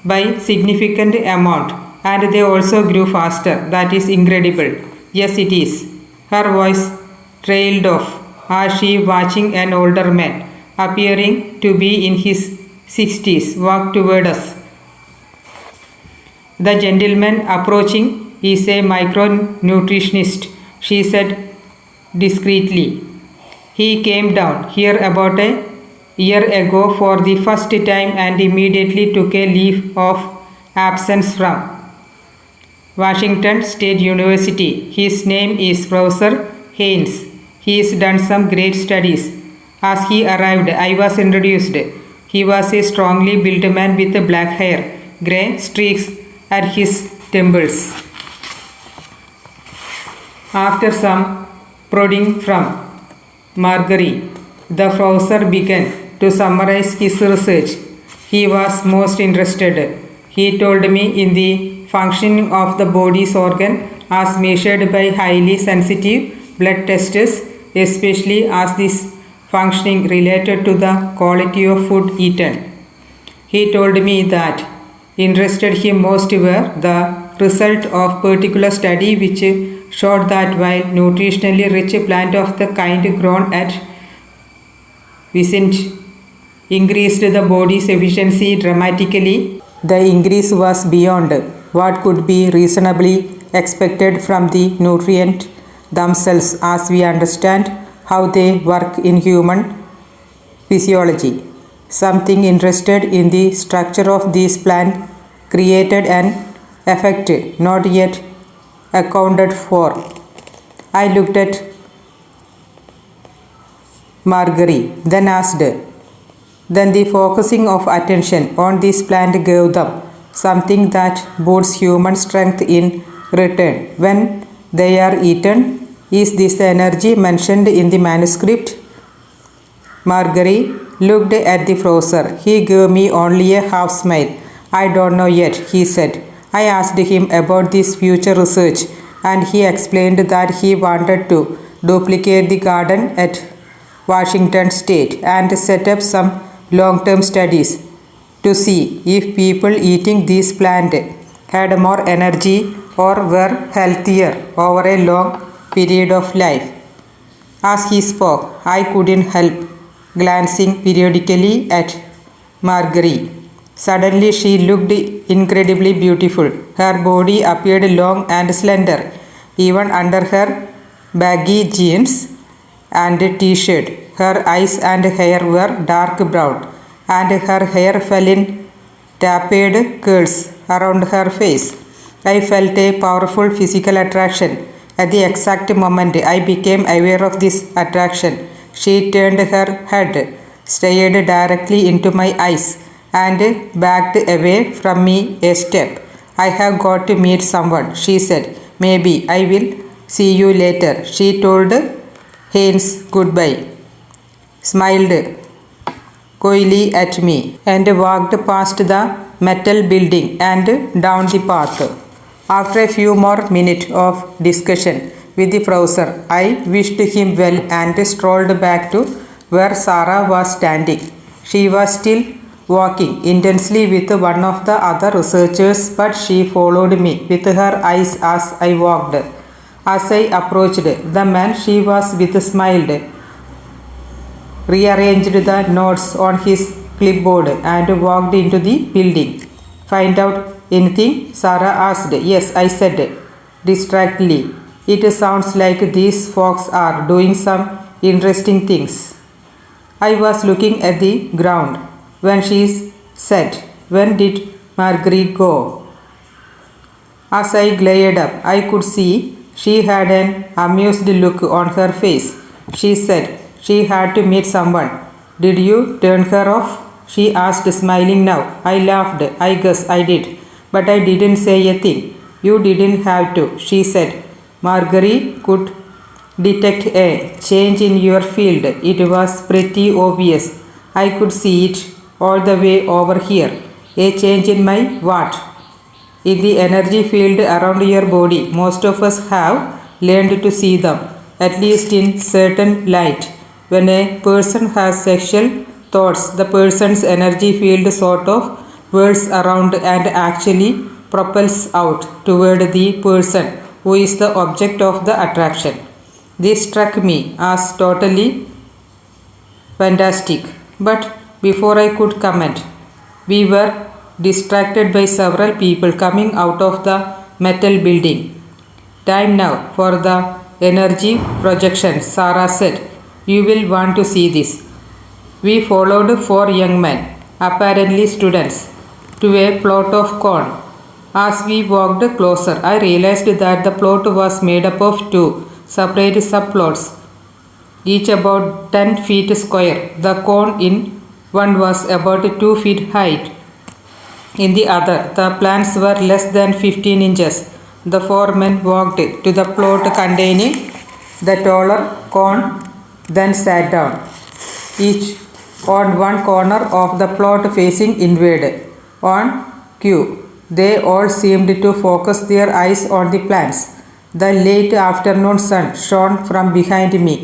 [SPEAKER 1] By significant amount, and they also grew faster. That is incredible. Yes, it is. Her voice trailed off as she watching an older man, appearing to be in his 60s, walk toward us. The gentleman approaching is a micronutritionist, she said discreetly. He came down here about a year ago for the first time and immediately took a leave of absence from Washington State University. His name is Professor Haynes. He has done some great studies. As he arrived, I was introduced. He was a strongly built man with black hair, grey streaks at his temples. After some prodding from Marguerite, the professor began to summarize his research. He was most interested, he told me, in the functioning of the body's organ as measured by highly sensitive blood tests, especially as this functioning related to the quality of food eaten. He told me that interested him most were the result of particular study which showed that while nutritionally rich plant of the kind grown at Vicente increased the body's efficiency dramatically, the increase was beyond what could be reasonably expected from the nutrient themselves as we understand how they work in human physiology. Something interested in the structure of these plants created an effect not yet accounted for. I looked at Marguerite, then asked, then the focusing of attention on this plant gave them something that boosts human strength in return when they are eaten. Is this the energy mentioned in the manuscript? Marguerite looked at the professor. He gave me only a half smile. I don't know yet, he said. I asked him about this future research, and he explained that he wanted to duplicate the garden at Washington State and set up some long-term studies to see if people eating this plant had more energy or were healthier over a long period of life. As he spoke, I couldn't help glancing periodically at Marguerite. Suddenly she looked incredibly beautiful. Her body appeared long and slender, even under her baggy jeans and t-shirt. Her eyes and hair were dark brown, and her hair fell in tapered curls around her face. I felt a powerful physical attraction. At the exact moment I became aware of this attraction, she turned her head, stared directly into my eyes, and backed away from me a step. I have got to meet someone, she said. Maybe I will see you later. She told Haynes goodbye, smiled coyly at me, and walked past the metal building and down the path. After a few more minutes of discussion with the professor, I wished him well and strolled back to where Sarah was standing. She was still walking intensely with one of the other researchers, but she followed me with her eyes as I walked. As I approached, the man she was with smiled, rearranged the notes on his clipboard, and walked into the building. Find out anything? Sarah asked. Yes, I said distractedly. It sounds like these folks are doing some interesting things. I was looking at the ground when she said, "When did Marguerite go?" As I glared up, I could see she had an amused look on her face. She said she had to meet someone. Did you turn her off? She asked, smiling now. I laughed. I guess I did, but I didn't say a thing. You didn't have to, she said. Marguerite could detect a change in your field. It was pretty obvious. I could see it all the way over here. A change in my what? In the energy field around your body. Most of us have learned to see them, at least in certain light. When a person has sexual thoughts, the person's energy field sort of whirls around and actually propels out toward the person who is the object of the attraction. This struck me as totally fantastic, but before I could comment, we were distracted by several people coming out of the metal building. Time now for the energy projection, Sarah said. You will want to see this. We followed 4 young men, apparently students, to a plot of corn. As we walked closer, I realized that the plot was made up of 2 separate subplots, each about 10 feet square. The corn in one was about 2 feet high. In the other, the plants were less than 15 inches. The 4 men walked to the plot containing the taller corn, then sat down, each on one corner of the plot facing inward. On cue, they all seemed to focus their eyes on the plants. The late afternoon sun shone from behind me,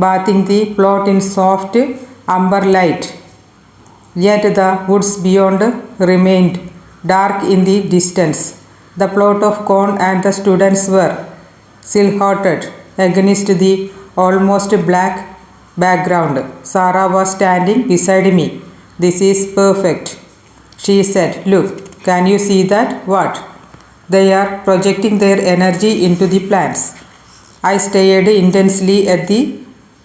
[SPEAKER 1] bathing the plot in soft amber light. Yet the woods beyond remained dark in the distance. The plot of corn and the students were silhouetted against the almost black background. Sarah was standing beside me. This is perfect, she said. Look, can you see that? What? They are projecting their energy into the plants. I stared intensely at the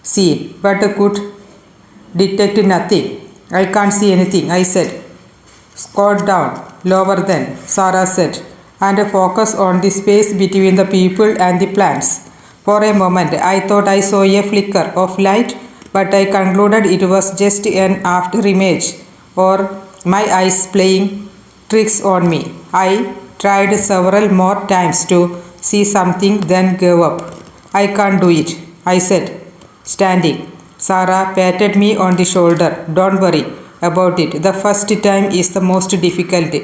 [SPEAKER 1] scene, but could detect nothing. I can't see anything, I said. Scroll down, lower then, Sarah said, and focus on the space between the people and the plants. For a moment, I thought I saw a flicker of light, but I concluded it was just an after image, or my eyes playing tricks on me. I tried several more times to see something, then gave up. I can't do it, I said, standing. Sarah patted me on the shoulder. Don't worry about it. The first time is the most difficult.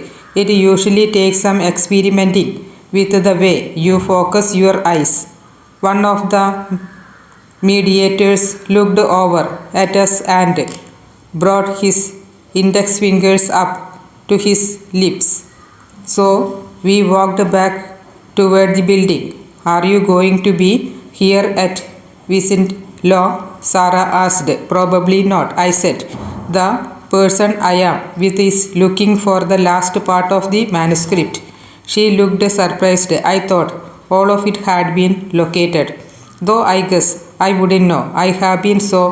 [SPEAKER 1] It usually takes some experimenting with the way you focus your eyes. One of the mediators looked over at us and brought his index fingers up to his lips. So we walked back toward the building. Are you going to be here at Vincent Law? Sarah asked. Probably not, I said. The person I am with is looking for the last part of the manuscript. She looked surprised. I thought all of it had been located. Though I guess I wouldn't know. I have been so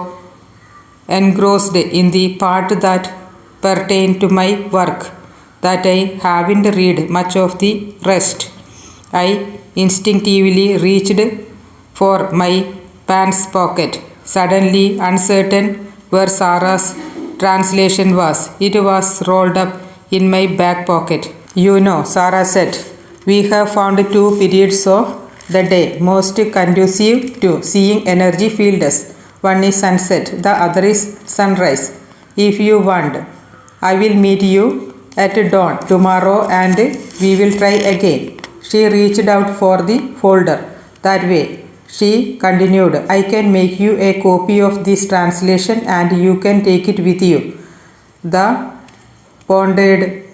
[SPEAKER 1] engrossed in the part that pertained to my work that I haven't read much of the rest. I instinctively reached for my pants pocket, suddenly uncertain where Sarah's translation was. It was rolled up in my back pocket. You know, Sarah said, we have found 2 periods of the day most conducive to seeing energy fields. One is sunset, the other is sunrise. If you want, I will meet you at dawn tomorrow and we will try again. She reached out for the folder. That way, she continued, I can make you a copy of this translation and you can take it with you. The pondered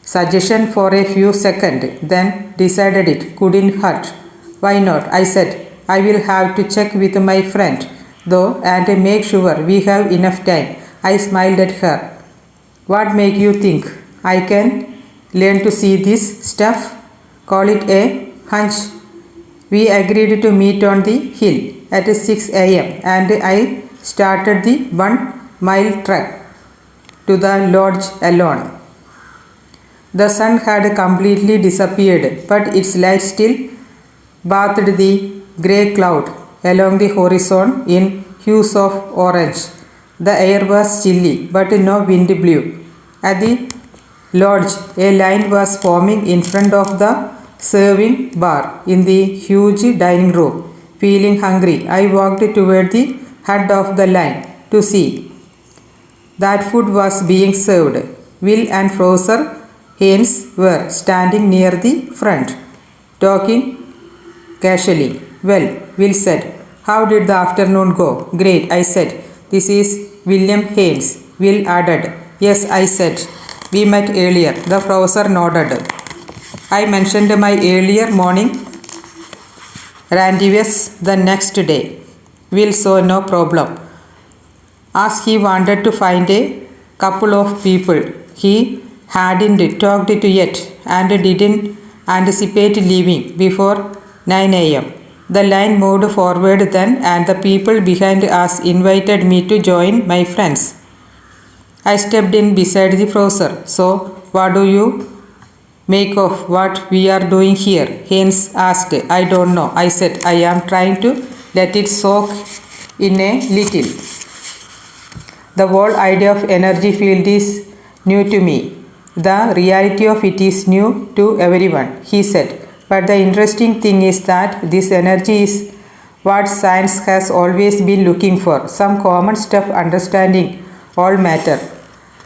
[SPEAKER 1] suggestion for a few seconds, then decided it couldn't hurt. Why not? I said. I will have to check with my friend, though, and make sure we have enough time. I smiled at her. What make you think I can learn to see this stuff? Call it a hunch. We agreed to meet on the hill at 6 a.m. and I started the 1 mile trek to the lodge alone. The sun had completely disappeared, but its light still bathed the grey cloud along the horizon in hues of orange. The air was chilly, but no wind blew. At the lodge, a line was forming in front of the serving bar in the huge dining room. Feeling hungry, I walked toward the head of the line to see that food was being served. Will and Professor Haynes were standing near the front, talking casually. Well, Will said. How did the afternoon go? Great, I said. This is William Haynes. Will added. Yes, I said. We met earlier. The professor nodded. I mentioned my earlier morning rendezvous the next day. Will saw no problem, as he wanted to find a couple of people he hadn't talked to yet and didn't anticipate leaving before 9 a.m. The line moved forward then, and the people behind us invited me to join my friends. I stepped in beside the professor. So, what do you make of what we are doing here? Haynes asked. I don't know, I said. I am trying to let it soak in a little. The whole idea of energy field is new to me. The reality of it is new to everyone, he said. But the interesting thing is that this energy is what science has always been looking for, some common stuff understanding all matter.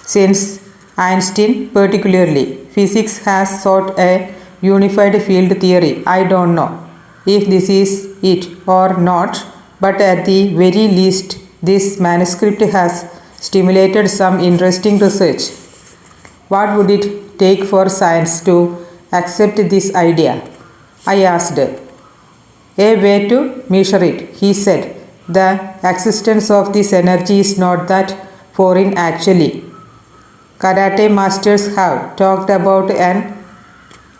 [SPEAKER 1] Since Einstein particularly, physics has sought a unified field theory. I don't know if this is it or not, but at the very least, this manuscript has stimulated some interesting research. What would it take for science to accept this idea? I asked. A way to measure it, he said. The existence of this energy is not that foreign actually. Karate masters have talked about an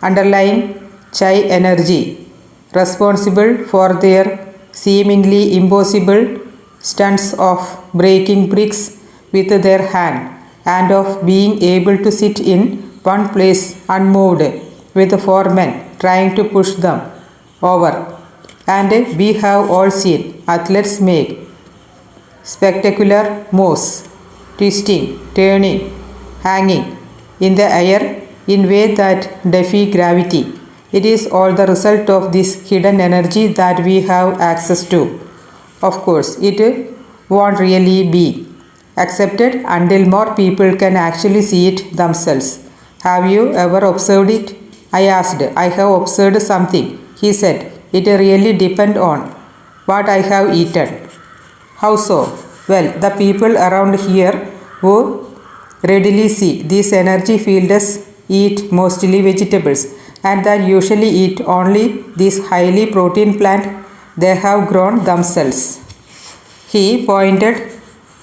[SPEAKER 1] underlying chi energy responsible for their seemingly impossible stunts of breaking bricks with their hand and of being able to sit in one place unmoved with 4 men trying to push them over. And we have all seen athletes make spectacular moves, twisting, turning, hanging in the air in ways that defy gravity. It is all the result of this hidden energy that we have access to. Of course, it won't really be accepted until more people can actually see it themselves. Have you ever observed it? I asked. I have observed something, he said. It really depends on what I have eaten. How so? Well, the people around here who readily see these energy fields eat mostly vegetables and that usually eat only this highly protein plant they have grown themselves. He pointed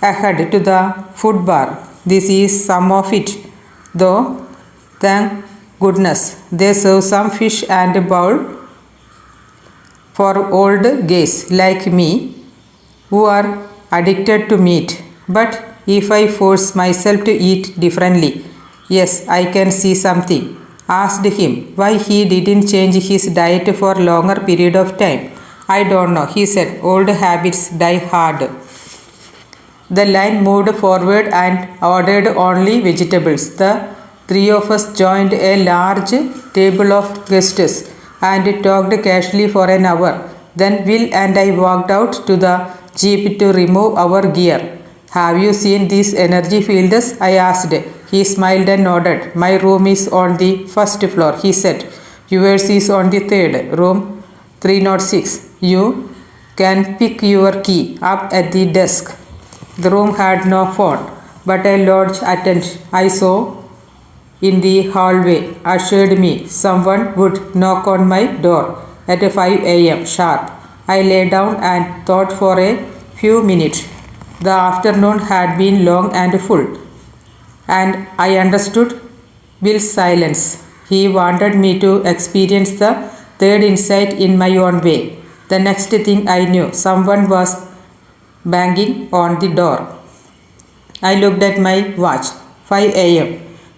[SPEAKER 1] ahead to the food bar. This is some of it, though thank goodness they serve some fish and a bowl for old gays like me who are addicted to meat. But if I force myself to eat differently, yes, I can see something. Asked him why he didn't change his diet for a longer period of time. I don't know, he said. Old habits die hard. The line moved forward and ordered only vegetables. The three of us joined a large table of guests and talked casually for an hour. Then Will and I walked out to the jeep to remove our gear. Have you seen these energy fields? I asked. He smiled and nodded. My room is on the first floor, he said. Yours is on the third, room 306. You can pick your key up at the desk. The room had no phone, but a large attendant I saw in the hallway assured me someone would knock on my door at 5 a.m. sharp. I lay down and thought for a few minutes. The afternoon had been long and full, and I understood Will's silence. He wanted me to experience the third insight in my own way. The next thing I knew, someone was banging on the door. I looked at my watch. 5 a.m.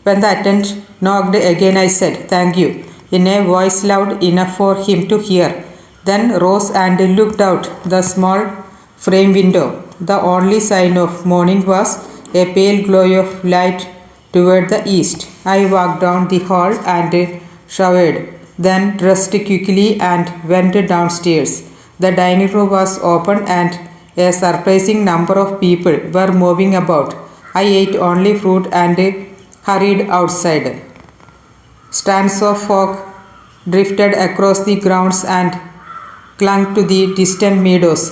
[SPEAKER 1] When the attendant knocked again, I said, "Thank you," in a voice loud enough for him to hear, then rose and looked out the small frame window. The only sign of morning was a pale glow of light toward the east. I walked down the hall and showered, then dressed quickly and went downstairs. The dining room was open and a surprising number of people were moving about. I ate only fruit and hurried outside. Strands of fog drifted across the grounds and clung to the distant meadows.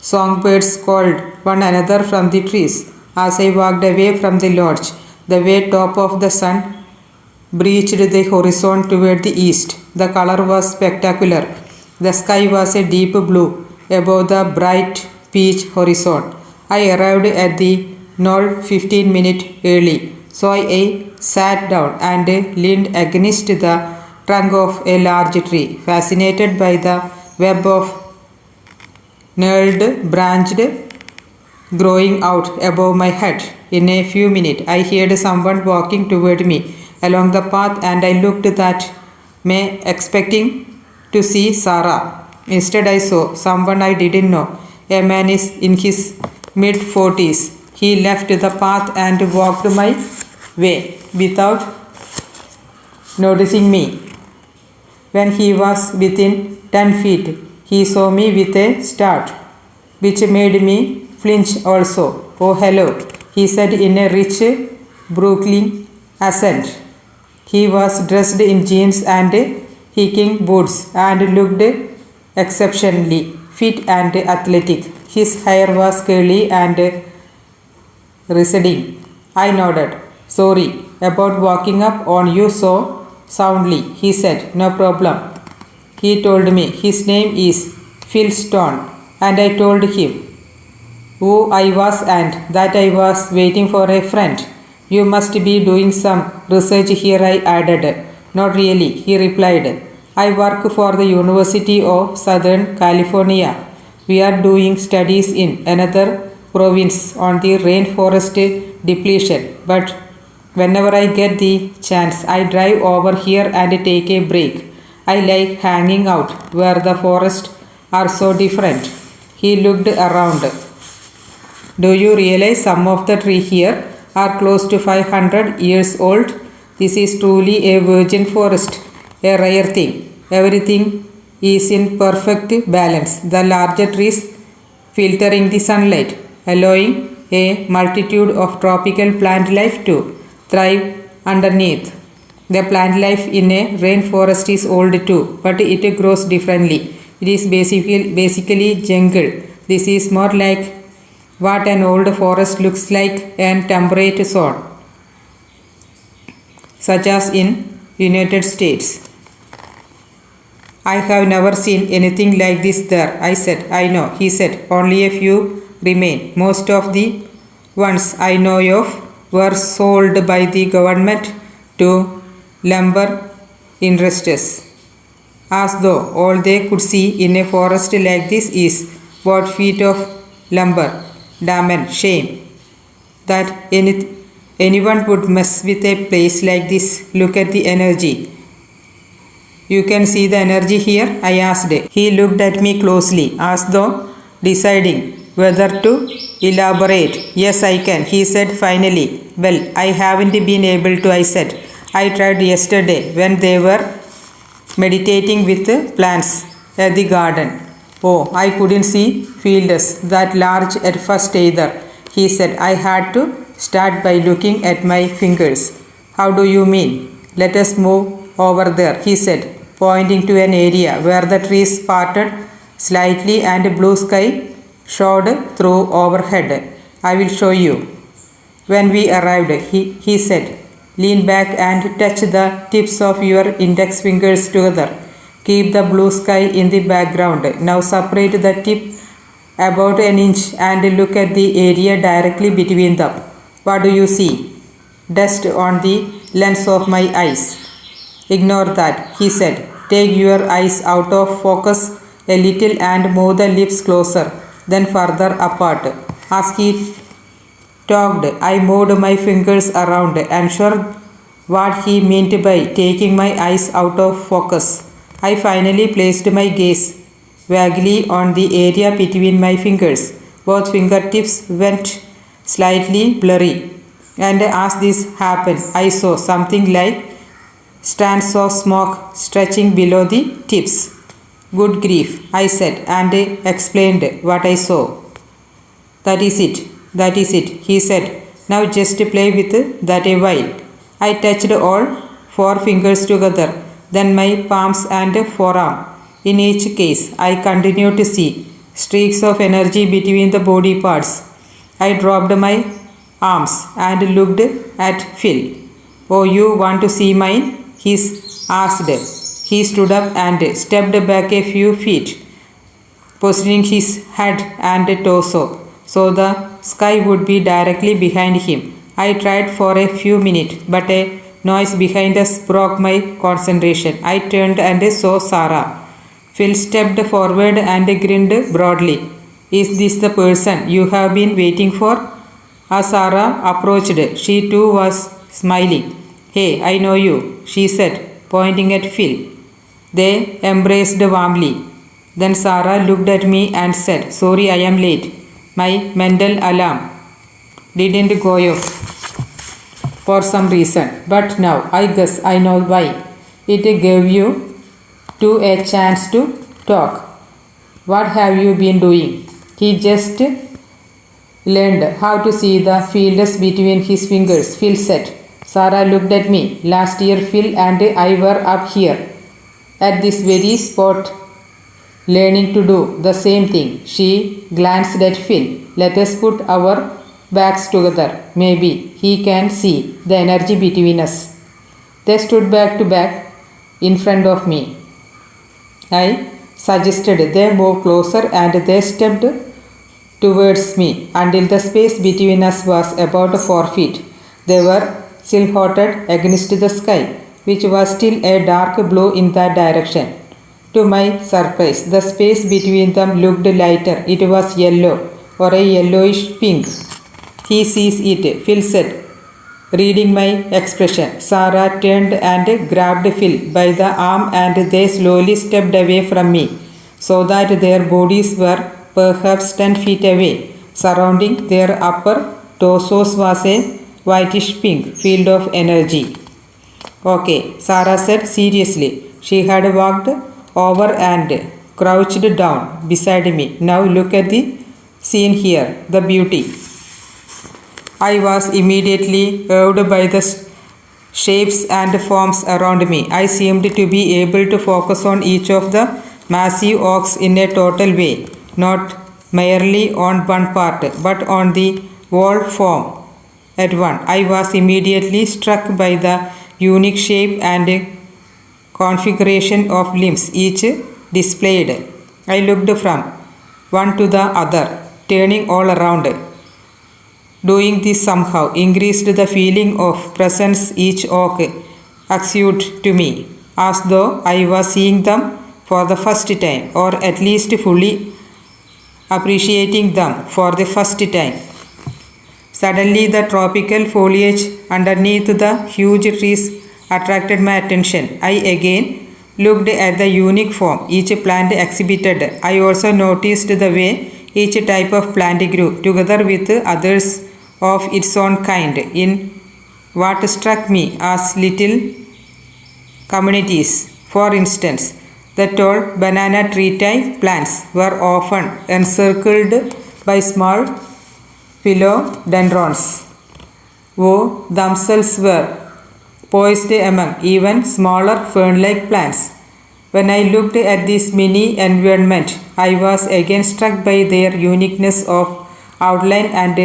[SPEAKER 1] Songbirds called one another from the trees. As I walked away from the lodge, the way top of the sun breached the horizon toward the east. The color was spectacular. The sky was a deep blue above the bright peach horizon. I arrived at the knoll 15 minutes early, so I sat down and leaned against the trunk of a large tree, fascinated by the web of gnarled branches growing out above my head. In a few minutes, I heard someone walking toward me along the path, and I looked that way, expecting to see Sarah. Instead, I saw someone I didn't know. A man is in his mid-40s. He left the path and walked my way without noticing me. When he was within 10 feet, he saw me with a start, which made me flinch also. "Oh, hello," he said in a rich Brooklyn accent. He was dressed in jeans and hiking boots and looked exceptionally fit and athletic. His hair was curly and receding. I nodded. "Sorry about walking up on you so soundly," he said. "No problem." He told me his name is Phil Stone, and I told him who I was and that I was waiting for a friend. "You must be doing some research here," I added. "Not really," he replied. "I work for the University of Southern California. We are doing studies in another province on the rainforest depletion, but whenever I get the chance, I drive over here and take a break. I like hanging out where the forests are so different." He looked around. "Do you realize some of the trees here are close to 500 years old? This is truly a virgin forest, a rare thing. Everything is in perfect balance. The larger trees filtering the sunlight, allowing a multitude of tropical plant life to thrive underneath. The plant life in a rainforest is old too, but it grows differently. It is basically jungle. This is more like what an old forest looks like in temperate zone, such as in United States." "I have never seen anything like this there," I said. "I know," he said. "Only a few remain. Most of the ones I know of were sold by the government to lumber industries, as though all they could see in a forest like this is what feet of lumber. Damn shame that anyone would mess with a place like this. Look at the energy." "You can see the energy here?" I asked. He looked at me closely, as though deciding whether to elaborate. "Yes, I can," he said finally. "Well, I haven't been able to," I said. "I tried yesterday when they were meditating with plants at the garden." "Oh, I couldn't see fields that large at first either," he said. "I had to start by looking at my fingers." "How do you mean?" "Let us move over there," he said, pointing to an area where the trees parted slightly and blue sky showed through overhead. "I will show you." When we arrived, he said, "Lean back and touch the tips of your index fingers together. Keep the blue sky in the background. Now separate the tip about an inch and look at the area directly between them. What do you see?" "Dust on the lens of my eyes." "Ignore that," he said. "Take your eyes out of focus a little and move the lips closer, then further apart." As he talked, I moved my fingers around, unsure what he meant by taking my eyes out of focus. I finally placed my gaze vaguely on the area between my fingers. Both fingertips went slightly blurry, and as this happened, I saw something like strands of smoke stretching below the tips. "Good grief," I said, and explained what I saw. That is it, he said. "Now just play with that a while." I touched all four fingers together, then my palms and forearm. In each case, I continued to see streaks of energy between the body parts. I dropped my arms and looked at Phil. "Oh, you want to see mine?" he asked. He stood up and stepped back a few feet, positioning his head and torso so the sky would be directly behind him. I tried for a few minutes, but a noise behind us broke my concentration. I turned and saw Sarah. Phil stepped forward and grinned broadly. "Is this the person you have been waiting for?" As Sarah approached, she too was smiling. "Hey, I know you," she said, pointing at Phil. They embraced warmly. Then Sarah looked at me and said, "Sorry I am late. My mental alarm didn't go off for some reason, but now I guess I know why. It gave you two a chance to talk. What have you been doing?" "He just learned how to see the fields between his fingers," Phil said. Sarah looked at me. "Last year Phil and I were up here at this very spot learning to do the same thing." She glanced at Phil. "Let us put our backs together. Maybe he can see the energy between us." They stood back to back in front of me. I suggested they move closer, and they stepped towards me until the space between us was about 4 feet. They were silhouetted against the sky, which was still a dark blue in that direction. To my surprise, the space between them looked lighter. It was yellow, or a yellowish pink. "He sees it," Phil said, reading my expression. Sarah turned and grabbed Phil by the arm, and they slowly stepped away from me so that their bodies were perhaps 10 feet away. Surrounding their upper torsos was a whitish pink field of energy. "Okay," Sarah said seriously. She had walked over and crouched down beside me. "Now look at the scene here, the beauty." I was immediately awed by the shapes and forms around me. I seemed to be able to focus on each of the massive oaks in a total way, not merely on one part, but on the whole form at one. I was immediately struck by the unique shape and configuration of limbs each displayed. I looked from one to the other, turning all around. Doing this somehow increased the feeling of presence each oak exuded to me, as though I was seeing them for the first time, or at least fully appreciating them for the first time. Suddenly, the tropical foliage underneath the huge trees attracted my attention. I again looked at the unique form each plant exhibited. I also noticed the way each type of plant grew together with others of its own kind in what struck me as little communities. For instance, the tall banana tree type plants were often encircled by small philodendrons, who themselves were poised among even smaller fern-like plants. When I looked at this mini environment, I was again struck by their uniqueness of outline and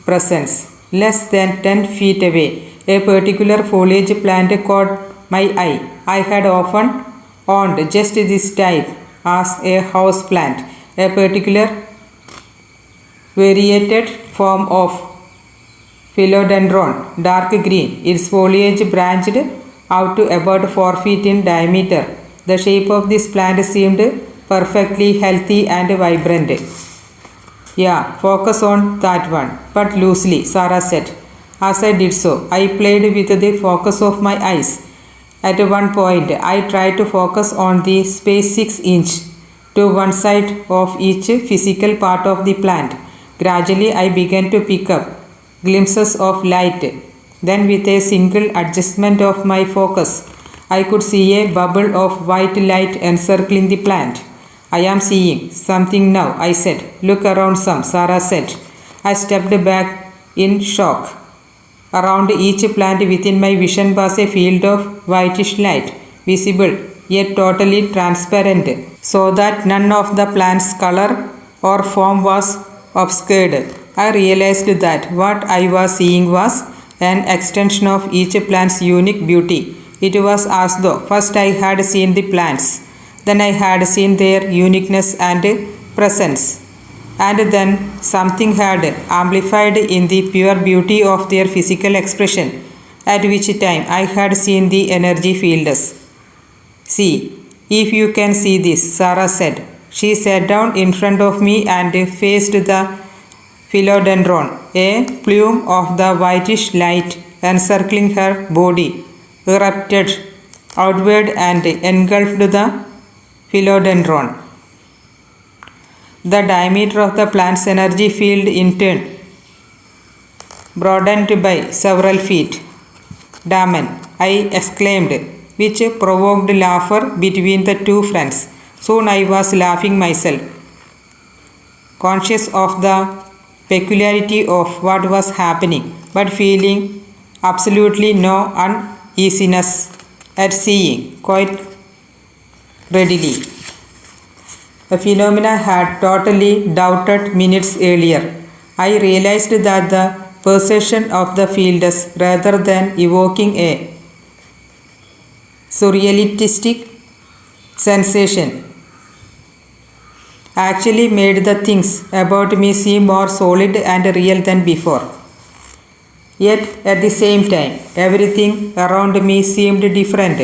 [SPEAKER 1] presence. Less than 10 feet away, a particular foliage plant caught my eye. I had often owned just this type as a house plant, a particular variated form of philodendron, dark green. Its foliage branched out to about 4 feet in diameter. The shape of this plant seemed perfectly healthy and vibrant. Yeah, focus on that one, but loosely, Sarah said. As I did so, I played with the focus of my eyes. At one point, I tried to focus on the space 6 inch to one side of each physical part of the plant. Gradually, I began to pick up glimpses of light. Then, with a single adjustment of my focus, I could see a bubble of white light encircling the plant. I am seeing something now, I said. Look around some, Sarah said. I stepped back in shock. Around each plant within my vision was a field of whitish light, visible yet totally transparent, so that none of the plant's color or form was obscured. I realized that what I was seeing was an extension of each plant's unique beauty. It was as though first I had seen the plants, then I had seen their uniqueness and presence, and then something had amplified in the pure beauty of their physical expression, at which time I had seen the energy fields. See, if you can see this, Sarah said. She sat down in front of me and faced the philodendron. A plume of the whitish light encircling her body erupted outward and engulfed the philodendron. The diameter of the plant's energy field in turn broadened by several feet. Daman, I exclaimed, which provoked laughter between the two friends. Soon I was laughing myself, conscious of the peculiarity of what was happening, but feeling absolutely no uneasiness at seeing quite readily a phenomena had totally doubted minutes earlier. I realized that the perception of the fields, rather than evoking a surrealistic sensation, actually made the things about me seem more solid and real than before. Yet, at the same time, everything around me seemed different.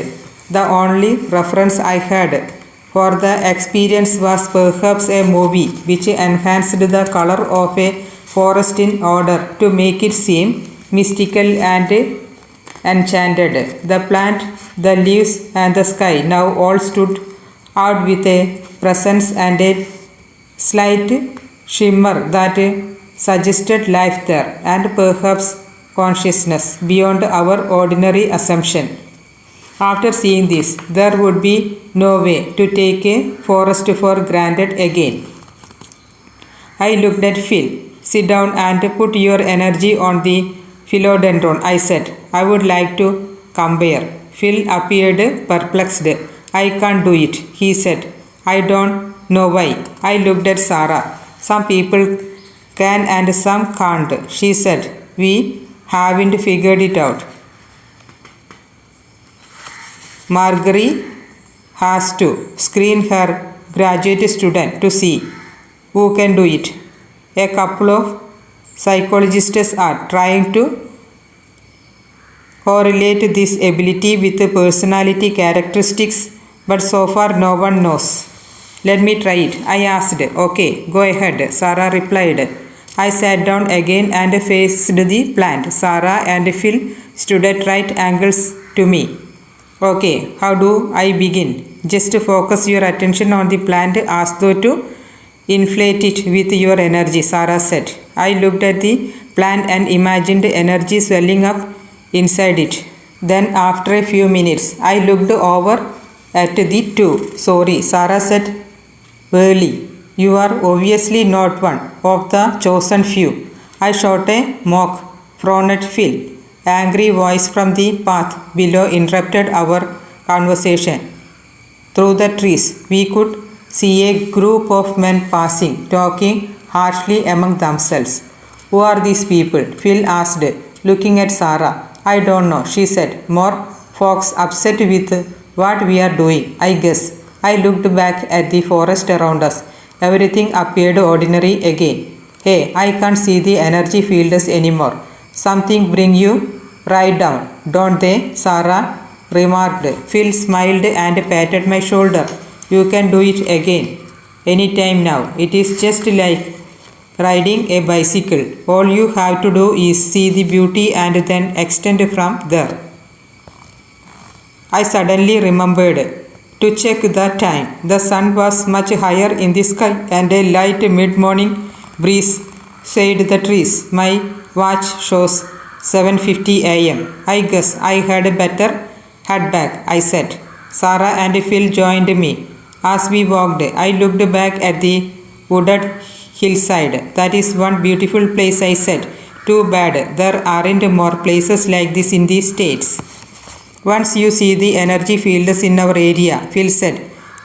[SPEAKER 1] The only reference I had for the experience was perhaps a movie which enhanced the color of a forest in order to make it seem mystical and enchanted. The plant, the leaves, and the sky now all stood out with a presence and a slight shimmer that suggested life there, and perhaps consciousness beyond our ordinary assumption. After seeing this, there would be no way to take a forest for granted again. I looked at Phil. Sit down and put your energy on the philodendron, I said. I would like to compare. Phil appeared perplexed. I can't do it, he said. I don't know why. I looked at Sarah. Some people can and some can't, she said. We haven't figured it out. Marguerite has to screen her graduate student to see who can do it. A couple of psychologists are trying to correlate this ability with personality characteristics, but so far no one knows. Let me try it, I asked. Okay, go ahead, Sarah replied. I sat down again and faced the plant. Sarah and Phil stood at right angles to me. Okay, how do I begin? Just focus your attention on the plant as though to inflate it with your energy, Sarah said. I looked at the plant and imagined energy swelling up inside it. Then, after a few minutes, I looked over at the two. Sorry, Sarah said wearily. You are obviously not one of the chosen few. I shot a mock frown at Phil. Angry voice from the path below interrupted our conversation. Through the trees, we could see a group of men passing, talking harshly among themselves. Who are these people? Phil asked, looking at Sarah. I don't know, she said. More folks upset with what we are doing, I guess. I looked back at the forest around us. Everything appeared ordinary again. Hey, I can't see the energy fields anymore. Something bring you right down, don't they? Sarah remarked. Phil smiled and patted my shoulder. You can do it again. Anytime now. It is just like riding a bicycle. All you have to do is see the beauty and then extend from there. I suddenly remembered to check the time. The sun was much higher in the sky and a light mid-morning breeze swayed the trees. My watch shows 7:50 a.m. I guess I had better head back, I said. Sarah and Phil joined me. As we walked, I looked back at the wooded hillside. That is one beautiful place, I said. Too bad there aren't more places like this in the States. Once you see the energy fields in our area, Phil said,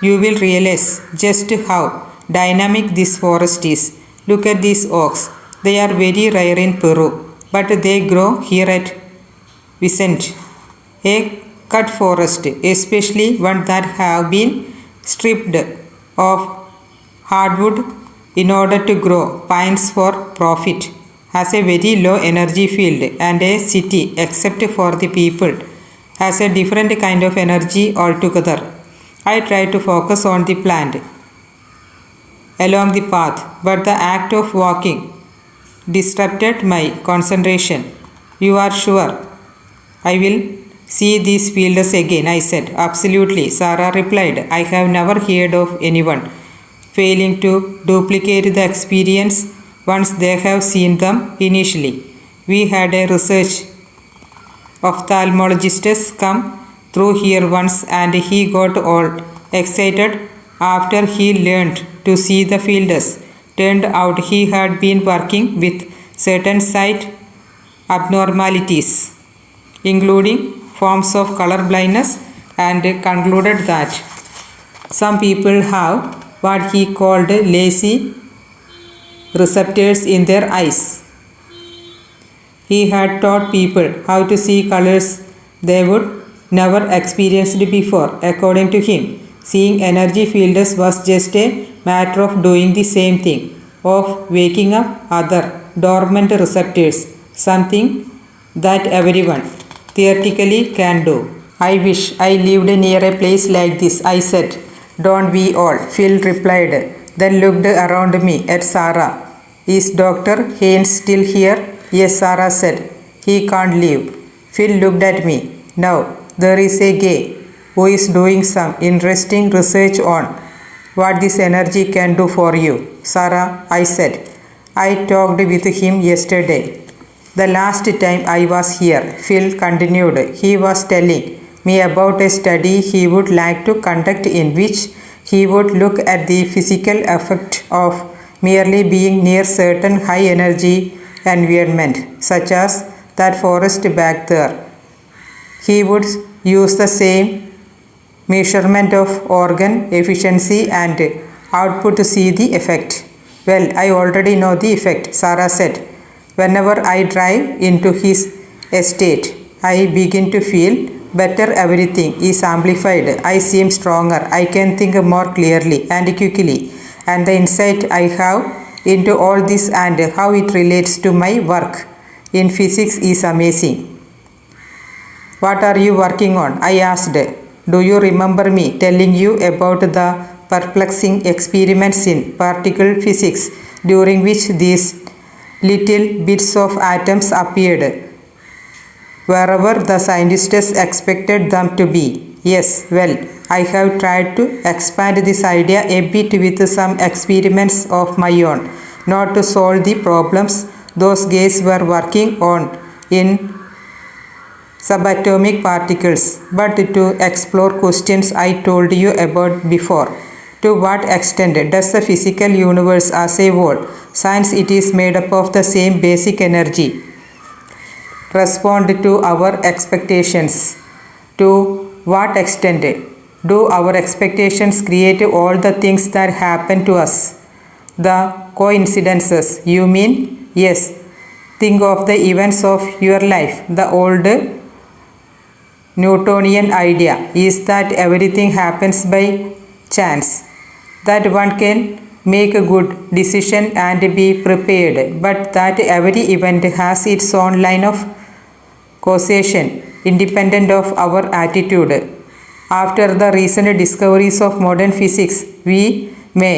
[SPEAKER 1] you will realize just how dynamic this forest is. Look at these oaks. They are very rare in Peru, but they grow here at Vicente, a cut forest, especially one that have been stripped of hardwood in order to grow pines for profit. Has a very low energy field, and a city, except for the people, has a different kind of energy altogether. I tried to focus on the plant along the path, but the act of walking disrupted my concentration. You are sure I will see these fields again? I said. Absolutely, Sarah replied. I have never heard of anyone failing to duplicate the experience once they have seen them initially. We had a research ophthalmologist come through here once and he got all excited after he learned to see the fields. Turned out he had been working with certain sight abnormalities, including forms of color blindness, and concluded that some people have what he called lazy receptors in their eyes. He had taught people how to see colors they would never experienced before. According to him, seeing energy fields was just a matter of doing the same thing, of waking up other dormant receptors, something that everyone theoretically can do. I wish I lived near a place like this, I said. Don't we all? Phil replied, then looked around me at Sarah. Is Dr. Haynes still here? Yes, Sarah said. He can't leave. Phil looked at me. Now, there is a guy who is doing some interesting research on what this energy can do for you. Sarah, I said. I talked with him yesterday. The last time I was here, Phil continued, he was telling me about a study he would like to conduct in which he would look at the physical effect of merely being near certain high energy environment, such as that forest back there. He would use the same measurement of organ efficiency and output to see the effect. Well, I already know the effect, Sarah said. Whenever I drive into his estate, I begin to feel better. Everything is amplified. I seem stronger. I can think more clearly and quickly. And the insight I have into all this and how it relates to my work in physics is amazing. What are you working on? I asked. Do you remember me telling you about the perplexing experiments in particle physics during which these little bits of atoms appeared wherever the scientists expected them to be? Yes, well, I have tried to expand this idea a bit with some experiments of my own, not to solve the problems those guys were working on in subatomic particles, but to explore questions I told you about before. To what extent does the physical universe as a whole, since it is made up of the same basic energy, respond to our expectations? To what extent do our expectations create all the things that happen to us? The coincidences, you mean? Yes, think of the events of your life. The old Newtonian idea is that everything happens by chance, that one can make a good decision and be prepared, but that every event has its own line of causation independent of our attitude. After the recent discoveries of modern physics, we may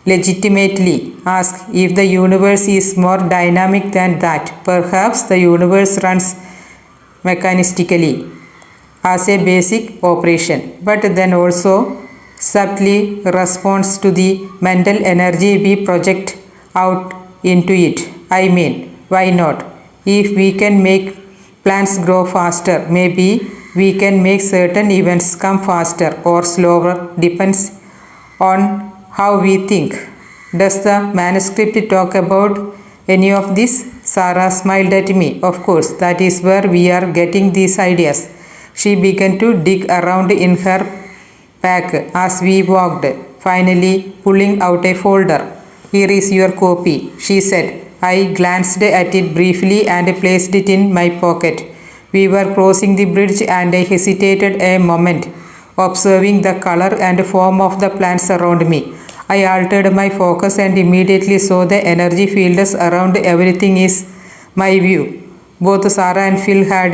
[SPEAKER 1] legitimately ask if the universe is more dynamic than that. Perhaps the universe runs mechanistically as a basic operation, but then also subtly responds to the mental energy we project out into it. I mean, why not? If we can make plants grow faster, maybe we can make certain events come faster or slower, depends on how we think. Does the manuscript talk about any of this? Sarah smiled at me. Of course, that is where we are getting these ideas. She began to dig around in her pack as we walked, finally pulling out a folder. Here is your copy, she said. I glanced at it briefly and placed it in my pocket. We were crossing the bridge and I hesitated a moment, observing the color and form of the plants around me. I altered my focus and immediately saw the energy fields around everything is my view. Both Sarah and Phil had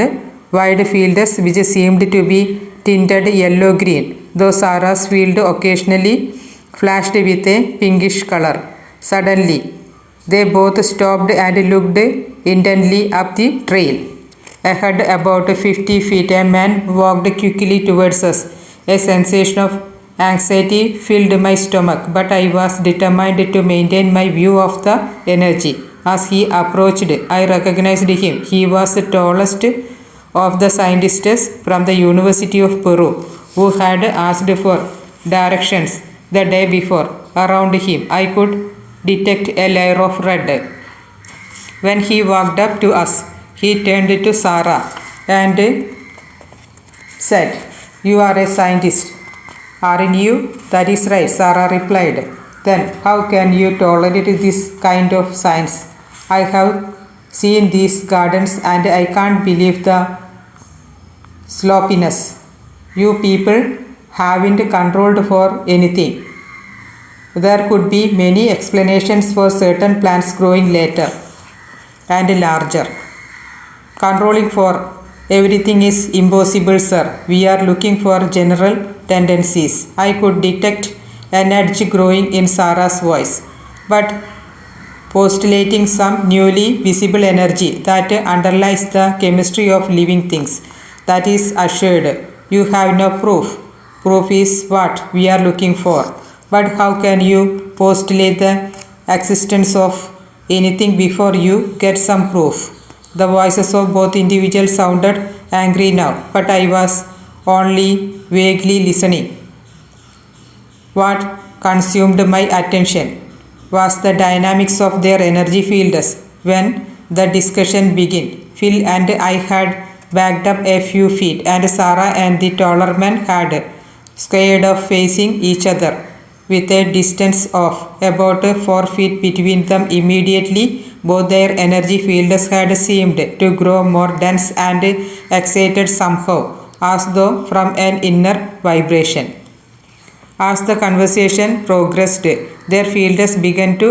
[SPEAKER 1] wide fields which seemed to be tinted yellow-green, though Sarah's field occasionally flashed with a pinkish color. Suddenly, they both stopped and looked intently up the trail. Ahead, about 50 feet, a man walked quickly towards us. A sensation of anxiety filled my stomach, but I was determined to maintain my view of the energy. As he approached, I recognized him. He was the tallest of the scientists from the University of Peru, who had asked for directions the day before. Around him, I could detect a layer of red. When he walked up to us, he turned to Sarah and said, "You are a scientist, aren't you?" "That is right," Sarah replied. "Then how can you tolerate this kind of science? I have seen these gardens and I can't believe the sloppiness. You people haven't controlled for anything. There could be many explanations for certain plants growing later and larger. Controlling for everything is impossible, sir. We are looking for general tendencies." I could detect an edge growing in Sarah's voice, but postulating some newly visible energy that underlies the chemistry of living things. That is assured. You have no proof. Proof is what we are looking for. But how can you postulate the existence of anything before you get some proof? The voices of both individuals sounded angry now, but I was only vaguely listening. What consumed my attention was the dynamics of their energy fields. When the discussion began, Phil and I had backed up a few feet, and Sarah and the taller man had squared off facing each other, with a distance of about 4 feet between them. Immediately, both their energy fields had seemed to grow more dense and excited somehow, as though from an inner vibration. As the conversation progressed, their fields began to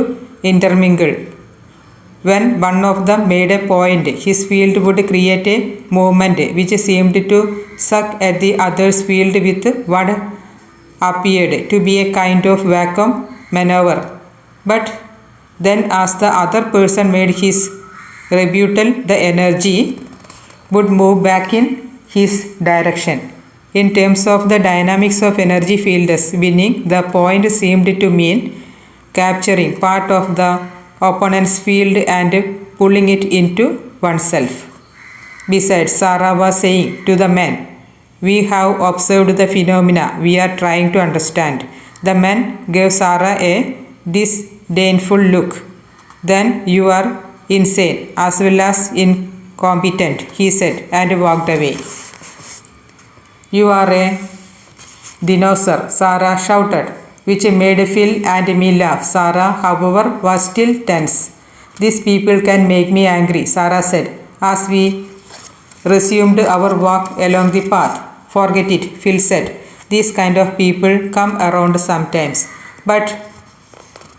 [SPEAKER 1] intermingle. When one of them made a point, his field would create a movement which seemed to suck at the other's field with what appeared to be a kind of vacuum maneuver. But then, as the other person made his rebuttal, the energy would move back in his direction. In terms of the dynamics of energy fields, winning the point seemed to mean capturing part of the opponent's field and pulling it into oneself. Besides, Sarah was saying to the man, "We have observed the phenomena we are trying to understand." The man gave Sarah a disdainful look. "Then you are insane as well as incompetent," he said, and walked away. "You are a dinosaur," Sarah shouted, which made Phil and me laugh. Sarah, however, was still tense. These people can make me angry, Sarah said, as we resumed our walk along the path. Forget it, Phil said. These kind of people come around sometimes. But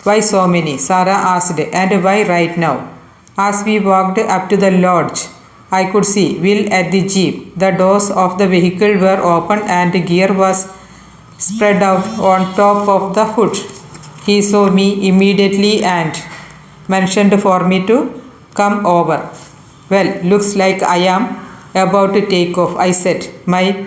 [SPEAKER 1] why so many? Sarah asked, and why right now? As we walked up to the lodge, I could see Will at the jeep. The doors of the vehicle were open and gear was spread out on top of the hood. He saw me immediately and mentioned for me to come over. Well, looks like I am about to take off, I said. My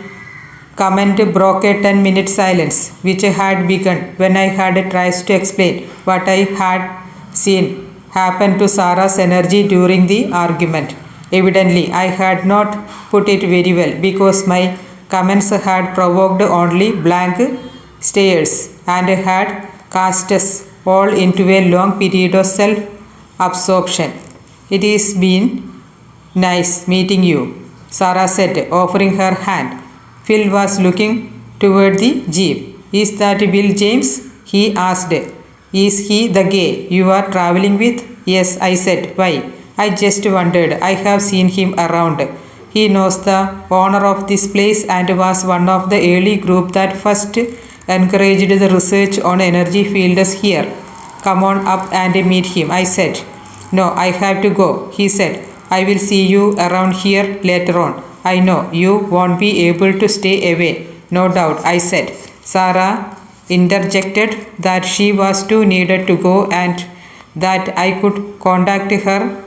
[SPEAKER 1] comment broke a 10-minute silence, which had begun when I had tried to explain what I had seen happen to Sarah's energy during the argument. Evidently, I had not put it very well because my comments had provoked only blank stares and had cast us all into a long period of self-absorption. It has been nice meeting you, Sarah said, offering her hand. Phil was looking toward the jeep. Is that Will James? He asked. Is he the guy you are traveling with? Yes, I said. Why? I just wondered. I have seen him around. He knows the owner of this place and was one of the early group that first encouraged the research on energy fields here. Come on up and meet him, I said. No, I have to go, he said. I will see you around here later on. I know you won't be able to stay away. No doubt, I said. Sarah interjected that she was too needed to go and that I could contact her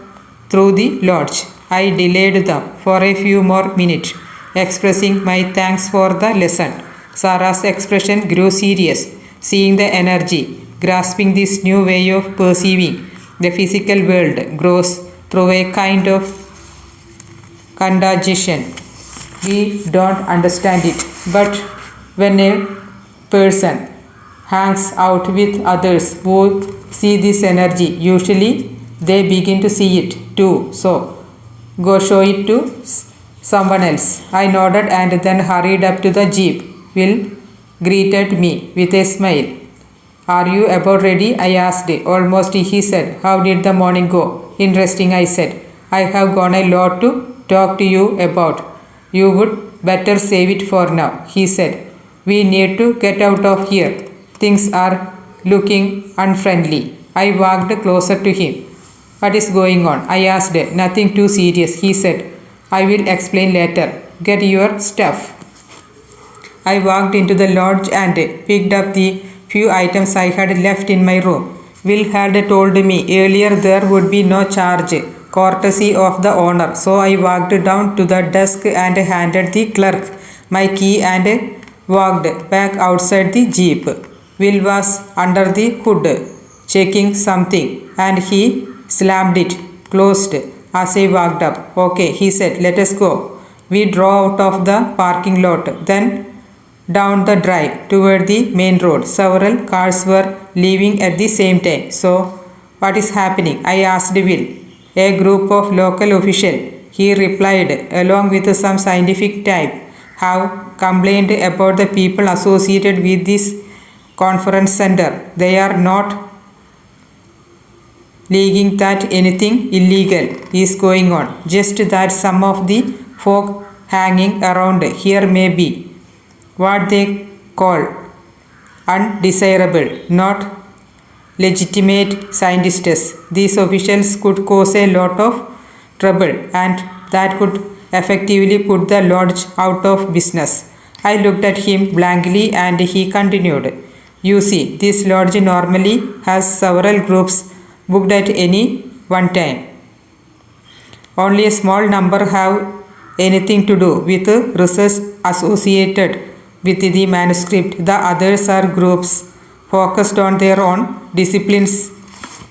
[SPEAKER 1] through the lodge. I delayed them for a few more minutes, expressing my thanks for the lesson. Sarah's expression grew serious, seeing the energy, grasping this new way of perceiving the physical world grows through a kind of contagion. We don't understand it, but when a person hangs out with others who see this energy, usually they begin to see it too. So, go show it to someone else. I nodded and then hurried up to the jeep. Will greeted me with a smile. Are you about ready? I asked. Almost, he said. How did the morning go? Interesting, I said. I have got a lot to talk to you about. You would better save it for now, he said. We need to get out of here. Things are looking unfriendly. I walked closer to him. What is going on? I asked. Nothing too serious, he said. I will explain later. Get your stuff. I walked into the lodge and picked up the few items I had left in my room. Will had told me earlier there would be no charge, courtesy of the owner, so I walked down to the desk and handed the clerk my key and walked back outside the jeep. Will was under the hood, checking something, and he slammed it closed as I walked up. Okay, he said, let us go. We drove out of the parking lot, then down the drive toward the main road. Several cars were leaving at the same time. So, what is happening? I asked Will. A group of local officials, he replied, along with some scientific type, have complained about the people associated with this conference center. They are not leaking that anything illegal is going on, just that some of the folk hanging around here may be what they call undesirable, not legitimate scientists. These officials could cause a lot of trouble and that could effectively put the lodge out of business. I looked at him blankly and he continued. You see, this lodge normally has several groups booked at any one time. Only a small number have anything to do with research associated with the manuscript. The others are groups focused on their own disciplines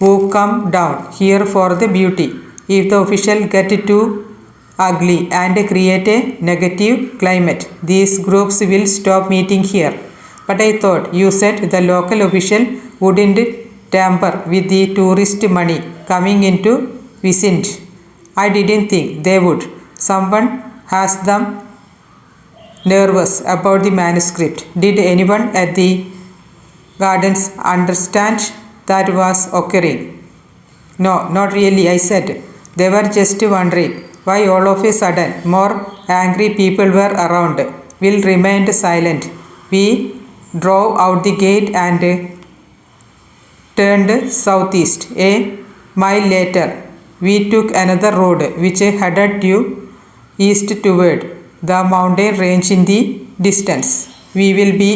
[SPEAKER 1] who come down here for the beauty. If the official get too ugly and create a negative climate, these groups will stop meeting here. But I thought you said the local official wouldn't tamper with the tourist money coming into visit. I didn't think they would. Someone has them nervous about the manuscript. Did anyone at the gardens understand that was occurring? No, not really, I said. They were just wondering why all of a sudden more angry people were around. Will remained silent. We drove out the gate and turned southeast. A mile later, we took another road which headed due east toward the mountain range in the distance. We will be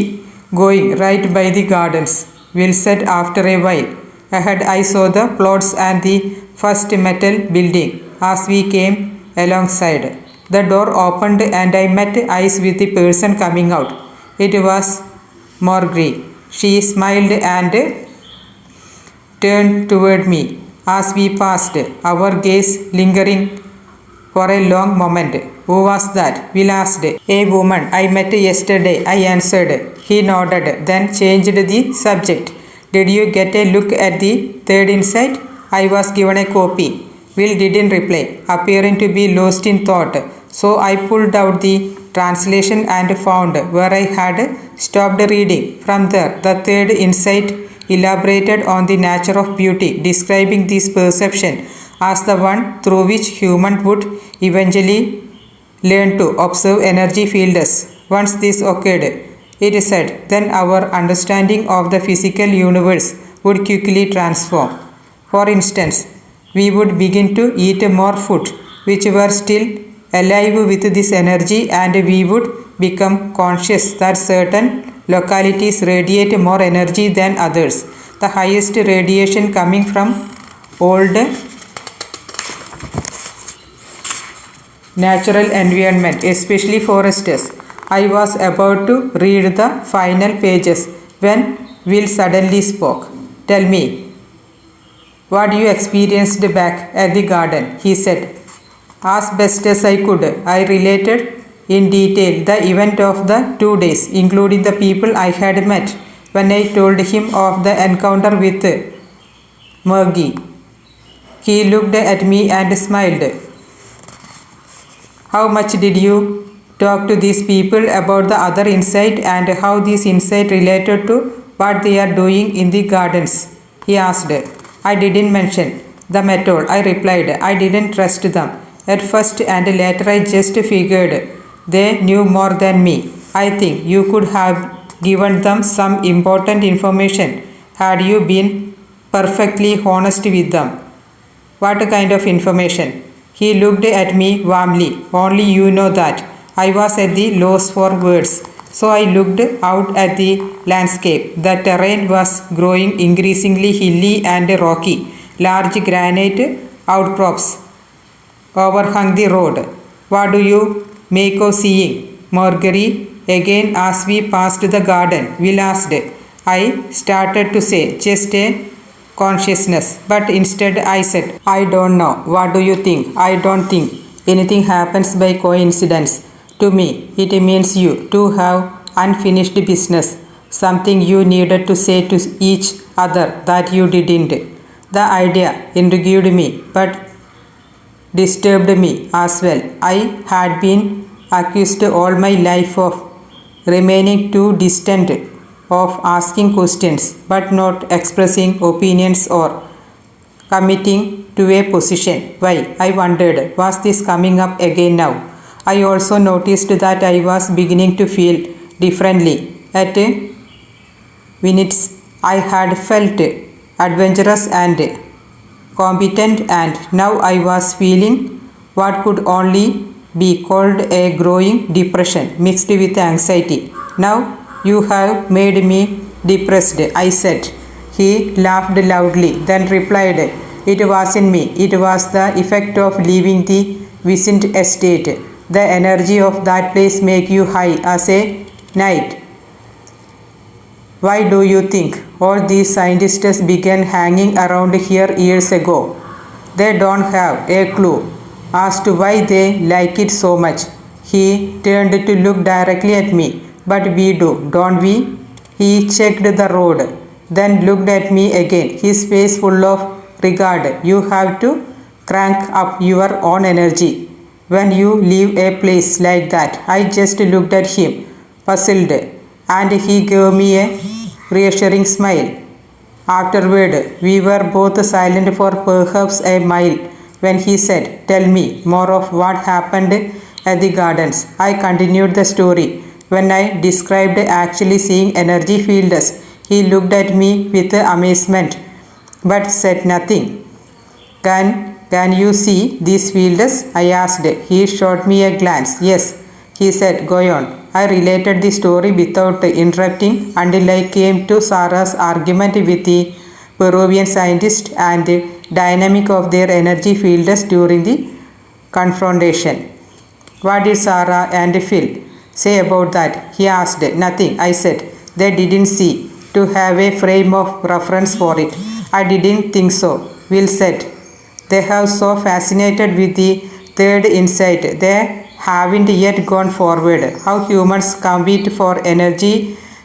[SPEAKER 1] going right by the gardens, Will said after a while. Ahead I saw the plots and the first metal building as we came alongside. The door opened and I met eyes with the person coming out. It was Margaret. She smiled and turned toward me as we passed, our gaze lingering for a long moment. Who was that? Will asked. A woman I met yesterday, I answered. He nodded, then changed the subject. Did you get a look at the third inside? I was given a copy. Will didn't reply, appearing to be lost in thought. So I pulled out the translation and found where I had stopped reading. From there, the third insight elaborated on the nature of beauty, describing this perception as the one through which human would eventually learn to observe energy fields. Once this occurred, it said, then our understanding of the physical universe would quickly transform. For instance, we would begin to eat more food which were still alive with this energy, and we would become conscious that certain localities radiate more energy than others. The highest radiation coming from old natural environment, especially forests. I was about to read the final pages when Will suddenly spoke. Tell me, what you experienced back at the garden, he said. As best as I could, I related in detail the event of the 2 days, including the people I had met when I told him of the encounter with Margie. He looked at me and smiled. How much did you talk to these people about the other insight and how this insight related to what they are doing in the gardens? He asked. I didn't mention them at all, I replied. I didn't trust them at first, and later I just figured they knew more than me. I think you could have given them some important information had you been perfectly honest with them. What kind of information? He looked at me warmly. Only you know that. I was at the loss for words, so I looked out at the landscape. The terrain was growing increasingly hilly and rocky. Large granite outcrops overhung the road. What do you make of seeing Marguerite again as we passed the garden? Will asked. I started to say just a consciousness, but instead I said, I don't know. What do you think? I don't think anything happens by coincidence. To me, it means you two have unfinished business, something you needed to say to each other that you didn't. The idea intrigued me, but disturbed me as well. I had been accused all my life of remaining too distant, of asking questions but not expressing opinions or committing to a position. Why, I wondered, was this coming up again now? I also noticed that I was beginning to feel differently. At minutes, I had felt adventurous and competent, and now I was feeling what could only be called a growing depression mixed with anxiety. Now you have made me depressed, I said. He laughed loudly, then replied, it wasn't me. It was the effect of leaving the Vicent estate. The energy of that place make you high as a night. Why do you think all these scientists began hanging around here years ago? They don't have a clue as to why they like it so much. He turned to look directly at me. But we do, don't we? He checked the road, then looked at me again, his face full of regard. You have to crank up your own energy when you leave a place like that. I just looked at him, puzzled, and he gave me a reassuring smile. Afterward, we were both silent for perhaps a mile when he said, "Tell me more of what happened at the gardens." I continued the story. When I described actually seeing energy fields, he looked at me with amazement but said nothing. Can you see these fields? I asked. He shot me a glance. Yes, he said, go on. I related the story without interrupting until I came to Sarah's argument with the Peruvian scientist and the dynamic of their energy fields during the confrontation. What did Sarah and Phil say about that? He asked. Nothing, I said. They didn't see to have a frame of reference for it. I didn't think so, Will said. They have so fascinated with the third insight. They haven't yet gone forward. How humans compete for energy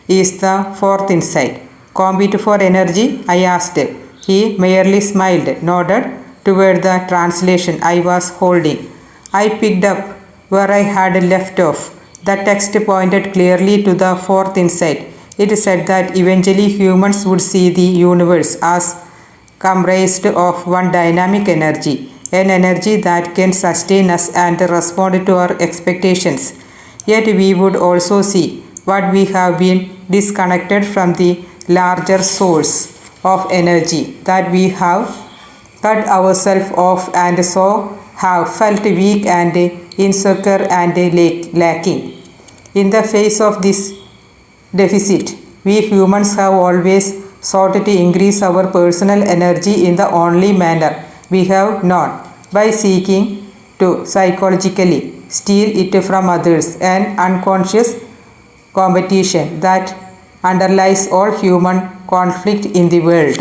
[SPEAKER 1] is the fourth insight. Compete for energy? I asked. He merely smiled, nodded toward the translation I was holding. I picked up where I had left off. The text pointed clearly to the fourth insight. It said that eventually humans would see the universe as comprised of one dynamic energy, an energy that can sustain us and respond to our expectations. Yet we would also see what we have been disconnected from the larger source of energy, that we have cut ourselves off and so have felt weak and insecure and lacking. In the face of this deficit, we humans have always sought to increase our personal energy in the only manner we have known, by seeking to psychologically steal it from others, an unconscious competition that underlies all human conflict in the world.